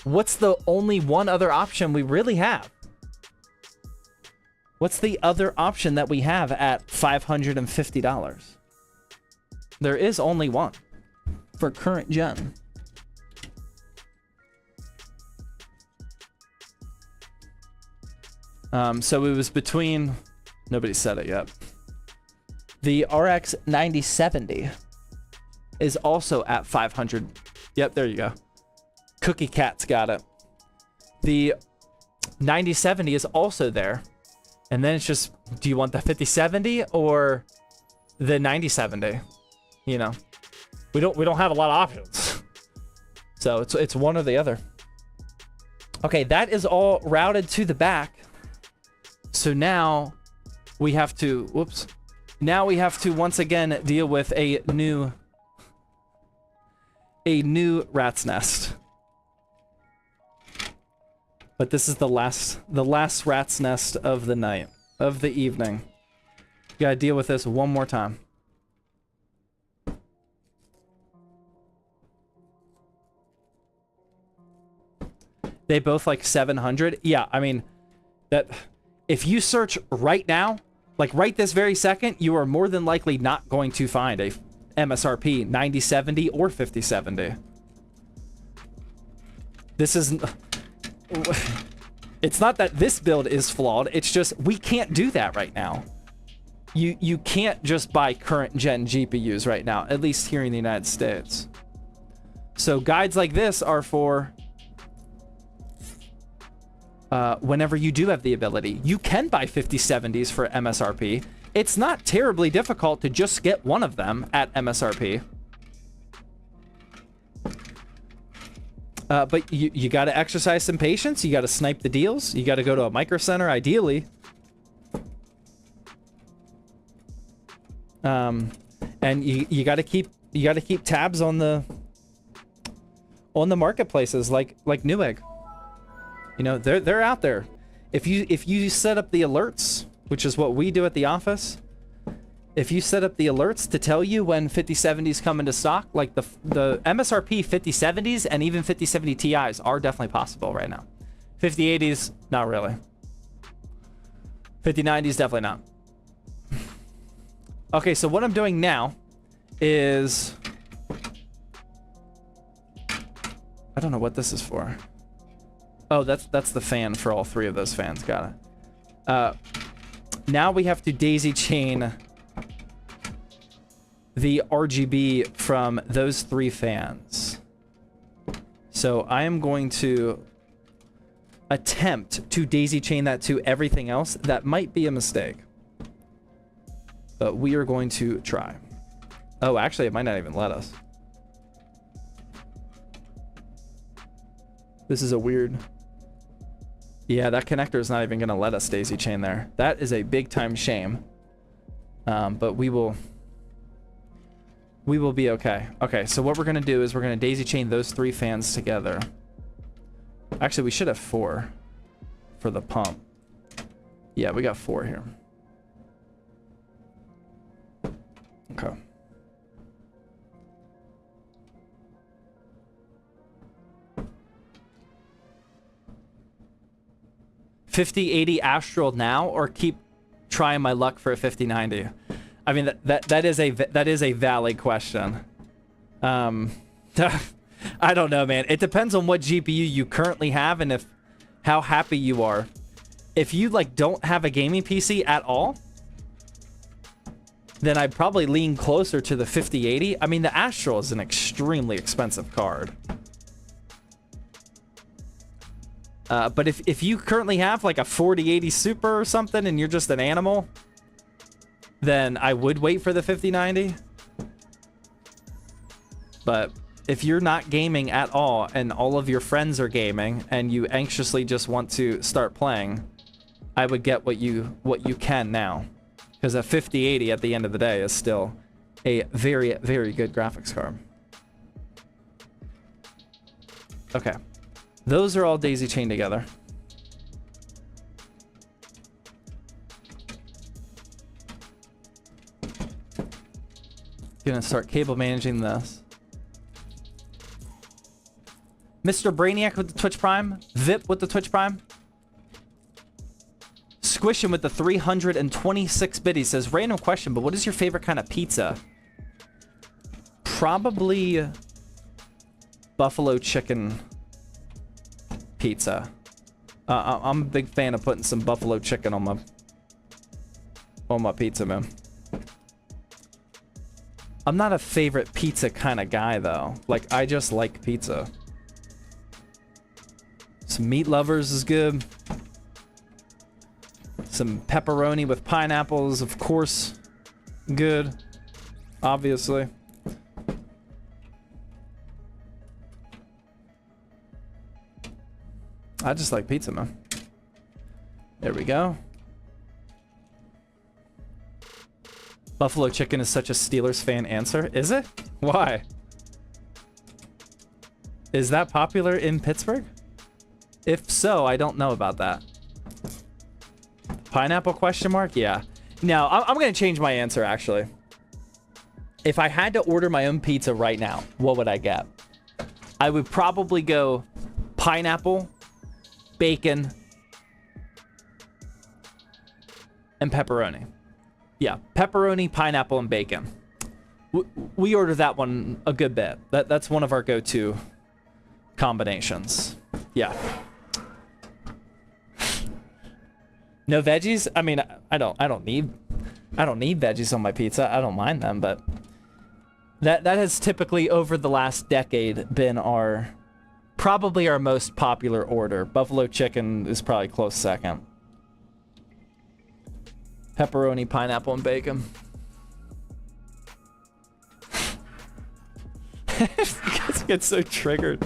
what's the only one other option we really have? What's the other option that we have at $550? There is only one for current gen. So it was between, nobody said it yet. The RX 9070 is also at 500. Yep, there you go. Cookie Cat's got it. The 9070 is also there. And then it's just, do you want the 5070 or the 9070? You know, we don't have a lot of options. So it's one or the other. Okay, that is all routed to the back. So now we have to, whoops. Now we have to once again deal with a new rat's nest. But this is the last rat's nest of the night, of the evening. You gotta deal with this one more time. They both like 700. Yeah, I mean, that if you search right now, like right this very second, you are more than likely not going to find a MSRP 9070 or 5070. This is... It's not that this build is flawed, it's just we can't do that right now. You can't just buy current gen GPUs right now, at least here in the United States. So guides like this are for whenever you do have the ability. You can buy 5070s for MSRP. It's not terribly difficult to just get one of them at MSRP. But you got to exercise some patience. You got to snipe the deals. You got to go to a micro center, ideally. And you got to keep tabs on the marketplaces like Newegg. You know, they're out there. If you set up the alerts, which is what we do at the office, if you set up the alerts to tell you when 5070s come into stock, like the MSRP 5070s and even 5070 Ti's are definitely possible right now. 5080s, not really. 5090s, definitely not. Okay, so what I'm doing now is... I don't know what this is for. Oh, that's the fan for all three of those fans. Got it. Now we have to daisy chain the RGB from those three fans. So I am going to attempt to daisy chain that to everything else. That might be a mistake. but we are going to try. Oh, actually, it might not even let us. This is a weird... Yeah, that connector is not even going to let us daisy chain there. That is a big time shame. But we will be okay. Okay, so what we're going to do is we're going to daisy chain those 3 fans together. Actually, we should have 4 for the pump. Yeah, we got 4 here. Okay. $5080 Astral now, or keep trying my luck for a 5090? I mean, that is a valid question. I don't know, man. It depends on what GPU you currently have and how happy you are. If you like don't have a gaming PC at all, then I'd probably lean closer to the 5080. I mean, the Astral is an extremely expensive card. But if you currently have like a 4080 Super or something and you're just an animal, then I would wait for the 5090. But if you're not gaming at all and all of your friends are gaming and you anxiously just want to start playing, I would get what you can now. Because a 5080 at the end of the day is still a very, very good graphics card. Okay. Those are all daisy chained together. Gonna start cable managing this. Mr. Brainiac with the Twitch Prime. Vip with the Twitch Prime. Squishing with the 326 bit. He says, random question, but what is your favorite kind of pizza? Probably buffalo chicken pizza. I'm a big fan of putting some buffalo chicken on my pizza, man. I'm not a favorite pizza kind of guy, though. Like, I just like pizza. Some meat lovers is good. Some pepperoni with pineapples, of course, good. Obviously. I just like pizza, man. There we go. Buffalo chicken is such a Steelers fan answer. Is it? Why? Is that popular in Pittsburgh? If so, I don't know about that. Pineapple question mark? Yeah. No, I'm going to change my answer, actually. If I had to order my own pizza right now, what would I get? I would probably go pineapple, bacon, and pepperoni. Yeah, pepperoni, pineapple, and bacon. We order that one a good bit. That's one of our go-to combinations. Yeah. No veggies? I mean, I don't need veggies on my pizza. I don't mind them, but that has typically over the last decade been probably our most popular order. Buffalo chicken is probably close second. Pepperoni, pineapple, and bacon. You guys get so triggered.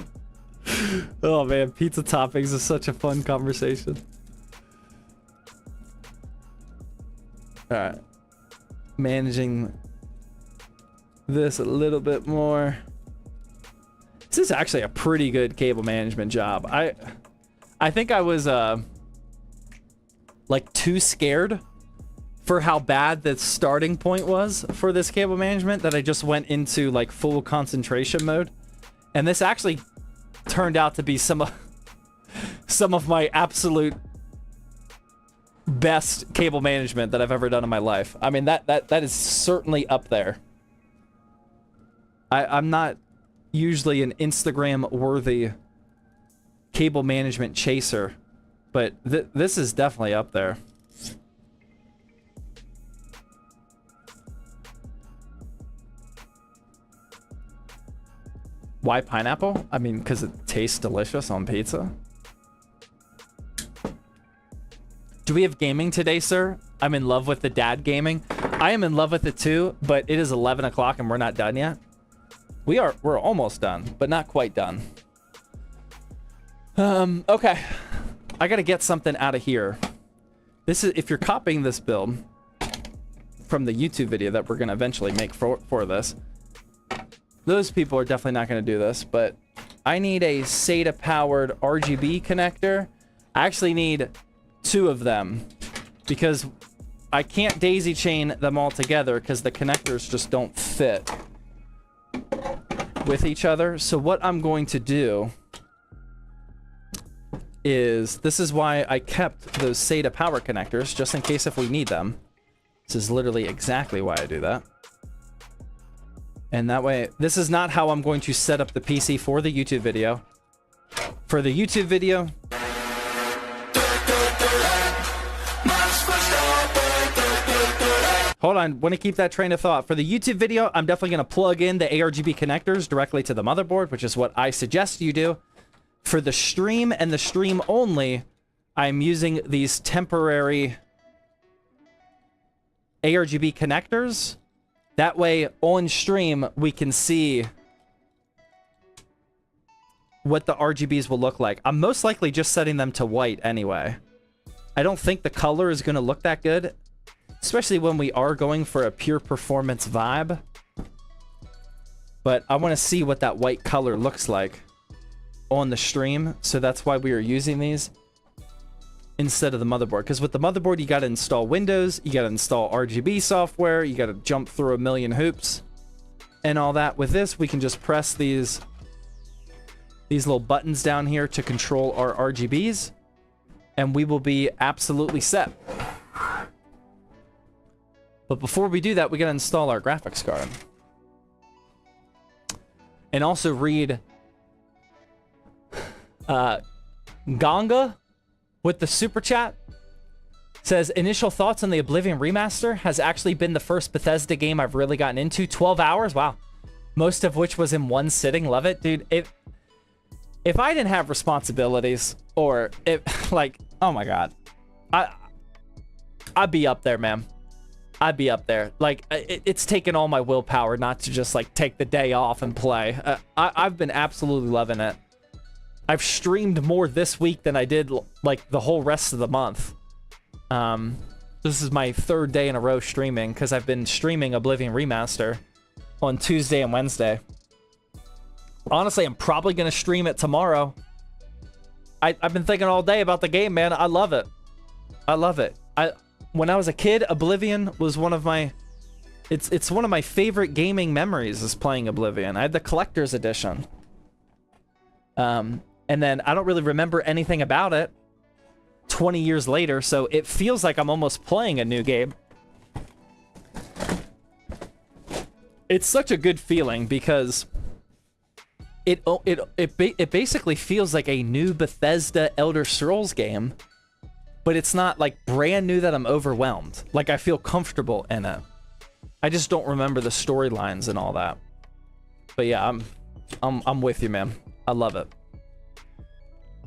Oh man, pizza toppings is such a fun conversation. Alright. Managing this a little bit more. This is actually a pretty good cable management job. I think I was like too scared for how bad the starting point was for this cable management that I just went into like full concentration mode. And this actually turned out to be some of my absolute best cable management that I've ever done in my life. I mean, that is certainly up there. I'm not usually an Instagram worthy cable management chaser, but this is definitely up there. Why pineapple? I mean, because it tastes delicious on pizza. Do we have gaming today, sir? I'm in love with the dad gaming. I am in love with it too, but it is 11 o'clock and we're not done yet. We're almost done, but not quite done. Okay. I gotta get something out of here. This is, if you're copying this build from the YouTube video that we're gonna eventually make for this, those people are definitely not gonna do this, but I need a SATA powered RGB connector. I actually need 2 of them because I can't daisy chain them all together because the connectors just don't fit with each other. So what I'm going to do is, this is why I kept those SATA power connectors, just in case if we need them. This is literally exactly why I do that. And that way, this is not how I'm going to set up the PC for the YouTube video. For the YouTube video, hold on, want to keep that train of thought. For the YouTube video, I'm definitely going to plug in the ARGB connectors directly to the motherboard, which is what I suggest you do. For the stream and the stream only, I'm using these temporary ARGB connectors. That way, on stream, we can see what the RGBs will look like. I'm most likely just setting them to white anyway. I don't think the color is going to look that good, especially when we are going for a pure performance vibe. But I want to see what that white color looks like on the stream, so that's why we are using these instead of the motherboard. Because with the motherboard, you got to install Windows, you got to install RGB software, you got to jump through a million hoops and all that. With this, we can just press these little buttons down here to control our RGBs, and we will be absolutely set. But before we do that, we got to install our graphics card. And also read Ganga with the super chat. Says, initial thoughts on the Oblivion remaster has actually been the first Bethesda game I've really gotten into. 12 hours, wow. Most of which was in one sitting. Love it, dude. If I didn't have responsibilities, or if, like, oh my god, I'd be up there, man. I'd be up there. Like, it's taken all my willpower not to just, like, take the day off and play. I've been absolutely loving it. I've streamed more this week than I did, like, the whole rest of the month. This is my 3rd day in a row streaming, because I've been streaming Oblivion Remaster on Tuesday and Wednesday. Honestly, I'm probably going to stream it tomorrow. I've been thinking all day about the game, man. I love it. I love it. When I was a kid, Oblivion was one of my... It's one of my favorite gaming memories, is playing Oblivion. I had the collector's edition. And then I don't really remember anything about it 20 years later, so it feels like I'm almost playing a new game. It's such a good feeling because it basically feels like a new Bethesda Elder Scrolls game, but it's not like brand new that I'm overwhelmed. Like, I feel comfortable in it. I just don't remember the storylines and all that. But yeah, I'm with you, man. I love it.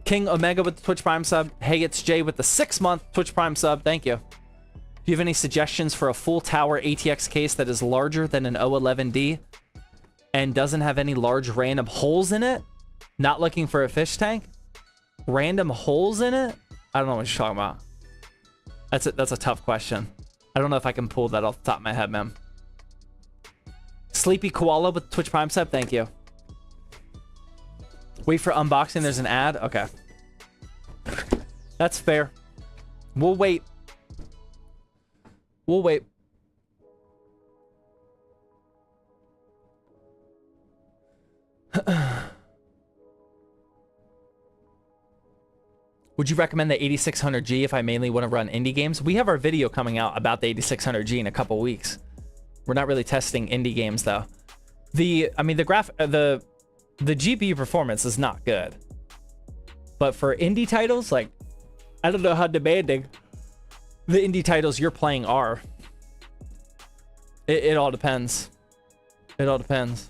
King Omega with the Twitch Prime sub. Hey, it's Jay with the 6-month Twitch Prime sub. Thank you. Do you have any suggestions for a full tower ATX case that is larger than an O11D and doesn't have any large random holes in it? Not looking for a fish tank? Random holes in it? I don't know what you're talking about. That's a tough question. I don't know if I can pull that off the top of my head, man. Sleepy Koala with Twitch Prime sub. Thank you. Wait for unboxing. There's an ad. Okay. That's fair. We'll wait. We'll wait. Would you recommend the 8600G if I mainly want to run indie games? We have our video coming out about the 8600G in a couple weeks. We're not really testing indie games though. The GPU performance is not good. But for indie titles, like, I don't know how demanding the indie titles you're playing are. It all depends. It all depends.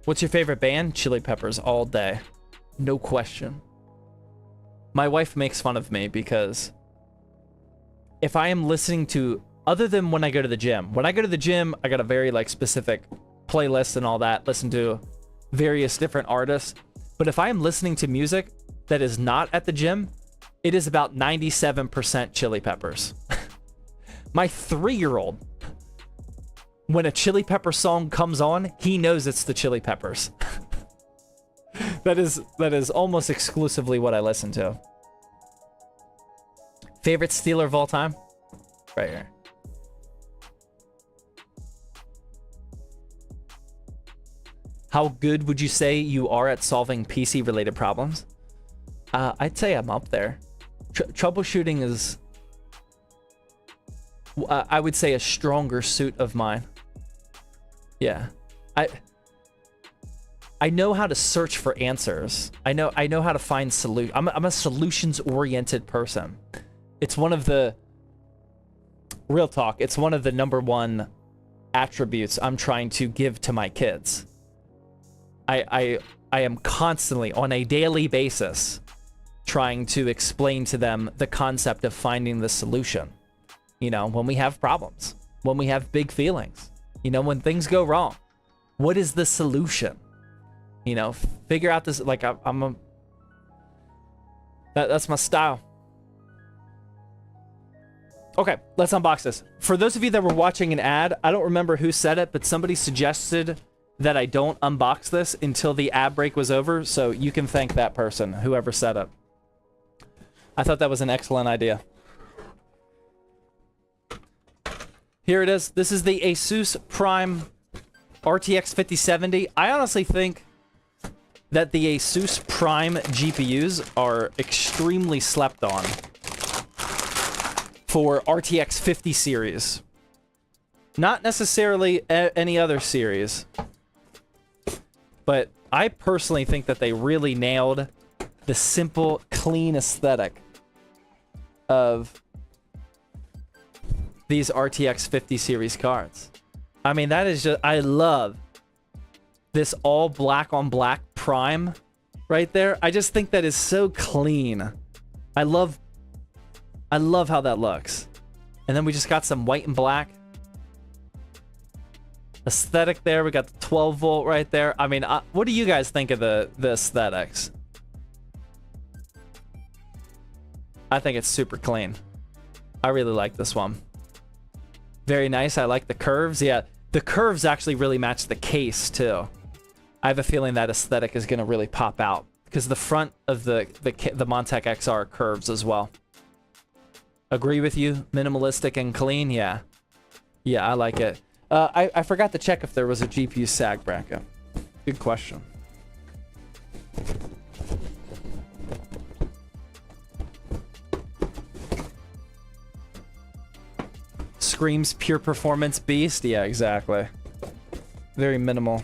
What's your favorite band? Chili Peppers all day. No question. My wife makes fun of me because if I am listening to Other than when I go to the gym. When I go to the gym, I got a very like specific playlist and all that. Listen to various different artists. But if I am listening to music that is not at the gym, it is about 97% Chili Peppers. My 3-year-old, when a Chili Pepper song comes on, he knows it's the Chili Peppers. That is almost exclusively what I listen to. Favorite Steeler of all time? Right here. How good would you say you are at solving PC-related problems? I'd say I'm up there. Troubleshooting is, I would say, a stronger suit of mine. Yeah, I know how to search for answers. I know how to find solutions. I'm a solutions-oriented person. It's one of the, real talk, it's one of the #1 attributes I'm trying to give to my kids. I am constantly, on a daily basis, trying to explain to them the concept of finding the solution. You know, when we have problems, when we have big feelings, you know, when things go wrong, what is the solution? You know, figure out this, like, that's my style. Okay, let's unbox this. For those of you that were watching an ad, I don't remember who said it, but somebody suggested that I don't unbox this until the ad break was over, so you can thank that person, whoever said it. I thought that was an excellent idea. Here it is. This is the Asus Prime RTX 5070. I honestly think that the Asus Prime GPUs are extremely slept on for RTX 50 series. Not necessarily any other series. But I personally think that they really nailed the simple, clean aesthetic of these RTX 50 series cards. I mean, that is just, I love this all black on black Prime right there. I just think that is so clean. I love how that looks. And then we just got some white and black aesthetic there. We got the 12 volt right there. I mean, what do you guys think of the aesthetics? I think it's super clean. I really like this one. Very nice. I like the curves. Yeah, the curves actually really match the case too. I have a feeling that aesthetic is going to really pop out because the front of the Montec XR curves as well. Agree with you? Minimalistic and clean? Yeah. Yeah, I like it. I forgot to check if there was a GPU sag bracket. Good question. Screams pure performance beast? Yeah, exactly. Very minimal.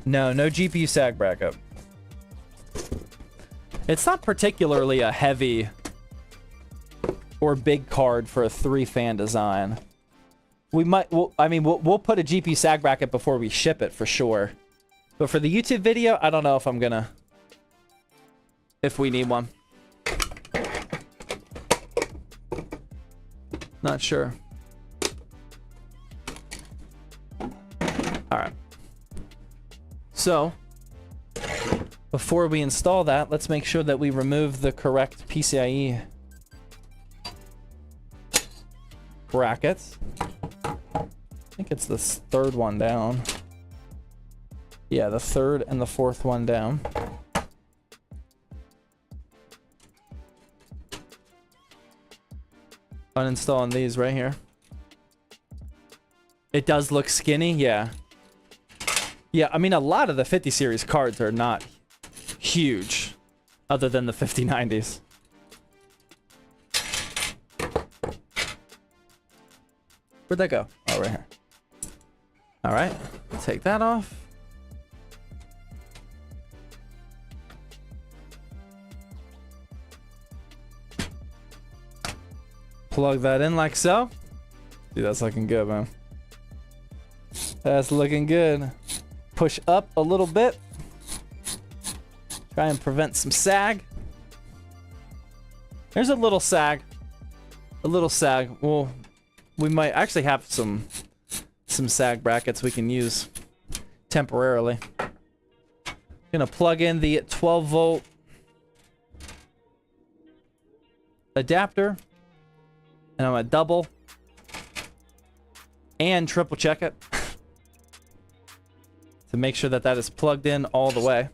No GPU sag bracket. It's not particularly a heavy or big card for a 3-fan design. We might, we'll put a GPU sag bracket before we ship it for sure. But for the YouTube video, I don't know if I'm gonna, if we need one. Not sure. All right. So, before we install that, let's make sure that we remove the correct PCIe brackets. I think it's the third one down. Yeah, the third and the fourth one down. Uninstalling these right here. It does look skinny, yeah. Yeah, I mean, a lot of the 50 series cards are not huge, other than the 5090s. Where'd that go? Oh, right here. All right, take that off. Plug that in like so. Dude, that's looking good, man. That's looking good. Push up a little bit. Try and prevent some sag. There's a little sag. A little sag. We'll We might actually have some sag brackets we can use temporarily. Gonna plug in the 12 volt adapter, and I'm gonna double and triple check it to make sure that that is plugged in all the way.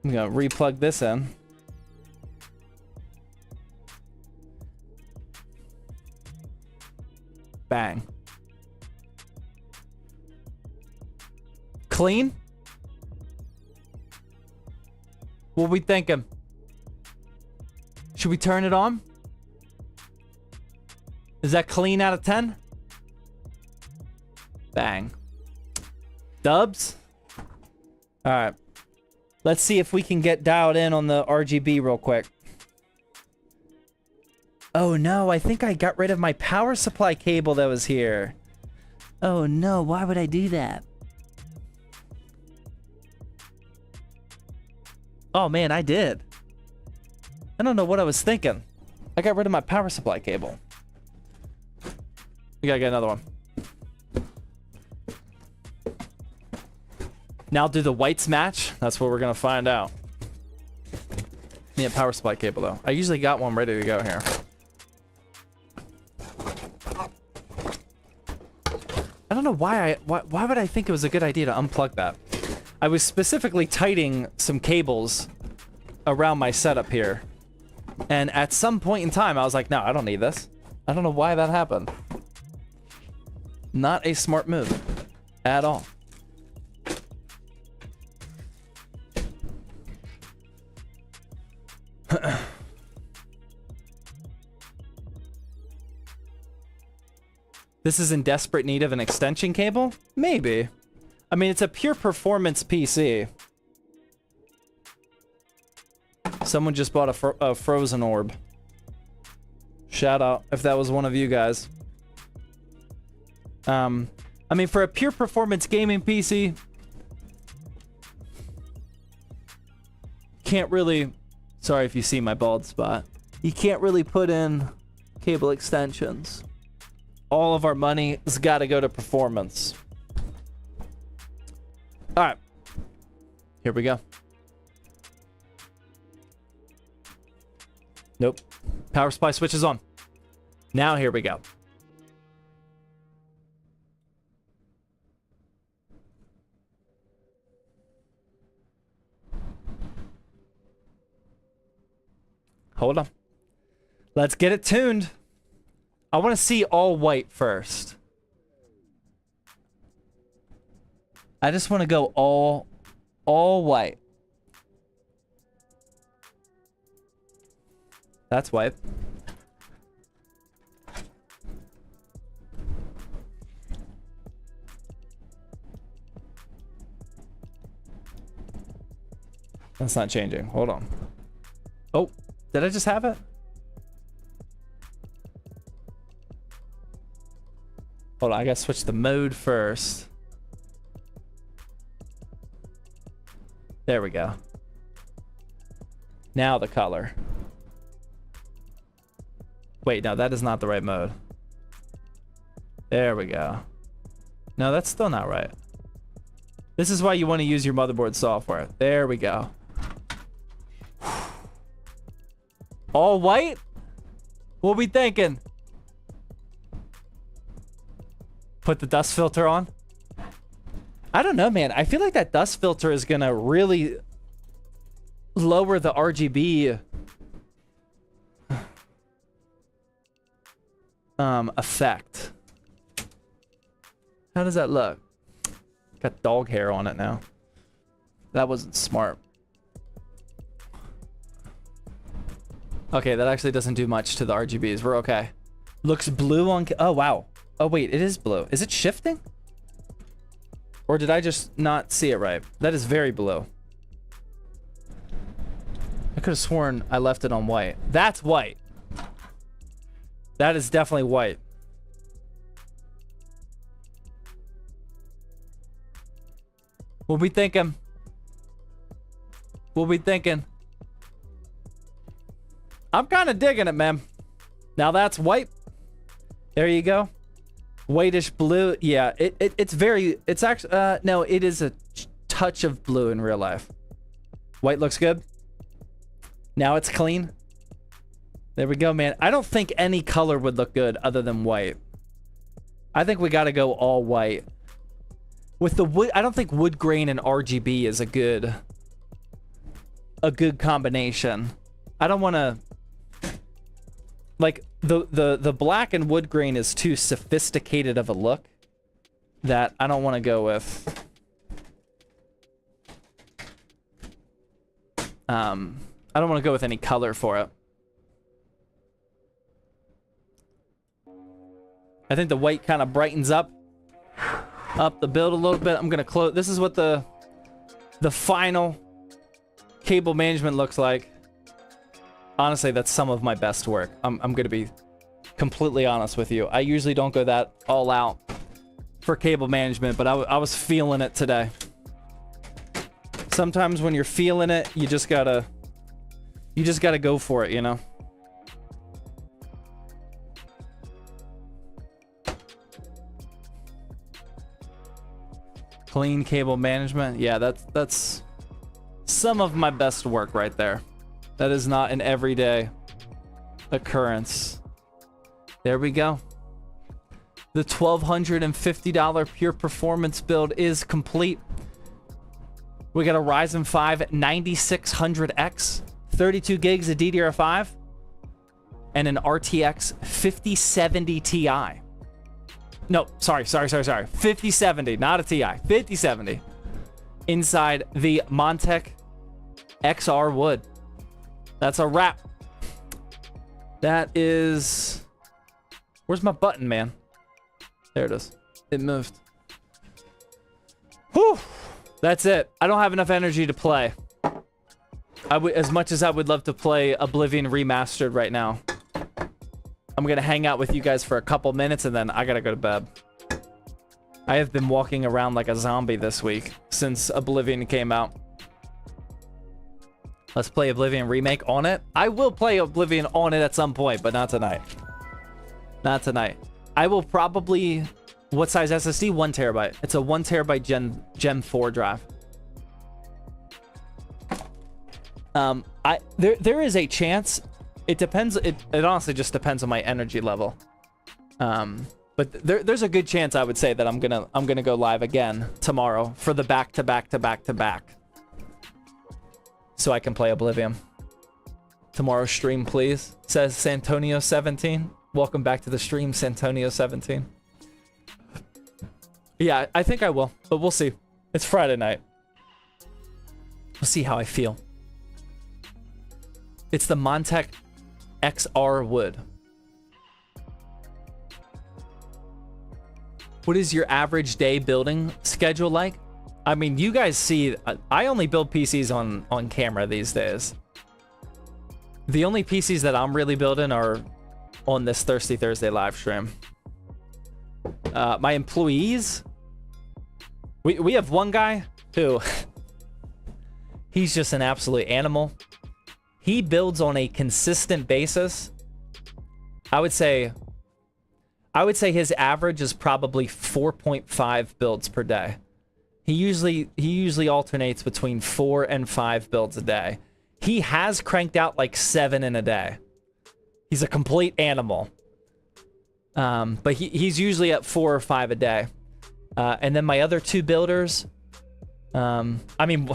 I'm gonna re-plug this in. Bang. Clean? What we thinking? Should we turn it on? Is that clean out of 10? Bang. Dubs? Alright. Let's see if we can get dialed in on the RGB real quick. Oh no, I think I got rid of my power supply cable that was here. Oh no, why would I do that? Oh man, I did. I don't know what I was thinking. I got rid of my power supply cable. We gotta get another one. Now do the whites match? That's what we're gonna find out. Need a power supply cable though. I usually got one ready to go here. I don't know why would I think it was a good idea to unplug that? I was specifically tightening some cables around my setup here. And at some point in time, I was like, no, I don't need this. I don't know why that happened. Not a smart move at all. This is in desperate need of an extension cable? Maybe. I mean, it's a pure performance PC. Someone just bought a frozen orb. Shout out if that was one of you guys. I mean, for a pure performance gaming PC, can't really... Sorry if you see my bald spot. You can't really put in cable extensions. All of our money has got to go to performance. All right. Here we go. Nope. Power supply switch is on. Now here we go. Hold on. Let's get it tuned. I want to see all white first. I just want to go all white. That's white. That's not changing. Hold on. Oh, did I just have it? Hold on, I gotta switch the mode first. There we go. Now the color. Wait, no, that is not the right mode. There we go. No, that's still not right. This is why you want to use your motherboard software. There we go. All white? What we thinking? Put the dust filter on? I don't know, man. I feel like that dust filter is gonna really lower the RGB effect. How does that look? Got dog hair on it now. That wasn't smart. Okay, that actually doesn't do much to the RGBs. We're okay. Looks blue on... Oh, wow. Oh, wait. It is blue. Is it shifting? Or did I just not see it right? That is very blue. I could have sworn I left it on white. That's white. That is definitely white. What we thinking? What we thinking? I'm kind of digging it, man. Now that's white. There you go. Whitish blue. Yeah, it's very, it's actually, no, it is a touch of blue in real life. White looks good. Now it's clean. There we go, man. I don't think any color would look good other than white. I think we got to go all white. With the wood, I don't think wood grain and RGB is a good combination. I don't want to, like, the black and wood grain is too sophisticated of a look that I don't want to go with. I don't want to go with any color for it. I think the white kind of brightens up the build a little bit. I'm gonna close. This is what the final cable management looks like. Honestly, that's some of my best work. I'm gonna be completely honest with you. I usually don't go that all out for cable management, but I was feeling it today. Sometimes when you're feeling it, you just gotta go for it, you know? Clean cable management. Yeah, that's some of my best work right there. That is not an everyday occurrence. There we go. The $1,250 pure performance build is complete. We got a Ryzen 5 9600X, 32 gigs of DDR5, and an RTX 5070 Ti. No, sorry. 5070, not a Ti. 5070. Inside the Montech XR wood. That's a wrap. That is... Where's my button, man? There it is. It moved. Whew. That's it. I don't have enough energy to play. As much as I would love to play Oblivion Remastered right now. I'm gonna hang out with you guys for a couple minutes and then I gotta go to bed. I have been walking around like a zombie this week since Oblivion came out. Let's play Oblivion Remake on it. I will play Oblivion on it at some point, but not tonight. Not tonight. I will probably... What size SSD? 1 terabyte. It's a 1 terabyte Gen 4 drive. There is a chance. It depends. It honestly just depends on my energy level. But there's a good chance I would say that I'm gonna go live again tomorrow for the back to back, so I can play Oblivion. Tomorrow's stream, please, says Santonio17. Welcome back to the stream, Santonio17. Yeah, I think I will, but we'll see. It's Friday night. We'll see how I feel. It's the Montech XR wood. What is your average day building schedule like? I mean, you guys see, I only build PCs on camera these days. The only PCs that I'm really building are on this Thirsty Thursday live stream. My employees, we have one guy who, he's just an absolute animal. He builds on a consistent basis. I would say his average is probably 4.5 builds per day. He usually alternates between 4 and 5 builds a day. He has cranked out like 7 in a day. He's a complete animal. But he's usually at 4 or 5 a day. And then my other 2 builders, I mean,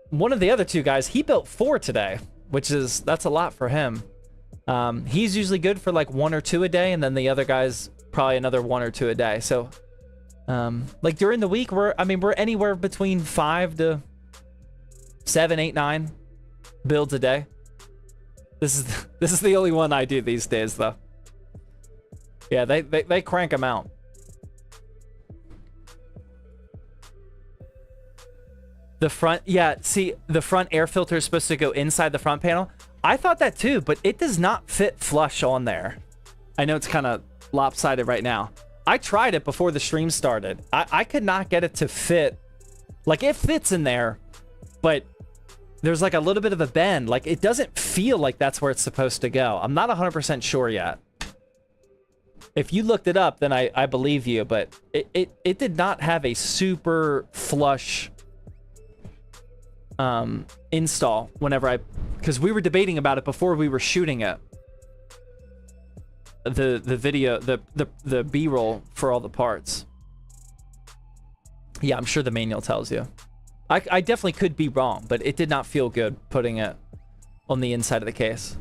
one of the other 2 guys, he built 4 today, that's a lot for him. He's usually good for like 1 or 2 a day, and then the other guy's probably another 1 or 2 a day. So, like during the week, we're anywhere between 5 to 7, 8, 9 builds a day. This is the only one I do these days, though. Yeah, they crank them out. The front, yeah, see, the front air filter is supposed to go inside the front panel. I thought that too, but it does not fit flush on there. I know it's kind of lopsided right now. I tried it before the stream started. I could not get it to fit. Like, it fits in there, but there's like a little bit of a bend. Like it doesn't feel like that's where it's supposed to go. I'm not 100% sure yet. If you looked it up, then I believe you, but it did not have a super flush install whenever because we were debating about it before we were shooting it. The video, the B-roll for all the parts. Yeah, I'm sure the manual tells you. I definitely could be wrong, but it did not feel good putting it on the inside of the case.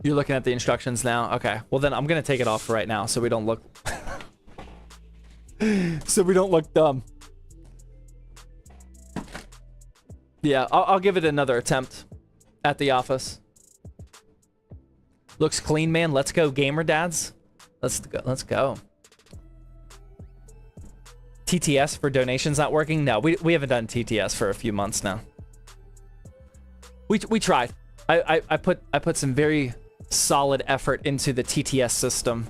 You're looking at the instructions now? Okay. Well, then I'm going to take it off right now so we don't look... so we don't look dumb. Yeah, I'll give it another attempt at the office. Looks clean, man. Let's go, gamer dads. Let's go. TTS for donations not working? No, we haven't done TTS for a few months now. We tried. I put some very solid effort into the TTS system.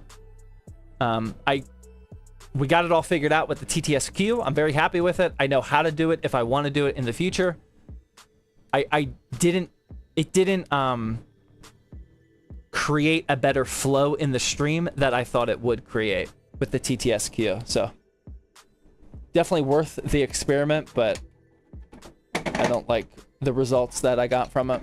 We got it all figured out with the TTS queue. I'm very happy with it. I know how to do it if I want to do it in the future. It didn't create a better flow in the stream that I thought it would create with the TTS queue. So definitely worth the experiment, but I don't like the results that I got from it.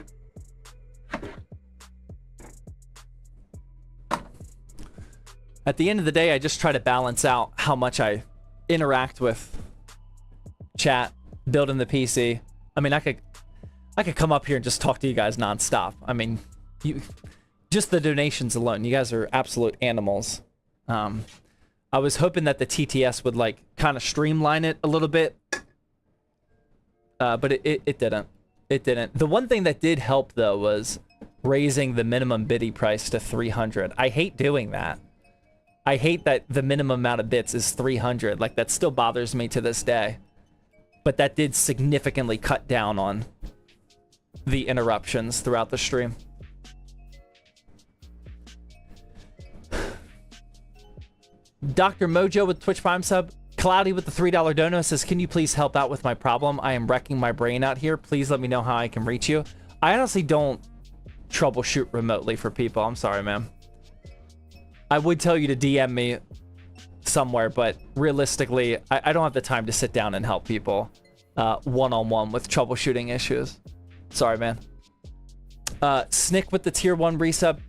At the end of the day, I just try to balance out how much I interact with chat, building the PC. I mean, I could come up here and just talk to you guys nonstop. I mean, just the donations alone, you guys are absolute animals. I was hoping that the TTS would like kind of streamline it a little bit, but it didn't. It didn't. The one thing that did help though was raising the minimum biddy price to 300. I hate doing that. I hate that the minimum amount of bits is 300. Like that still bothers me to this day. But that did significantly cut down on the interruptions throughout the stream. Dr. Mojo with Twitch Prime sub. Cloudy with the $3 dono says, can you please help out with my problem? I am wrecking my brain out here. Please let me know how I can reach you. I honestly don't troubleshoot remotely for people. I'm sorry, man. I would tell you to DM me somewhere, but realistically, I don't have the time to sit down and help people one-on-one with troubleshooting issues. Sorry, man. Snick with the tier 1 resub.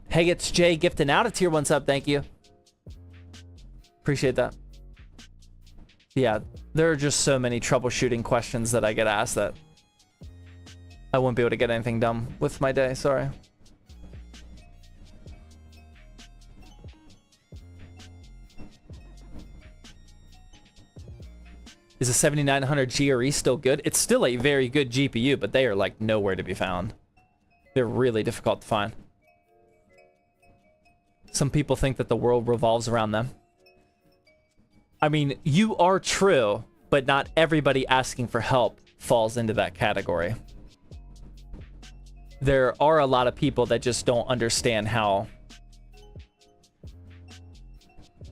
Hey, it's Jay gifting out a tier 1 sub. Thank you. Appreciate that. Yeah, there are just so many troubleshooting questions that I get asked that I wouldn't be able to get anything done with my day. Sorry. Is a 7900 GRE still good? It's still a very good GPU, but they are like nowhere to be found. They're really difficult to find. Some people think that the world revolves around them. I mean, you are true, but not everybody asking for help falls into that category. There are a lot of people that just don't understand how...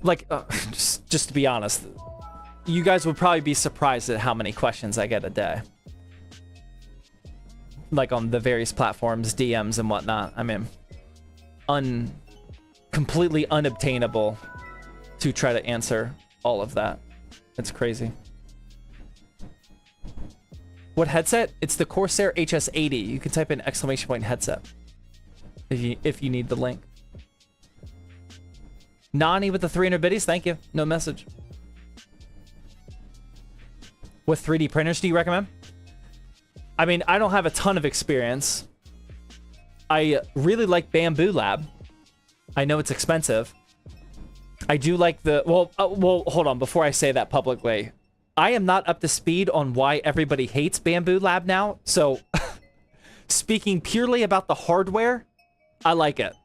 Like, just to be honest... You guys would probably be surprised at how many questions I get a day. Like on the various platforms, DMs and whatnot. I mean, completely unobtainable to try to answer all of that. It's crazy. What headset? It's the Corsair HS80. You can type in ! headset if you need the link. Nani with the 300 biddies. Thank you. No message. What 3D printers do you recommend? I mean, I don't have a ton of experience. I really like Bamboo Lab. I know it's expensive. I do like the... Well, hold on. Before I say that publicly, I am not up to speed on why everybody hates Bamboo Lab now. So, speaking purely about the hardware, I like it.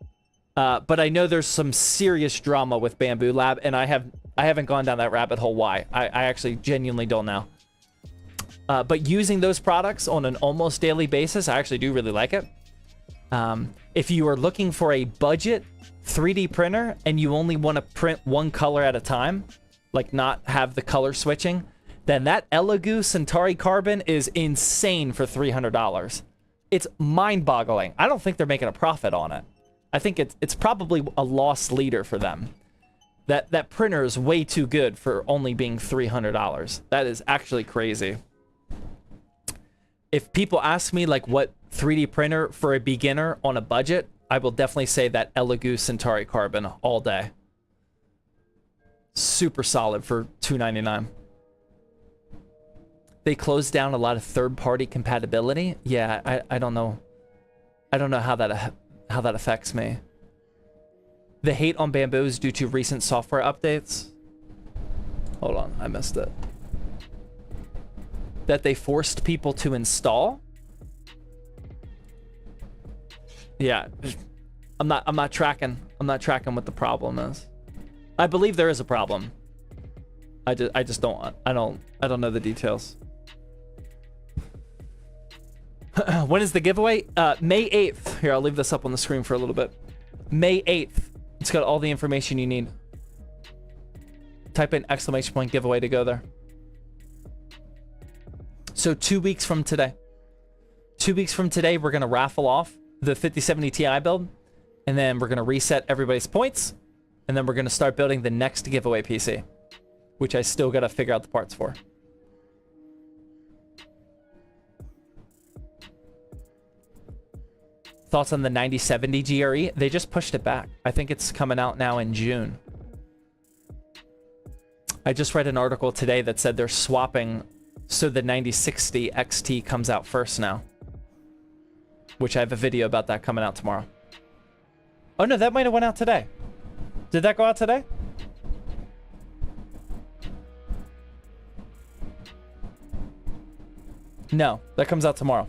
But I know there's some serious drama with Bamboo Lab, and I haven't gone down that rabbit hole. Why? I actually genuinely don't know. But using those products on an almost daily basis, I actually do really like it. If you are looking for a budget 3D printer and you only want to print one color at a time, like not have the color switching, then that Elegoo Centauri Carbon is insane for $300. It's mind-boggling. I don't think they're making a profit on it. I think it's probably a loss leader for them. That printer is way too good for only being $300. That is actually crazy. If people ask me like what 3D printer for a beginner on a budget, I will definitely say that Elegoo Centauri Carbon all day. Super solid for $299. They closed down a lot of third-party compatibility. Yeah, I don't know. I don't know how that affects me. The hate on Bamboo is due to recent software updates. Hold on, I missed it. That they forced people to install. Yeah, I'm not tracking. I'm not tracking what the problem is. I believe there is a problem. I just don't know the details. When is the giveaway? May 8th. Here, I'll leave this up on the screen for a little bit. May 8th. It's got all the information you need. Type in ! giveaway to go there. So 2 weeks from today. 2 weeks from today, we're going to raffle off the 5070 Ti build. And then we're going to reset everybody's points. And then we're going to start building the next giveaway PC. Which I still got to figure out the parts for. Thoughts on the 9070 GRE? They just pushed it back. I think it's coming out now in June. I just read an article today that said they're swapping so the 9060 XT comes out first now. Which I have a video about that coming out tomorrow. Oh no, that might have went out today. Did that go out today? No, that comes out tomorrow.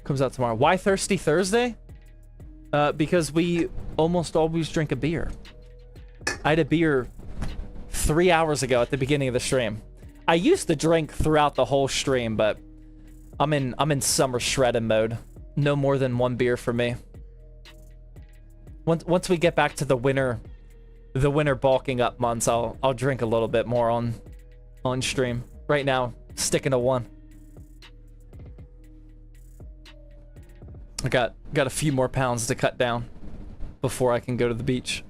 Comes out tomorrow. Why Thirsty Thursday? Because we almost always drink a beer. I had a beer 3 hours ago at the beginning of the stream. I used to drink throughout the whole stream, but I'm in summer shredding mode. No more than one beer for me. Once we get back to the winter bulking up months, I'll drink a little bit more on stream. Right now, sticking to one. I got a few more pounds to cut down before I can go to the beach.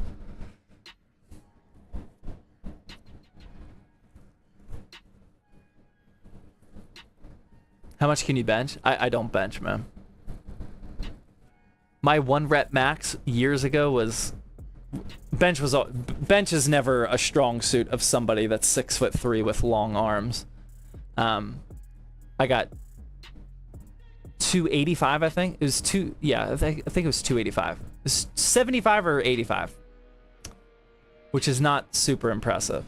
How much can you bench? I don't bench, man. My 1 rep max years ago was bench is never a strong suit of somebody that's 6'3" with long arms. I got 285, I think. It was I think it was 285. It was 75 or 85. Which is not super impressive.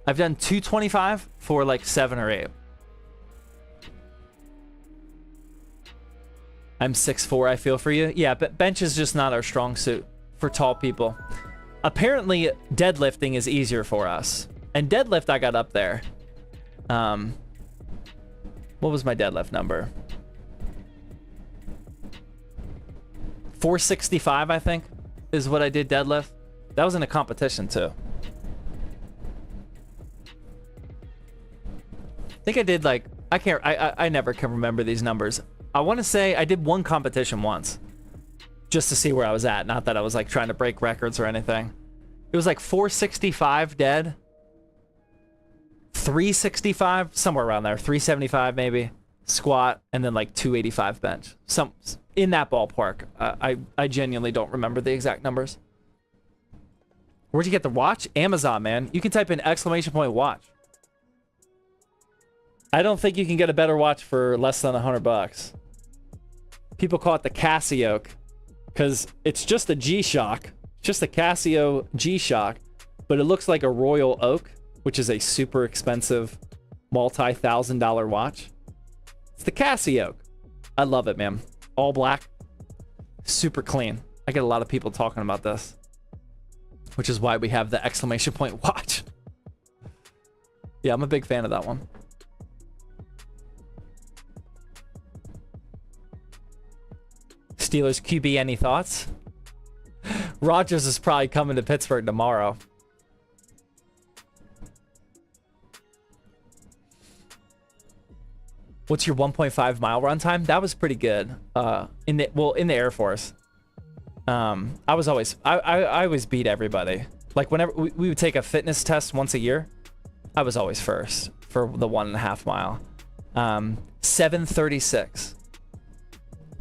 I've done 225 for like 7 or 8. I'm 6'4", I feel for you. Yeah, but bench is just not our strong suit for tall people. Apparently, deadlifting is easier for us. And deadlift, I got up there. What was my deadlift number? 465, I think, is what I did deadlift. That was in a competition, too. I think I did, like, I never can remember these numbers. I want to say I did one competition once. Just to see where I was at. Not that I was, like, trying to break records or anything. It was, like, 465 dead. 365, somewhere around there. 375 maybe. Squat, and then like 285 bench. Some in that ballpark. I genuinely don't remember the exact numbers. Where'd you get the watch? Amazon, man. You can type in ! watch. I don't think you can get a better watch for less than $100. People call it the Casio because it's just a G-Shock. Just a Casio G-Shock, but it looks like a Royal Oak, which is a super expensive multi-$1,000 watch. It's the Casio. I love it, man. All black. Super clean. I get a lot of people talking about this, which is why we have the ! watch. Yeah, I'm a big fan of that one. Steelers QB, any thoughts? Rogers is probably coming to Pittsburgh tomorrow. What's your 1.5 mile run time? That was pretty good. In the Air Force. I always beat everybody. Like whenever we would take a fitness test once a year, I was always first for the 1.5 mile. 7:36.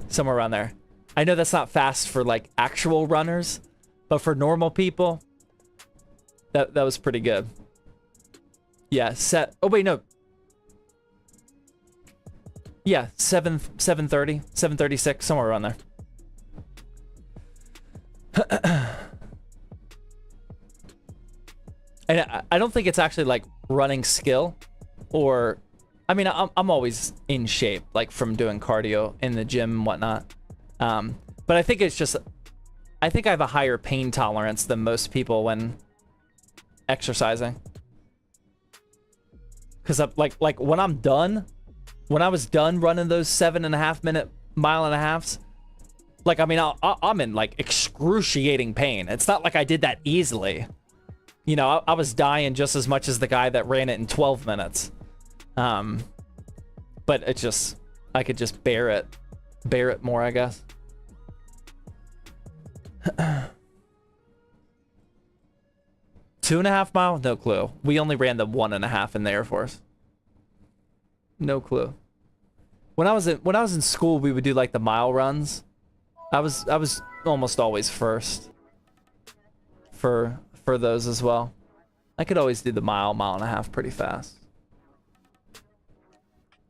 Somewhere around there. I know that's not fast for like actual runners, but for normal people, that was pretty good. Yeah, oh wait, no. Yeah, 7:30, 7:36, somewhere around there. And I don't think it's actually like running skill, or I mean I'm always in shape, like from doing cardio in the gym and whatnot. But I think it's just, I think I have a higher pain tolerance than most people when exercising. Cause like when I'm done, when I was done running those 7.5 minute mile and a halves, like, I mean, I'm in like excruciating pain. It's not like I did that easily. You know, I was dying just as much as the guy that ran it in 12 minutes. But it just, I could just bear it more, I guess. 2.5 mile? No clue. We only ran the 1.5 in the Air Force. No clue. When I was in school, we would do like the mile runs. I was almost always first for those as well. I could always do the mile and a half pretty fast.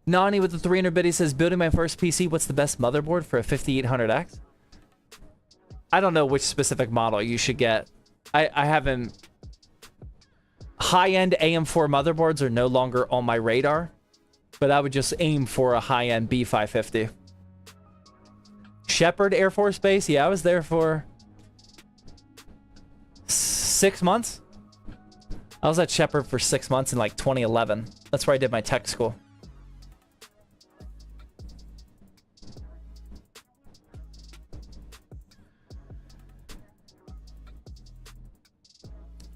Nani with the 300 biddy says, building my first PC, what's the best motherboard for a 5800X? I don't know which specific model you should get. I haven't... High-end AM4 motherboards are no longer on my radar, but I would just aim for a high-end B550. Shepherd Air Force Base? Yeah, I was there for 6 months. I was at Shepherd for 6 months in like 2011. That's where I did my tech school.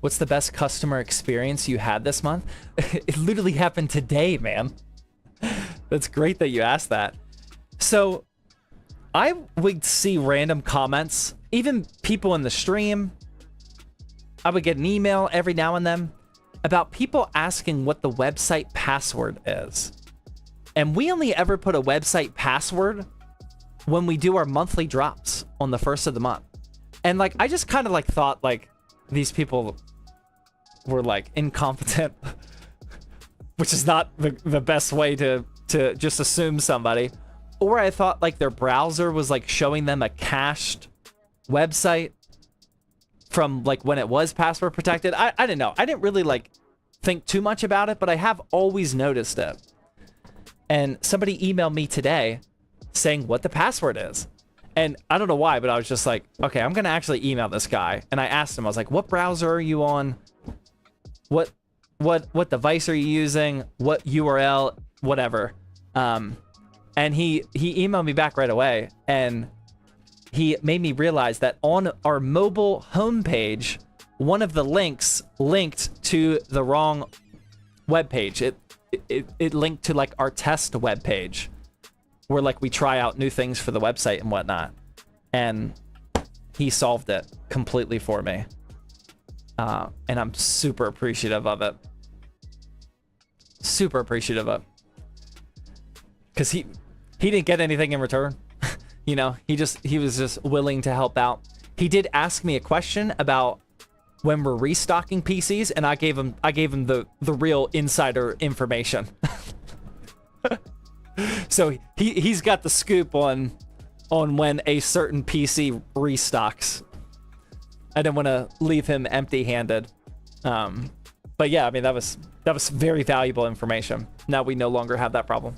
What's the best customer experience you had this month? It literally happened today, man. That's great that you asked that. So I would see random comments, even people in the stream. I would get an email every now and then about people asking what the website password is. And we only ever put a website password when we do our monthly drops on the 1st of the month. And like, I just kind of like thought like these people were like incompetent, which is not the best way to just assume somebody. Or I thought like their browser was like showing them a cached website from like when it was password protected. I didn't know. I didn't really like think too much about it, but I have always noticed it. And somebody emailed me today saying what the password is. And I don't know why, but I was just like, okay, I'm going to actually email this guy. And I asked him, I was like, what browser are you on? What device are you using? What URL? Whatever. And he emailed me back right away, and he made me realize that on our mobile homepage, one of the links linked to the wrong webpage. It linked to like our test webpage, where like we try out new things for the website and whatnot. And he solved it completely for me. And I'm super appreciative of it. Super appreciative of it. Because he didn't get anything in return. You know, he was just willing to help out. He did ask me a question about when we're restocking PCs, and I gave him the real insider information. So he's got the scoop on when a certain PC restocks. I didn't want to leave him empty-handed. But yeah, I mean that was very valuable information. Now we no longer have that problem.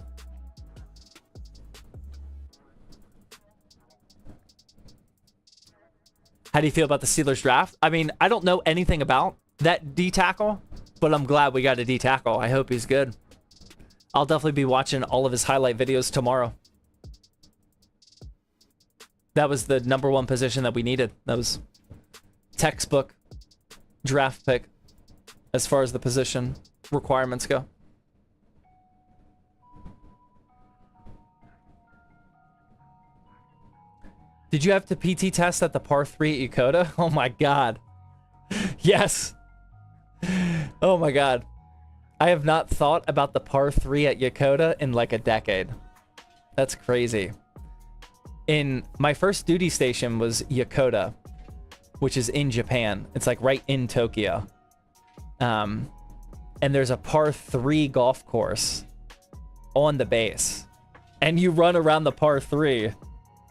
How do you feel about the Steelers draft? I mean, I don't know anything about that D-tackle, but I'm glad we got a D-tackle. I hope he's good. I'll definitely be watching all of his highlight videos tomorrow. That was the #1 position that we needed. That was textbook draft pick as far as the position requirements go. Did you have to PT test at the par 3 at Yokota? Oh my god. Yes. Oh my god. I have not thought about the par 3 at Yokota in like a decade. That's crazy. In my first duty station was Yokota, which is in Japan. It's like right in Tokyo. And there's a par 3 golf course on the base. And you run around the par 3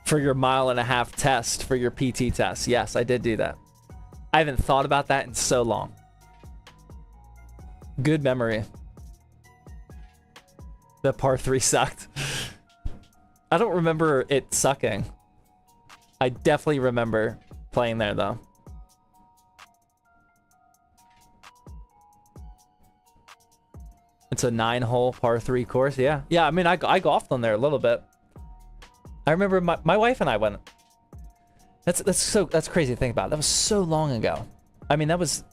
for your 1.5 mile test for your PT test. Yes, I did do that. I haven't thought about that in so long. Good memory. The par 3 sucked. I don't remember it sucking. I definitely remember playing there though. It's a 9-hole par 3 course. Yeah. Yeah, I mean, I golfed on there a little bit. I remember my wife and I went. That's crazy to think about. That was so long ago. I mean, that was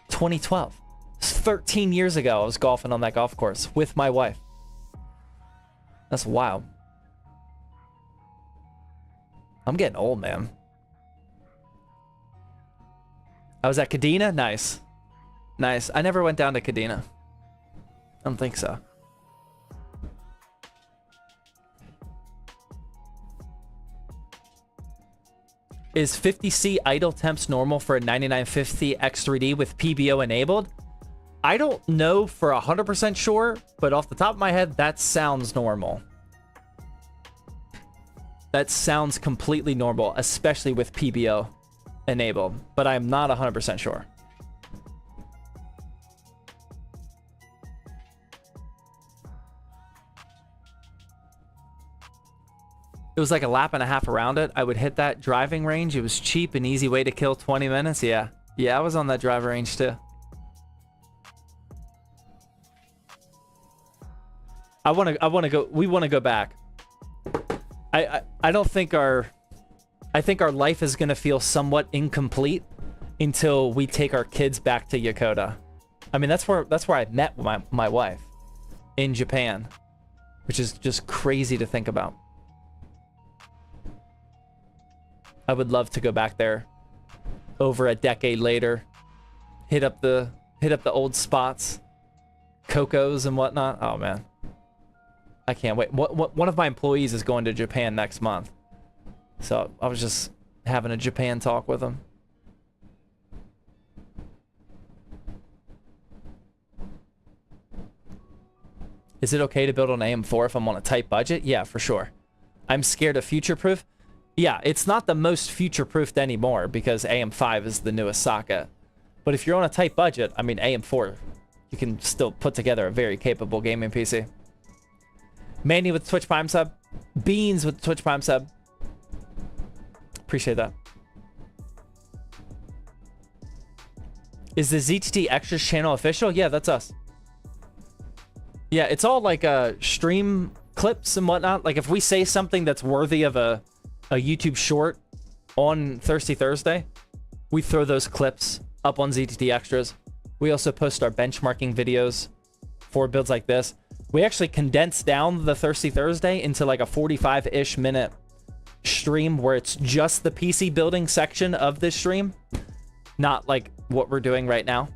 2012. It's 13 years ago I was golfing on that golf course with my wife. That's wild. I'm getting old, man. I was at Kadena. Nice. Nice. I never went down to Kadena. I don't think so. Is 50C idle temps normal for a 9950 X3D with PBO enabled? I don't know for 100% sure, but off the top of my head, that sounds normal. That sounds completely normal, especially with PBO enabled, but I'm not 100% sure. It was like a lap and a half around it. I would hit that driving range. It was cheap and easy way to kill 20 minutes. Yeah. Yeah, I was on that driving range too. I want to go. We want to go back. I don't think I think our life is going to feel somewhat incomplete until we take our kids back to Yokota. I mean, that's where I met my wife in Japan, which is just crazy to think about. I would love to go back there over a decade later, hit up the old spots, Cocos and whatnot. Oh man, I can't wait. One of my employees is going to Japan next month, so I was just having a Japan talk with him. Is it okay to build on AM4 if I'm on a tight budget? Yeah, for sure. I'm scared of future-proof. Yeah, it's not the most future-proofed anymore because AM5 is the newest socket. But if you're on a tight budget, I mean, AM4, you can still put together a very capable gaming PC. Manny with Twitch Prime sub. Beans with Twitch Prime sub. Appreciate that. Is the ZTT Extras channel official? Yeah, that's us. Yeah, it's all like stream clips and whatnot. Like if we say something that's worthy of a YouTube short on Thirsty Thursday, we throw those clips up on ZTT Extras. We also post our benchmarking videos for builds like this. We actually condense down the Thirsty Thursday into like a 45-ish minute stream where it's just the PC building section of this stream, not like what we're doing right now.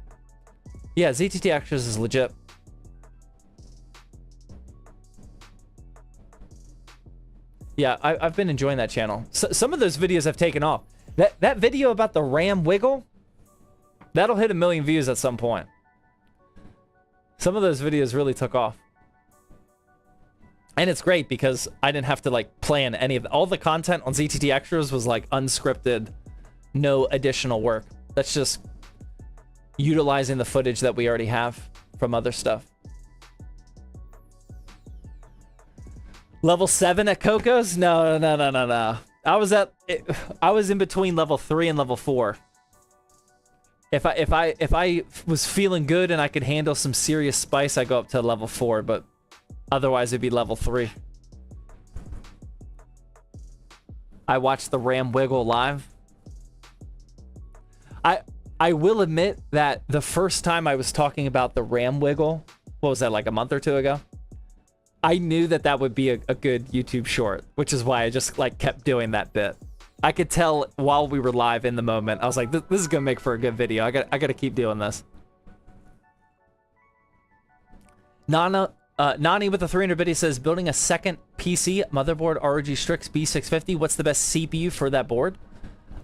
Yeah, ZTT Extras is legit. Yeah, I've been enjoying that channel. Some of those videos have taken off. That video about the RAM wiggle, that'll hit 1 million views at some point. Some of those videos really took off. And it's great because I didn't have to like plan any of all the content on ZTT Extras was like unscripted, no additional work. That's just utilizing the footage that we already have from other stuff. Level 7 at Coco's? No. I was in between level 3 and level 4. If I was feeling good and I could handle some serious spice, I go up to level 4, but otherwise it'd be level 3. I watched the RAM wiggle live. I I will admit that the first time I was talking about the RAM wiggle, what was that, like a month or two ago? I knew that that would be a good YouTube short, which is why I just like kept doing that bit. I could tell while we were live in the moment. I was like, this is gonna make for a good video. I gotta keep doing this. Nani with the 300 biddy says, building a second PC, motherboard, ROG Strix B650. What's the best CPU for that board?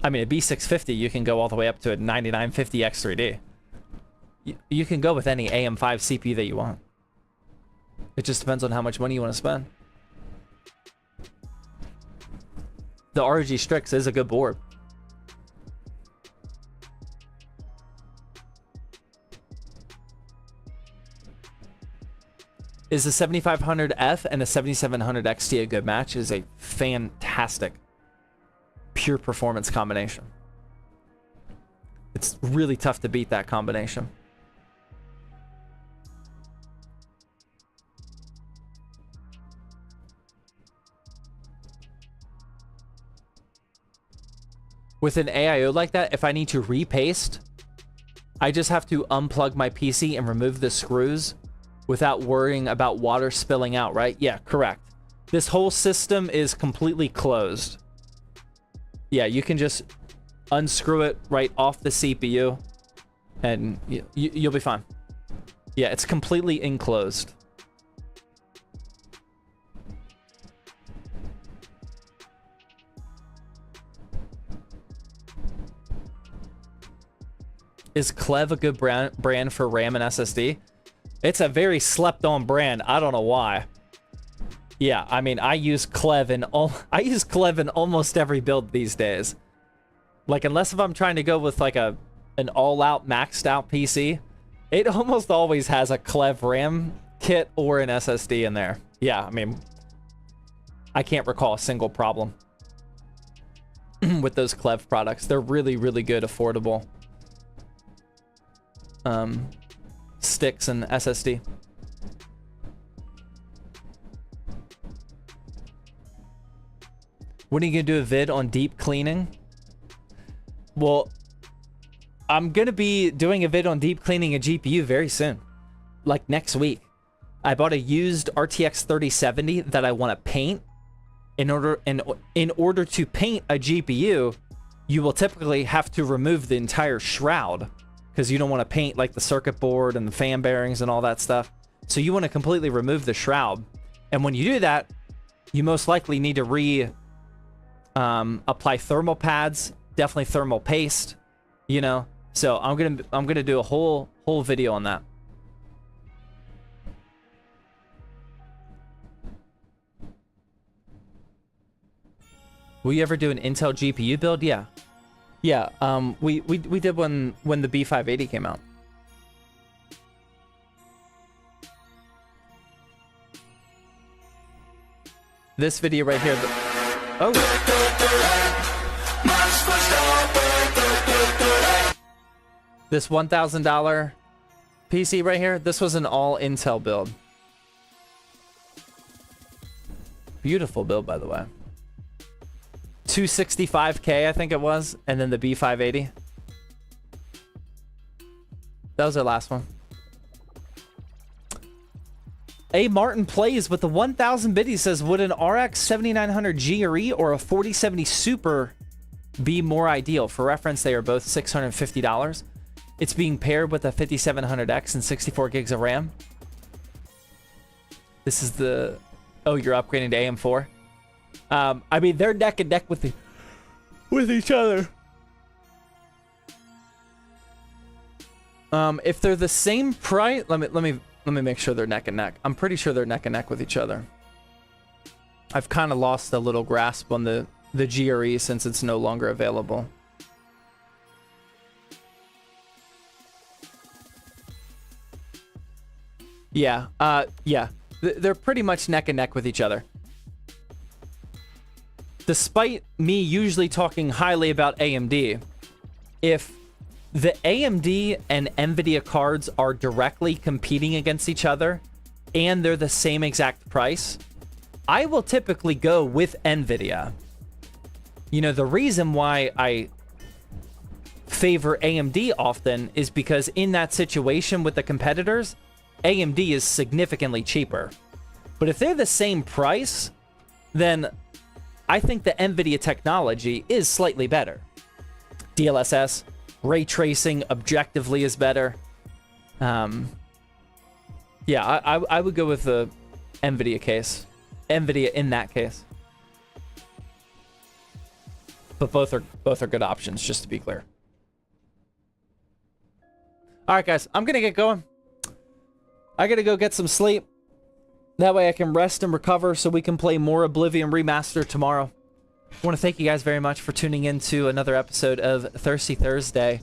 I mean, a B650, you can go all the way up to a 9950 X3D. You can go with any AM5 CPU that you want. It just depends on how much money you want to spend. The ROG Strix is a good board. Is the 7500F and a 7700 XT a good match? It is a fantastic pure performance combination. It's really tough to beat that combination. With an AIO like that, if I need to repaste, I just have to unplug my PC and remove the screws without worrying about water spilling out, right? Yeah, correct. This whole system is completely closed. Yeah, you can just unscrew it right off the CPU and you'll be fine. Yeah, it's completely enclosed. Is Clev a good brand for RAM and SSD? It's a very slept-on brand. I don't know why. Yeah, I mean, I use Clev in almost every build these days. Like, unless if I'm trying to go with like an all-out maxed-out PC, it almost always has a Clev RAM kit or an SSD in there. Yeah, I mean, I can't recall a single problem with those Clev products. They're really, really good, affordable sticks and SSD. When are you gonna do a vid on deep cleaning? Well, I'm gonna be doing a vid on deep cleaning a GPU very soon, like next week. I bought a used RTX 3070 that I want to paint. In order to paint a GPU, you will typically have to remove the entire shroud, because you don't want to paint like the circuit board and the fan bearings and all that stuff. So you want to completely remove the shroud. And when you do that, you most likely need to apply thermal pads, definitely thermal paste, you know. So I'm gonna do a whole video on that. Will you ever do an Intel GPU build? Yeah. Yeah, we did one when the B580 came out. This video right here. Oh. This $1,000 PC right here, this was an all Intel build. Beautiful build, by the way. 265K, I think it was, and then the B580. That was our last one. A Martin plays with the 1,000 bid. He says, would an RX 7900 G or E or a 4070 Super be more ideal? For reference, they are both $650. It's being paired with a 5700X and 64 gigs of RAM. This is the... Oh, you're upgrading to AM4? I mean, they're neck and neck with each other. If they're the same price, let me make sure they're neck and neck. I'm pretty sure they're neck and neck with each other. I've kind of lost a little grasp on the GRE since it's no longer available. Yeah, yeah. They're pretty much neck and neck with each other. Despite me usually talking highly about AMD, if the AMD and NVIDIA cards are directly competing against each other and they're the same exact price, I will typically go with NVIDIA. You know, the reason why I favor AMD often is because in that situation with the competitors, AMD is significantly cheaper. But if they're the same price, then I think the NVIDIA technology is slightly better. DLSS, ray tracing objectively is better. Yeah, I would go with the NVIDIA case. NVIDIA in that case. But both are good options, just to be clear. All right, guys, I'm going to get going. I got to go get some sleep. That way I can rest and recover so we can play more Oblivion Remastered tomorrow. I want to thank you guys very much for tuning in to another episode of Thirsty Thursday.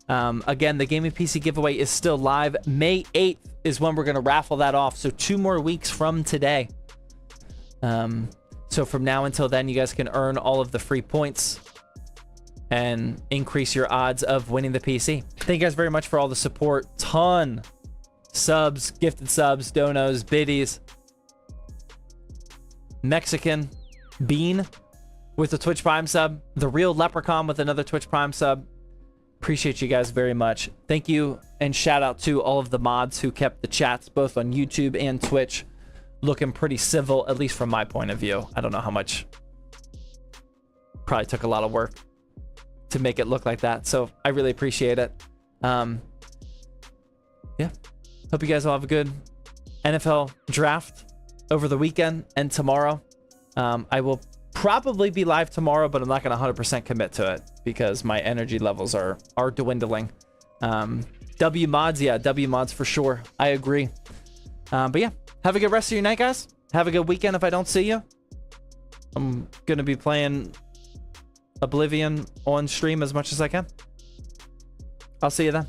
Again, the Gaming PC giveaway is still live. May 8th is when we're going to raffle that off. So 2 more weeks from today. So from now until then, you guys can earn all of the free points and increase your odds of winning the PC. Thank you guys very much for all the support. Ton subs, gifted subs, donos, biddies. Mexican Bean with the Twitch Prime sub. The Real Leprechaun with another Twitch Prime sub. Appreciate you guys very much. Thank you and shout out to all of the mods who kept the chats both on YouTube and Twitch looking pretty civil, at least from my point of view. I don't know how much. Probably took a lot of work to make it look like that, so I really appreciate it. Yeah, hope you guys all have a good NFL draft over the weekend and tomorrow. I will probably be live tomorrow, but I'm not going to 100% commit to it because my energy levels are dwindling. W mods, yeah, W mods for sure. I agree. But yeah, have a good rest of your night, guys. Have a good weekend if I don't see you. I'm going to be playing Oblivion on stream as much as I can. I'll see you then.